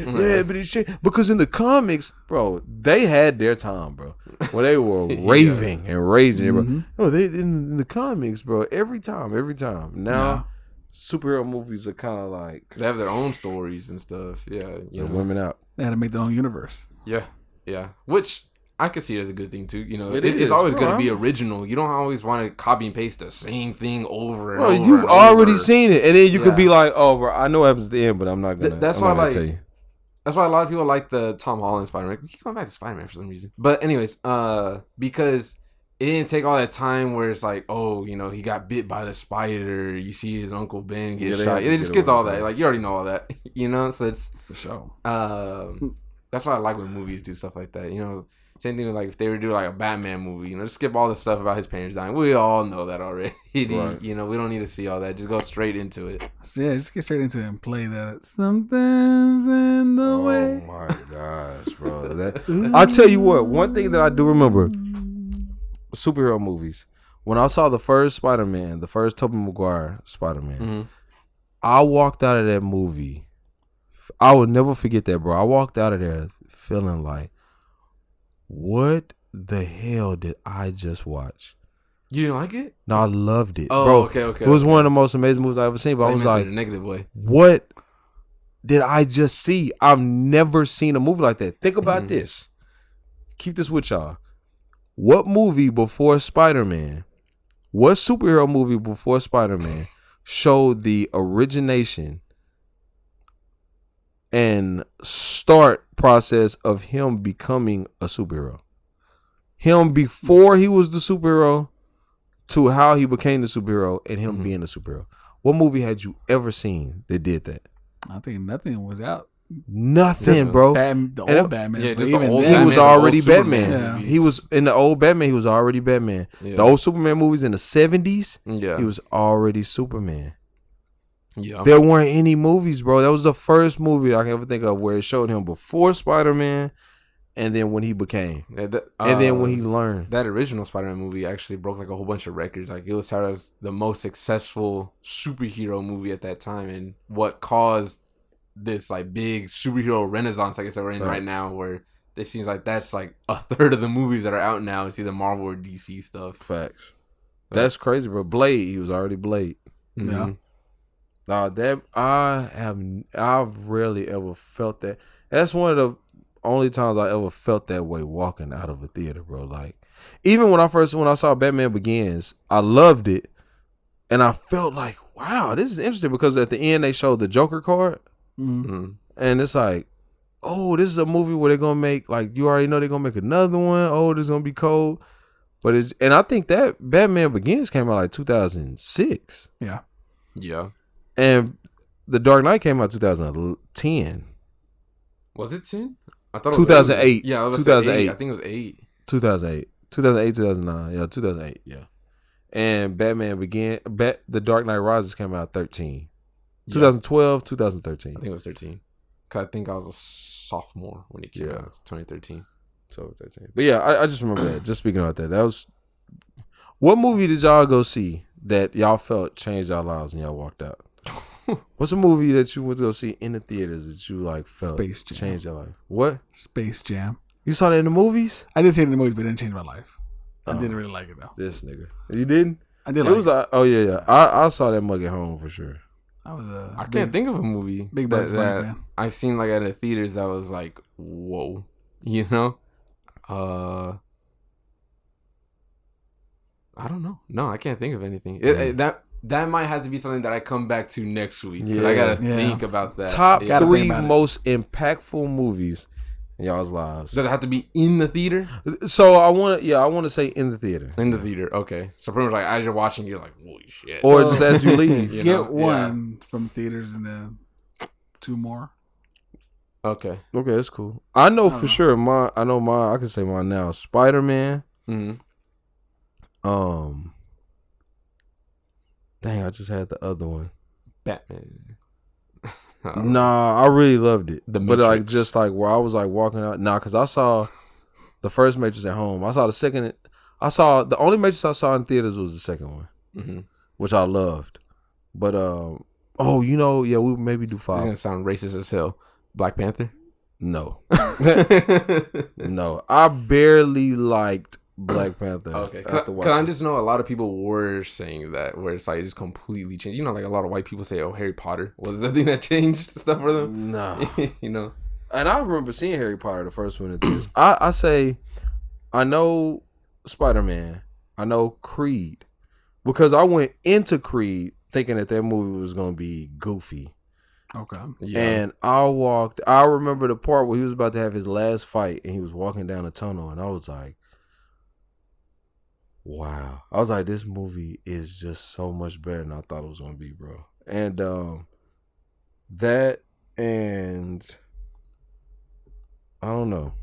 it's shit. Because in the comics, bro, they had their time, bro. When they were raving and raging, bro. Oh, they in the comics, bro. Every time. Now superhero movies are kind of like They have their own stories and stuff. Yeah, you know. women out. They had to make their own universe. Yeah. Which I could see as a good thing too. You know, It it's is, always bro. going to be original. You don't always want to copy and paste the same thing over and Bro, over. you've and already over. seen it, and then you could Yeah. be like, "Oh, bro, I know what happens at the end, but I'm not gonna." That's I'm why, not gonna like, tell you. That's why a lot of people like the Tom Holland Spider-Man. We keep going back to Spider-Man for some reason. But anyways, because it didn't take all that time where it's like, oh, you know, he got bit by the spider. You see his Uncle Ben get Yeah, they shot. had to Yeah, they just get skipped all over that. that. Like, you already know all that. You know? So it's... For sure. That's why I like when movies do stuff like that. You know, same thing with like if they were to do like a Batman movie, you know, just skip all the stuff about his parents dying. We all know that already. Right. You know, we don't need to see all that. Just go straight into it. Yeah, just get straight into it and play that. Something's in the Oh way. my gosh, bro! I'll tell you what. One thing that I do remember: superhero movies. When I saw the first Spider-Man, the first Tobey Maguire Spider-Man, I walked out of that movie. I will never forget that, bro. I walked out of there feeling like, what the hell did I just watch? You didn't like it? No, I loved it, Oh, bro. okay. It was one of the most amazing movies I've ever seen. But I was like, in a negative way. what did I just see? I've never seen a movie like that. Think about this. Keep this with y'all. What movie before Spider-Man, what superhero movie before Spider-Man showed the origination and start process of him becoming a superhero? Him before he was the superhero to how he became the superhero and him being the superhero. What movie had you ever seen that did that? I think nothing was out. Nothing, bro. The And old Batman. yeah, but just the even old then, He was Batman's the already old Superman Batman. movies. He was in the old Batman. He was already Batman. Yeah. The old Superman movies in the 70s, Yeah. he was already Superman. Yeah. There weren't any movies, bro. That was the first movie I can ever think of where it showed him before Spider-Man, and then when he became, and then when he learned. That original Spider-Man movie actually broke like a whole bunch of records. Like it was touted as the most successful superhero movie at that time, and what caused this like big superhero renaissance, I guess that we're in right now, where it seems like that's like a third of the movies that are out now. It's either Marvel or DC stuff. Facts. That's crazy, bro. Blade, he was already Blade. Yeah. Nah, that I've rarely ever felt that. That's one of the only times I ever felt that way walking out of a theater, bro. Like, even when I saw Batman Begins, I loved it, and I felt like, wow, this is interesting because at the end they showed the Joker card, and it's like, oh, this is a movie where they're gonna make, like, you already know they're gonna make another one. Oh, this is gonna be cold, and I think that Batman Begins came out like 2006. Yeah. Yeah. And The Dark Knight came out 2010. Was it 10? I thought it was 2008. 8. Yeah, I was 2008. 8. I think it was 8. 2008. 2009. Yeah, 2008. Yeah. And The Dark Knight Rises came out 13. 2012, 2013. I think it was 13. 'Cause I think I was a sophomore when it came out. It's 2013. 13. But yeah, I just remember that. Just speaking about that, that was. What movie did y'all go see that y'all felt changed y'all lives and y'all walked out? What's a movie that you went to go see in the theaters that you like felt Space Jam. changed your life? What? Space Jam. You saw that in the movies? I did see it in the movies, but it didn't change my life. I didn't really like it though. This nigga, you didn't? I did. It was like, oh yeah. I saw that mug at home for sure. I can't think of a movie big Bugs Bunny that fan. I seen like at the theaters that was like, whoa, you know? I don't know. No, I can't think of anything. That might have to be something that I come back to next week. Yeah, I gotta think about that. Top 3 most impactful movies in y'all's lives. Does it have to be in the theater? So I want to say in the theater. In the theater, okay. So pretty much like as you're watching, you're like, holy shit. Or just as you leave. You get one from theaters and then 2 more. Okay, that's cool. I know for sure. I can say mine now. Spider-Man. Mm-hmm. Dang, I just had the other one. Batman. Nah, I really loved it. The but Matrix. like just like where I was like walking out. Nah, because I saw the first Matrix at home. I saw the second. The only Matrix I saw in theaters was the second one, which I loved. But we maybe do 5. It's gonna sound racist as hell. Black Panther. No, no, I barely liked Black Panther. Okay, because I just know a lot of people were saying that, where it's like it just completely changed. You know, like a lot of white people say, "Oh, Harry Potter was the thing that changed stuff for them." No, you know. And I remember seeing Harry Potter, the first one in theaters. I say, I know Spider-Man, I know Creed, because I went into Creed thinking that movie was gonna be goofy. Okay. Yeah. And I remember the part where he was about to have his last fight and he was walking down a tunnel, and I was like, wow. I was like, this movie is just so much better than I thought it was gonna be, bro. And that, and I don't know.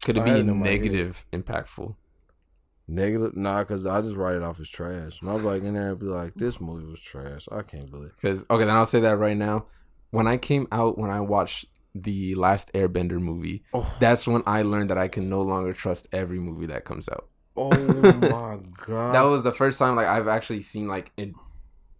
Could it be negative impactful? Negative? Nah, because I just write it off as trash. And I was like in there and be like, this movie was trash. I can't believe it. Because, okay, then I'll say that right now. When I watched the last Airbender movie, that's when I learned that I can no longer trust every movie that comes out. Oh my God. That was the first time like I've actually seen like an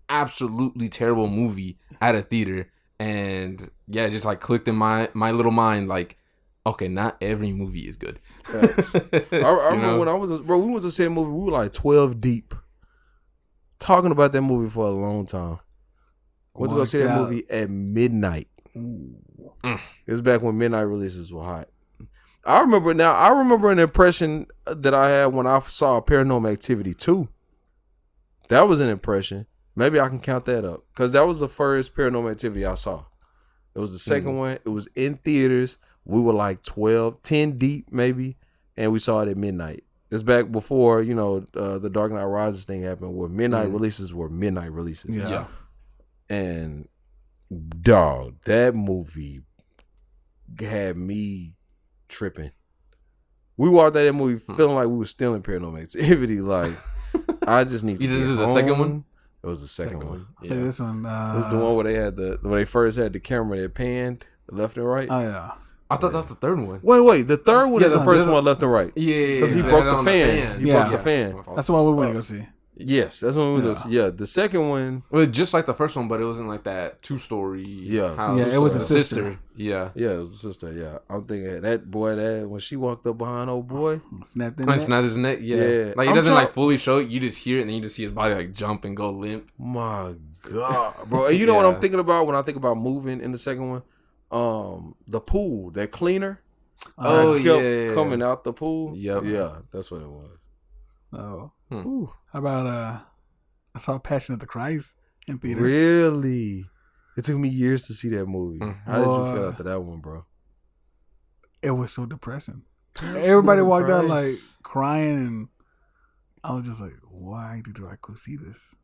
absolutely terrible movie at a theater. And yeah, it just like clicked in my little mind like, okay, not every movie is good. I remember when I was, we went to see a movie, we were like 12 deep. Talking about that movie for a long time. Went to go see that movie at midnight. It was back when midnight releases were hot. I remember an impression that I had when I saw Paranormal Activity 2. That was an impression. Maybe I can count that up. Because that was the first Paranormal Activity I saw. It was the second one. It was in theaters. We were like 10 deep maybe. And we saw it at midnight. It's back before, the Dark Knight Rises thing happened where midnight releases were midnight releases. Yeah. And dog, that movie had me tripping. We walked out of that movie feeling like we were still in Paranormal Activity. Like, I just need to Is this the second one? It was the second one. So this one it was the one where they had when they first had the camera that panned left and right. Oh yeah. I thought that's the third one. Wait. The third one is the first one left and right. Yeah. Because he broke the fan. He broke the fan. That's the one we went to go see. Yes, that's one we went to see. Yeah, the second one. Well, just like the first one, but it wasn't like that 2-story house. Yeah, it was a sister. Yeah. Yeah, it was a sister. Yeah. I'm thinking that when she walked up behind old boy. Snapped his neck. Yeah. Like, it doesn't like fully show it. You just hear it and then you just see his body like jump and go limp. My God, bro. And you know what I'm thinking about when I think about moving in the second one? The pool, that cleaner. Coming out the pool. Yep. Yeah, that's what it was. Oh. How about I saw Passion of the Christ in theaters. Really? It took me years to see that movie. How did you feel after that one, bro? It was so depressing. Everybody walked out like crying, and I was just like, why did I go see this?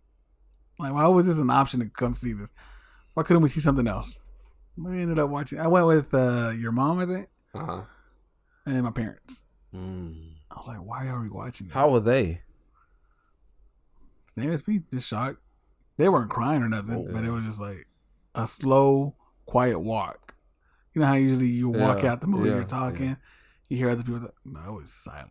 Like, why was this an option to come see this? Why couldn't we see something else? We ended up watching. I went with your mom, I think, and my parents. I was like, why are we watching this? How were they? Same as me, just shocked. They weren't crying or nothing, but it was just like a slow, quiet walk. You know how usually you walk Yeah, out the movie, yeah, you're talking, you hear other people. No, it's silent.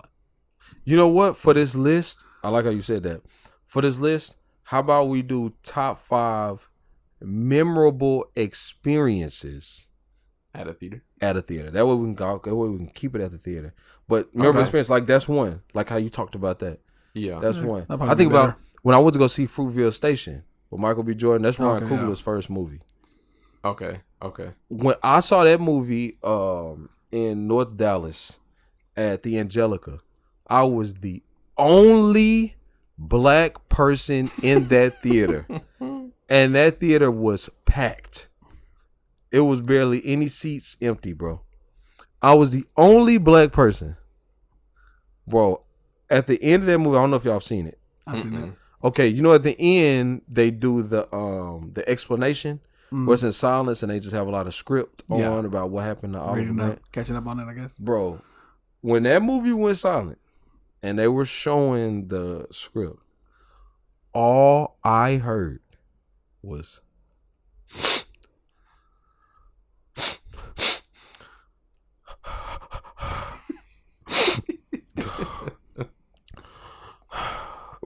You know what? For this list, I like how you said that. For this list, how about we do top 5 memorable experiences At a theater. at a theater? That way we can go. That way we can keep it at the theater. But memorable experience, like that's one. Like how you talked about that. Yeah, That's one. that'd probably I think be about better. when I went to go see Fruitvale Station with Michael B. Jordan. That's Ryan Okay, Coogler's first movie. Okay. When I saw that movie in North Dallas at the Angelica, I was the only black person in that theater. And that theater was packed. It was barely any seats empty, bro. I was the only black person. Bro, at the end of that movie, I don't know if y'all have seen it. I've seen it. Okay, you know at the end they do the explanation where it's in silence and they just have a lot of script on about what happened to Oliver Reading Grant. up, catching up on it, I guess. Bro, when that movie went silent and they were showing the script, all I heard was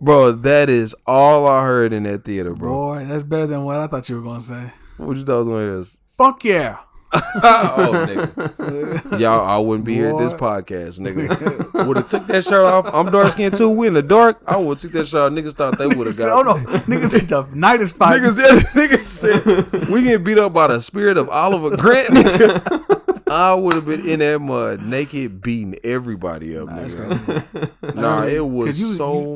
bro, that is all I heard in that theater, bro. Boy, that's better than what I thought you were gonna say. What you thought I was gonna hear? Fuck yeah. Oh, nigga. Y'all, I wouldn't be here at this podcast, nigga. Would have took that shirt off. I'm dark skinned too. We in the dark. I would have took that shirt off. Niggas thought they would have got. Oh no, niggas said the night is fine. Niggas said we get beat up by the spirit of Oliver Grant, nigga. I would have been in that mud naked, beating everybody up, nigga. Nah, it was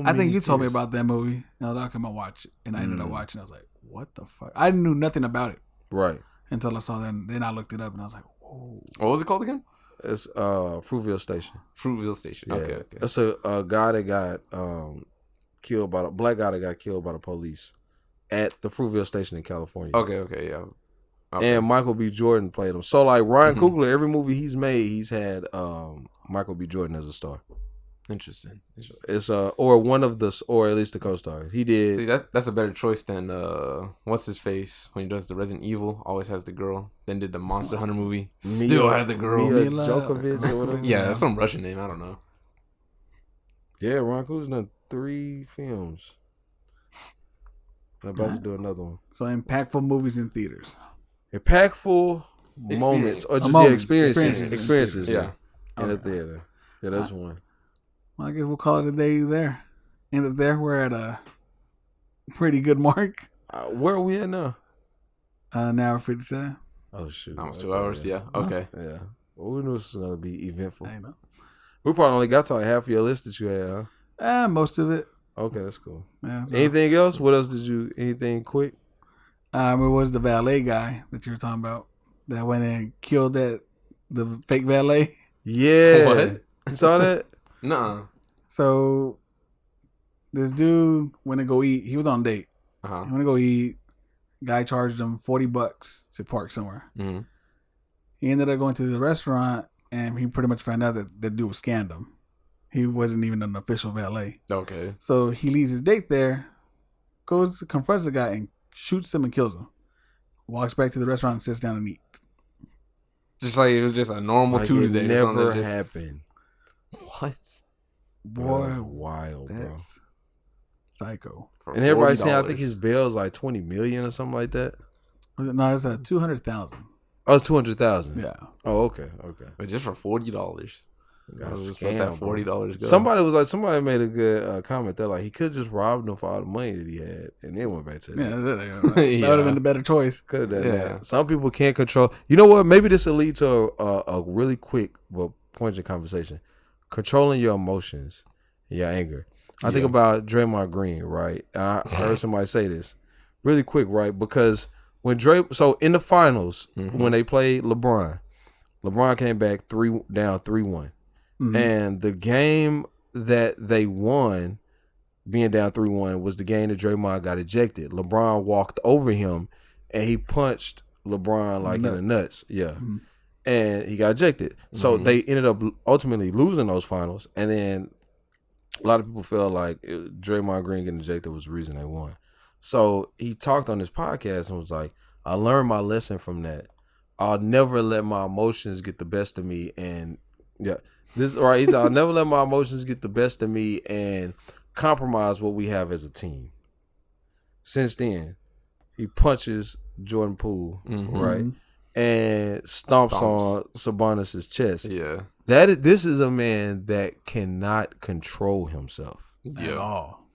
I think you told me tears. about that movie. And I come and watch it, and I ended up watching. I was like, "What the fuck?" I knew nothing about it Right. until I saw that. And then I looked it up, and I was like, "Whoa!" What was it called again? It's Fruitvale Station. Fruitvale Station. Yeah. Okay. It's a guy that got killed by the black guy that got killed by the police at the Fruitvale Station in California. Okay. Yeah. Okay. And Michael B. Jordan played him. So like Ryan Coogler, every movie he's made, he's had Michael B. Jordan as a star. Interesting. It's or one of the, or at least the co-stars. He did. See, that's a better choice than what's his face when he does the Resident Evil. Always has the girl. Then did the Monster Hunter movie. Still had the girl. Mia Mila Djokovic or whatever. Yeah, that's some Russian name. I don't know. Yeah, Ryan Coogler's done 3 films. I'm about to do another one. So impactful movies in theaters. Impactful moments or just Moments. experiences. Yeah. In the theater. Yeah, that's one. Well, I guess we'll call it a day there. End it there. We're at a pretty good mark. Where are we at now? An hour 57. Oh shoot, Almost 2 hours. Yeah. Okay. Yeah. Well, we knew this was gonna be eventful. I know. We probably only got to like half of your list that you had, huh? Most of it. Okay, that's cool. Yeah, so, Anything else? What else did you? Anything quick? it was the valet guy that you were talking about that went in and killed the fake valet. Yeah. What? You saw that? Nuh-uh. So this dude went to go eat. He was on a date. Uh-huh. He went to go eat. Guy charged him $40 to park somewhere. Mm-hmm. He ended up going to the restaurant, and he pretty much found out that the dude scammed him. He wasn't even an official valet. Okay. So he leaves his date there, goes to confronts the guy, and shoots him and kills him. Walks back to the restaurant and sits down and eats. Just like it was just a normal Like Tuesday. It or something never that just- happened. What? Boy, That's wild, bro. that's psycho. For And everybody's saying I think $40. his bail's like 20 million or something like that. No, it's 200,000. Oh, it's 200,000. Yeah. Oh, okay, okay. But just for $40. Got Just scammed, let that bro. $40 go. Somebody made a good comment there. Like he could just robbed them for all the money that he had, and then went back to Yeah, that. that would have been the better choice. Could have done Yeah. that. Some people can't control. You know what? Maybe this will lead to a really quick but poignant conversation. Controlling your emotions, and your anger. I think Yeah. about Draymond Green, right? I heard somebody say this really quick, right? Because when so in the finals when they played LeBron came back down 3-1. Mhm. And the game that they won, being down 3-1, was the game that Draymond got ejected. LeBron walked over him and he punched LeBron like in the nuts. Yeah. Mhm. And he got ejected. So they ended up ultimately losing those finals. And then a lot of people felt like Draymond Green getting ejected was the reason they won. So he talked on his podcast and was like, I learned my lesson from that. I'll never let my emotions get the best of me, and yeah, this right. He said, I'll never let my emotions get the best of me and compromise what we have as a team. Since then, he punches Jordan Poole, right, and stomps on Sabonis' chest. Yeah, this is a man that cannot control himself at all.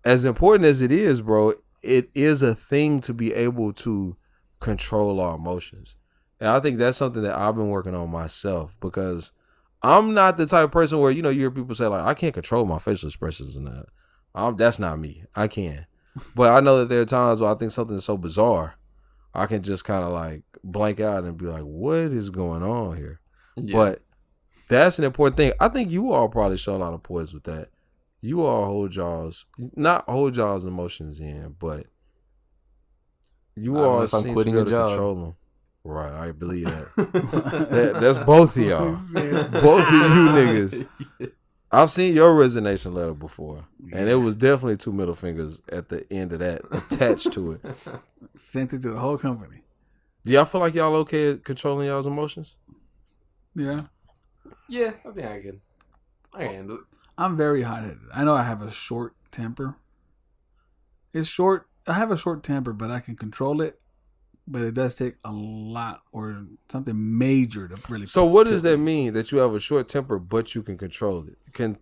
As important as it is, bro, it is a thing to be able to control our emotions. And I think that's something that I've been working on myself, because I'm not the type of person where, you hear people say, like, I can't control my facial expressions and that. That's not me. I can. But I know that there are times where I think something is so bizarre, I can just kind of like blank out and be like, what is going on here? Yeah. But that's an important thing. I think you all probably show a lot of poise with that. You all not hold y'all's emotions in, but you all seem to be able to control them. Right, I believe that. That's both of y'all. Both of you niggas. I've seen your resignation letter before, and it was definitely 2 middle fingers at the end of that attached to it. Sent it to the whole company. Do y'all feel like y'all okay at controlling y'all's emotions? Yeah. Yeah, I think I can handle it. I'm very hot-headed. I know I have a short temper. It's short. I have a short temper, but I can control it. But it does take a lot or something major to really. So what does that mean? That you have a short temper, but you can control it? Can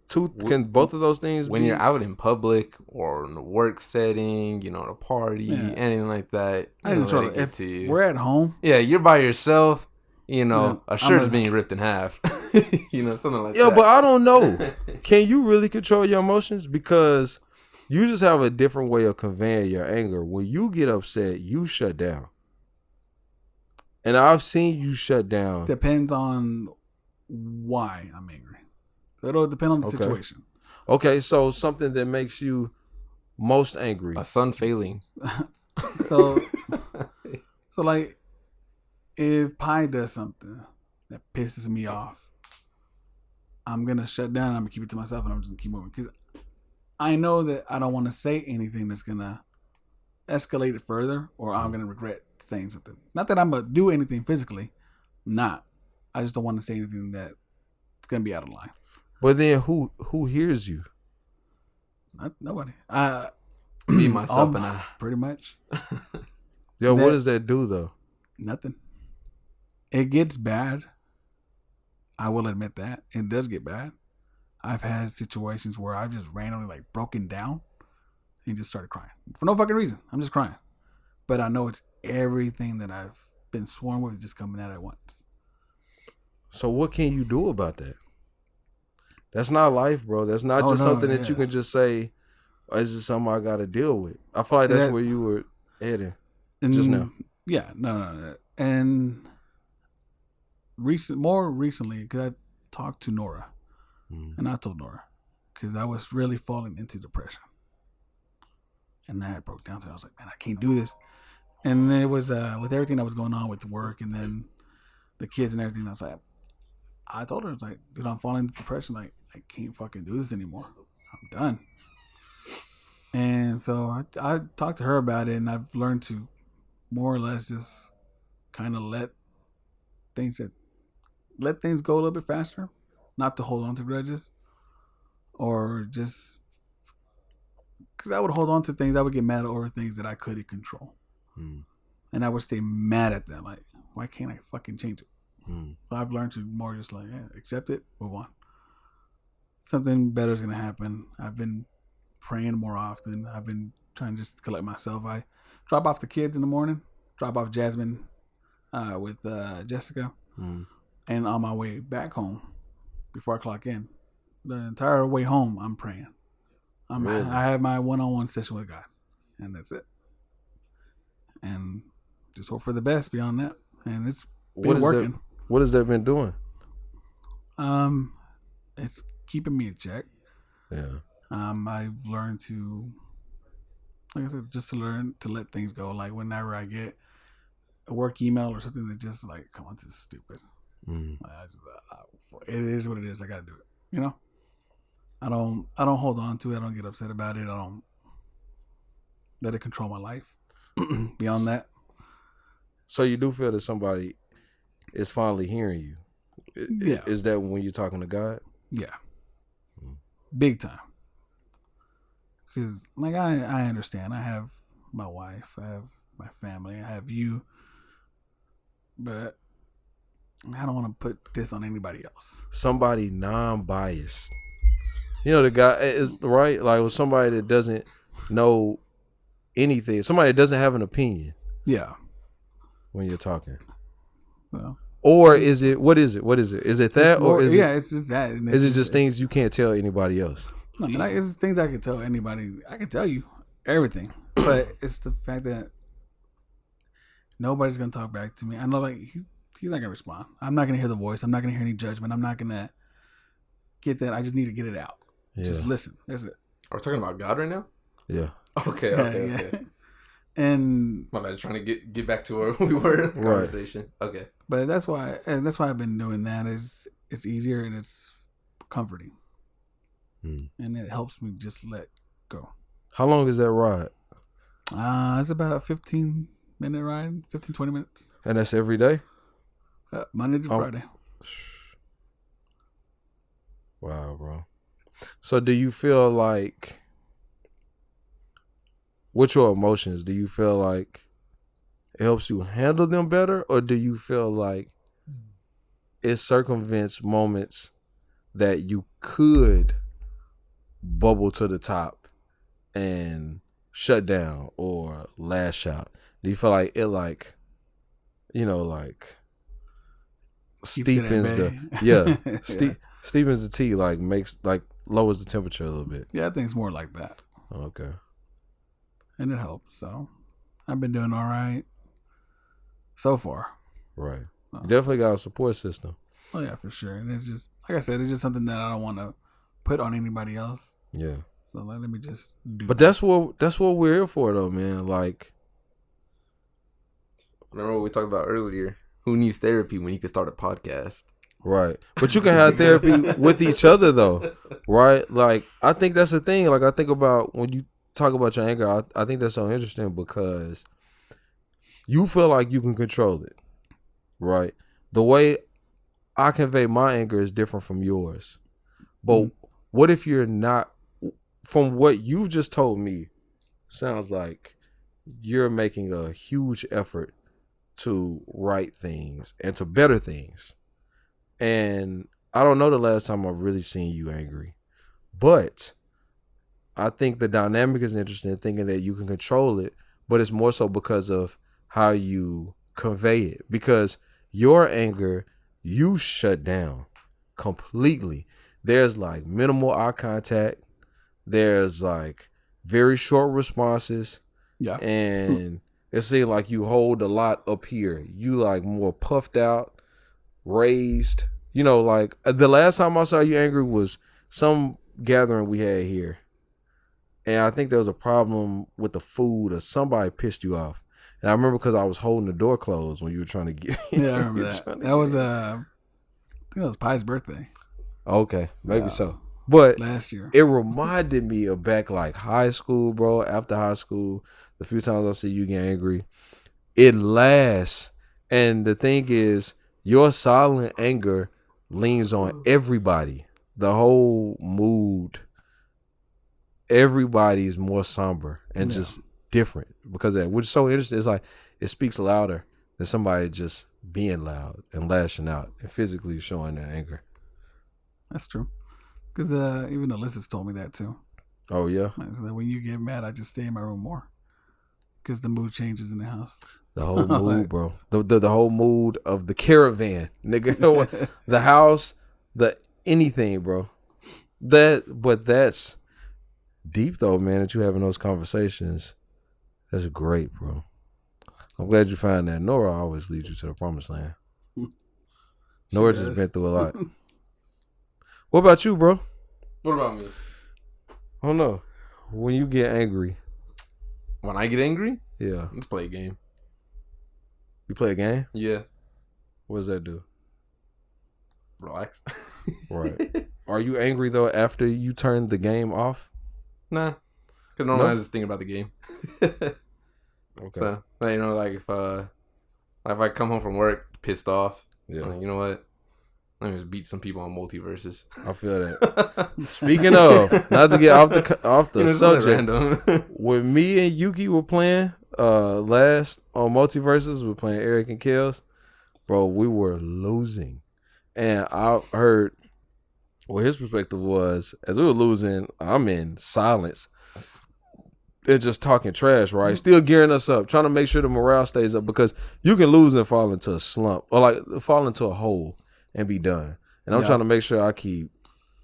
both of those things? When you're out in public or in a work setting, a party, anything like that, I can control it. If we're at home, you're by yourself. A shirt's being ripped in half. Something like that. Yeah, but I don't know. Can you really control your emotions? Because you just have a different way of conveying your anger. When you get upset, you shut down. And I've seen you shut down. Depends on why I'm angry. So it'll depend on the situation. Okay, so something that makes you most angry. A son failing. So like, if Pi does something that pisses me off, I'm going to shut down. I'm going to keep it to myself, and I'm just going to keep moving. Because I know that I don't want to say anything that's going to escalate it further, or I'm going to regret saying something. Not that I'm going to do anything physically. I'm not. I just don't want to say anything that's going to be out of line. But then who hears you? Nobody. Me, myself, and I. Pretty much. Yo, what does that do, though? Nothing. It gets bad. I will admit that. It does get bad. I've had situations where I've just randomly broken down and just started crying. For no fucking reason. I'm just crying. But I know it's everything that I've been swarmed with just coming out at once. So what can you do about that? That's not life, bro. That's not something that you can just say, it's just something I got to deal with. I feel like that's where you were heading just now. Yeah, no. And more recently, because I talked to Nora, and I told Nora, because I was really falling into depression. And I broke down, so I was like, man, I can't do this. And then it was with everything that was going on with work and then the kids and everything, I told her, I was like, dude, I'm falling into depression. Like, I can't fucking do this anymore. I'm done. And so I talked to her about it, and I've learned to more or less just kind of let things go a little bit faster, not to hold on to grudges, or just because I would hold on to things, I would get mad over things that I couldn't control, and I would stay mad at them. Like, why can't I fucking change it? So I've learned to more just accept it, move on. Something better is gonna happen. I've been praying more often. I've been trying to just collect myself. I drop off the kids in the morning, drop off Jasmine with Jessica, and on my way back home, before I clock in, the entire way home, I'm praying. I have my one-on-one session with God, and that's it. And just hope for the best beyond that. And it's been working. What has that been doing? It's keeping me in check. Yeah. I've learned to, like I said, just to learn to let things go. Like whenever I get a work email or something that just come on, this is stupid. It is what it is. I got to do it. I don't hold on to it. I don't get upset about it. I don't let it control my life. Beyond that. So you do feel that somebody is finally hearing you. Yeah. Is that when you're talking to God? Yeah. Big time. Because, like, I understand. I have my wife. I have my family. I have you. But I don't want to put this on anybody else. Somebody non-biased. You know, the guy is right. Like with somebody that doesn't know anything. Somebody that doesn't have an opinion. Yeah. When you're talking. Well. Or is it? What is it? What is it? Is it that, or is it's just that. Is it just things you can't tell anybody else? No, I mean, it's things I can tell anybody. I can tell you everything, but it's the fact that nobody's gonna talk back to me. I know, like he's not gonna respond. I'm not gonna hear the voice. I'm not gonna hear any judgment. I'm not gonna get that. I just need to get it out. Yeah. Just listen. That's it. Are we talking about God right now? Yeah. Okay. And my bad. Trying to get back to where we were in the conversation. Right. Okay. But that's why I've been doing that. It's easier and it's comforting, and it helps me just let go. How long is that ride? It's about a 15-minute ride, 15-20 minutes. And that's every day? Monday to Friday. Wow, bro. So do you feel like, with your emotions, do you feel like it helps you handle them better, or do you feel like it circumvents moments that you could bubble to the top and shut down or lash out? Do you feel like it, like, you know, like steepens steepens the tea, like makes, like lowers the temperature a little bit? Yeah, I think it's more like that. Okay. And it helps. So I've been doing all right so far. Right. You definitely got a support system. Oh yeah, for sure. And it's just, like I said, it's just something that I don't want to put on anybody else. Yeah. So like, let me just do. But that's what we're here for, though, man. Like, remember what we talked about earlier? Who needs therapy when you can start a podcast? Right. But you can have therapy with each other, though. Right? Like, I think that's the thing. Like, I think about when you talk about your anger, I think that's so interesting because you feel like you can control it. Right? The way I convey my anger is different from yours. But what if you're not, from what you've just told me, sounds like you're making a huge effort to right things and to better things. And I don't know the last time I've really seen you angry. But I think the dynamic is interesting, thinking that you can control it, but it's more so because of how you convey it. Because your anger, you shut down completely. There's like minimal eye contact. There's like very short responses. Yeah. And it seems like you hold a lot up here. You like more puffed out, raised. You know, like the last time I saw you angry was some gathering we had here. And I think there was a problem with the food or somebody pissed you off. And I remember because I was holding the door closed when you were trying to get. Yeah, I remember that. That was I think it was Pi's birthday. Okay, maybe so. But last year, it reminded me of back like high school, bro. After high school, the few times I see you get angry, it lasts. And the thing is, your silent anger leans on everybody. The whole mood. Everybody's more somber and just different because of that, which is so interesting. It's like it speaks louder than somebody just being loud and lashing out and physically showing their anger. That's true. Because even Alyssa's told me that too. Oh yeah. So that when you get mad, I just stay in my room more because the mood changes in the house. The whole mood, bro. The whole mood of the caravan, nigga. The house, the anything, bro. But that's deep though, man. That you having those conversations. That's great, bro. I'm glad you found that. Nora always leads you to the promised land. Nora just been through a lot. What about you, bro? What about me? I don't know. When you get angry. When I get angry? Yeah. Let's play a game. You play a game? Yeah. What does that do? Relax. Right. Are you angry, though, after you turn the game off? Nah. Because normally I just think about the game. Okay. So, you know, like if I come home from work pissed off, Yeah. Like, you know what? Let me just beat some people on multiverses. I feel that. Speaking of, not to get off the subject, when me and Yuki were playing last on multiverses, we were playing Eric and Kels, bro, we were losing. And I heard what his perspective was, as we were losing, I'm in silence. They're just talking trash, right? Still gearing us up, trying to make sure the morale stays up, because you can lose and fall into a slump or like fall into a hole and be done. And I'm trying to make sure I keep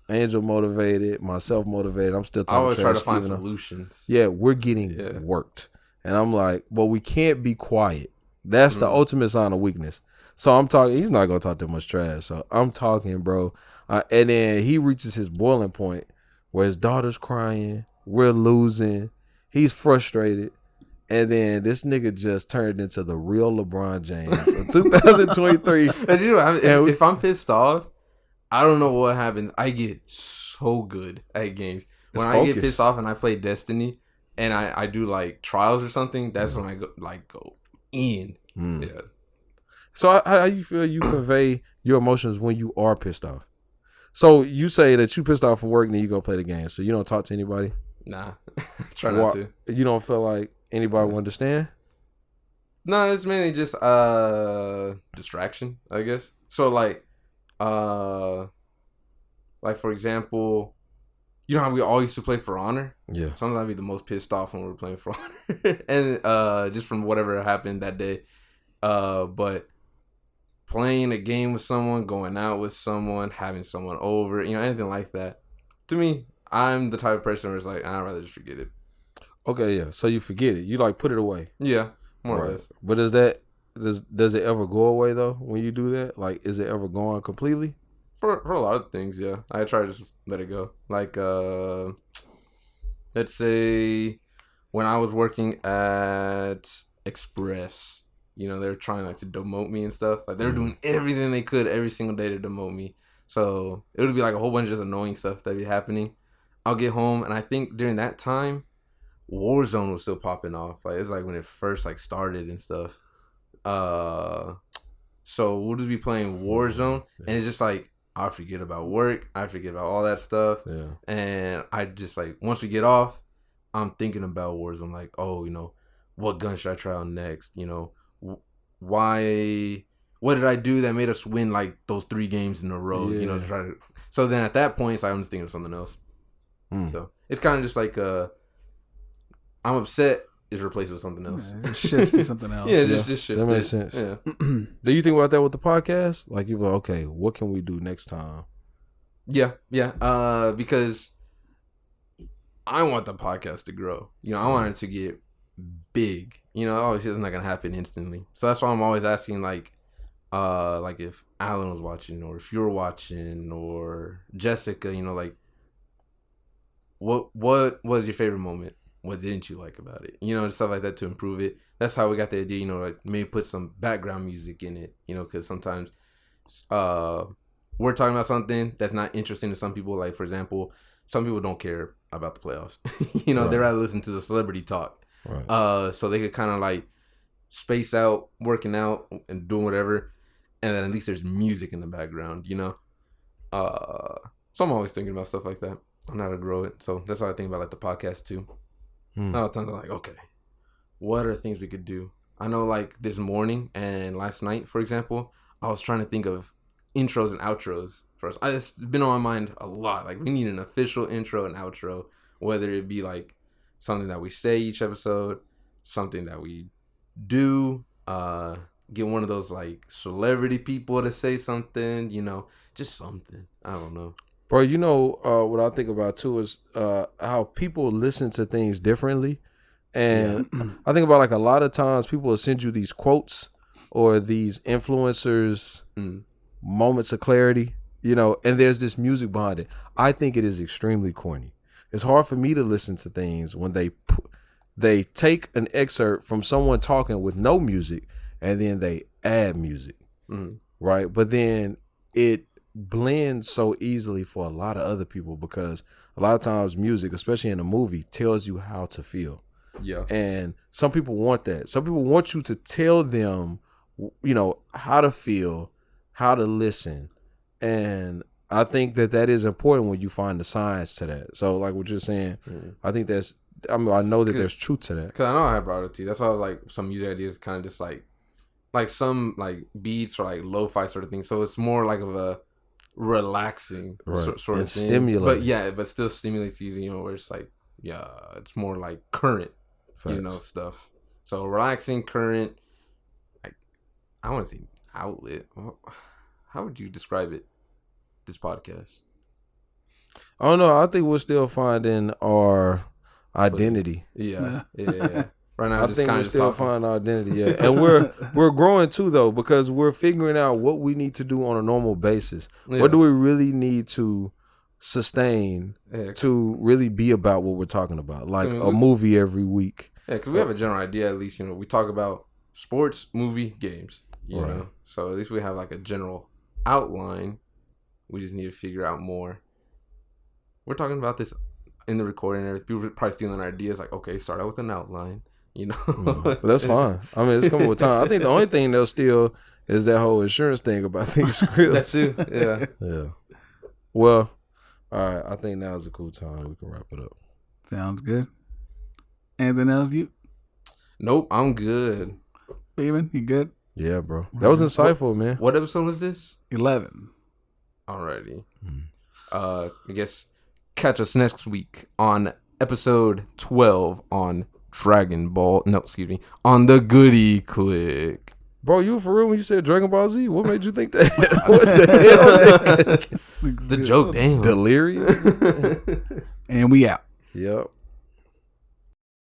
Angel motivated, myself motivated. I'm still talking trash. I always try to find solutions. Yeah, we're getting worked. And I'm like, well, we can't be quiet. That's the ultimate sign of weakness. So I'm talking, he's not going to talk that much trash. So I'm talking, bro. And then he reaches his boiling point where his daughter's crying. We're losing. He's frustrated. And then this nigga just turned into the real LeBron James of 2023. If I'm pissed off, I don't know what happens. I get so good at games. When I get pissed off and I play Destiny and I do like trials or something, that's when I go in. Yeah. So how do you feel you convey your emotions when you are pissed off? So you say that you pissed off from work and then you go play the game. So you don't talk to anybody? Nah. Try not to. You don't feel like anybody will understand? No, it's mainly just distraction, I guess. So like for example, you know how we all used to play For Honor? Yeah. Sometimes I'd be the most pissed off when we were playing For Honor. And just from whatever happened that day. But playing a game with someone, going out with someone, having someone over, anything like that. To me, I'm the type of person where it's like, I'd rather just forget it. Okay, yeah. So you forget it. You like put it away. Yeah, more or less. But does it ever go away though when you do that? Like, is it ever gone completely? For a lot of things, yeah. I try to just let it go. Like, let's say when I was working at Express, they were trying to demote me and stuff. Like, they were doing everything they could every single day to demote me. So it would be like a whole bunch of just annoying stuff that'd be happening. I'll get home, and I think during that time, Warzone was still popping off. Like, it's like when it first started and stuff. So we'll just be playing Warzone, and it's just like I forget about work, I forget about all that stuff, and I just once we get off, I'm thinking about Warzone. Like, oh, what gun should I try out next? Why? What did I do that made us win those 3 games in a row? Yeah. So then at that point, I'm just thinking of something else. So it's kind of just I'm upset is replaced with something else. Yeah, it shifts to something else. Yeah, just shifts. That makes sense. Yeah. Do you think about that with the podcast? Like, you're like, okay, what can we do next time? Yeah. Because I want the podcast to grow. I want it to get big. Obviously it's not gonna happen instantly. So that's why I'm always asking if Alan was watching, or if you're watching, or Jessica, what was your favorite moment? What didn't you like about it? Stuff like that to improve it. That's how we got the idea, maybe put some background music in it, because sometimes we're talking about something that's not interesting to some people. Like, for example, some people don't care about the playoffs. Right. They'd rather listen to the celebrity talk. Right. So they could kind of space out working out and doing whatever, and then at least there's music in the background, So I'm always thinking about stuff like that on how to grow it. So that's how I think about the podcast too. A lot of times I'm okay, what are things we could do? I know this morning and last night, for example, I was trying to think of intros and outros first. It's been on my mind a lot. We need an official intro and outro, whether it be something that we say each episode, something that we do, get one of those celebrity people to say something, just something. I don't know. Bro, what I think about too is how people listen to things differently. And I think about a lot of times people will send you these quotes or these influencers moments of clarity, and there's this music behind it. I think it is extremely corny. It's hard for me to listen to things when they take an excerpt from someone talking with no music and then they add music, right? But then it blends so easily for a lot of other people, because a lot of times music, especially in a movie, tells you how to feel. Yeah. And some people want that. Some people want you to tell them, how to feel, how to listen. And I think that is important when you find the science to that. So like what you're saying, I think I know that there's truth to that. Because I know I brought it to you. That's why I was like, some music ideas kind of just like some like beats or like lo-fi sort of thing. So it's more like of a relaxing sort of thing. Stimulating. But still stimulates you, you know, where it's like, it's more like current, you know, stuff. So relaxing, current, like, I want to say outlet. How would you describe it, this podcast? I don't know. I think we're still finding our identity. Yeah. Right now, I think we're still finding our identity. Yeah, and we're growing too, though, because we're figuring out what we need to do on a normal basis. Yeah. What do we really need to sustain to really be about what we're talking about, like a movie every week? Yeah, because we have a general idea. At least, you know, we talk about sports, movie, games. You know, so at least we have like a general outline. We just need to figure out more. We're talking about this in the recording. People are probably stealing our ideas. Like, okay, start out with an outline. You know, but that's fine. I mean, it's coming with time. I think the only thing they'll steal is that whole insurance thing about these scripts. That too. Yeah. Yeah. Well, all right. I think now is a cool time. We can wrap it up. Sounds good. Anything else, you? Nope. I'm good. Beeman, you good? Yeah, bro. That was insightful, man. What episode was this? 11. Alrighty. I guess catch us next week on episode 12 on Dragon Ball. No, excuse me. On the Goody Click. Bro, you for real when you said Dragon Ball Z? What made you think that? What the hell? The joke, damn. Delirious. And we out. Yep.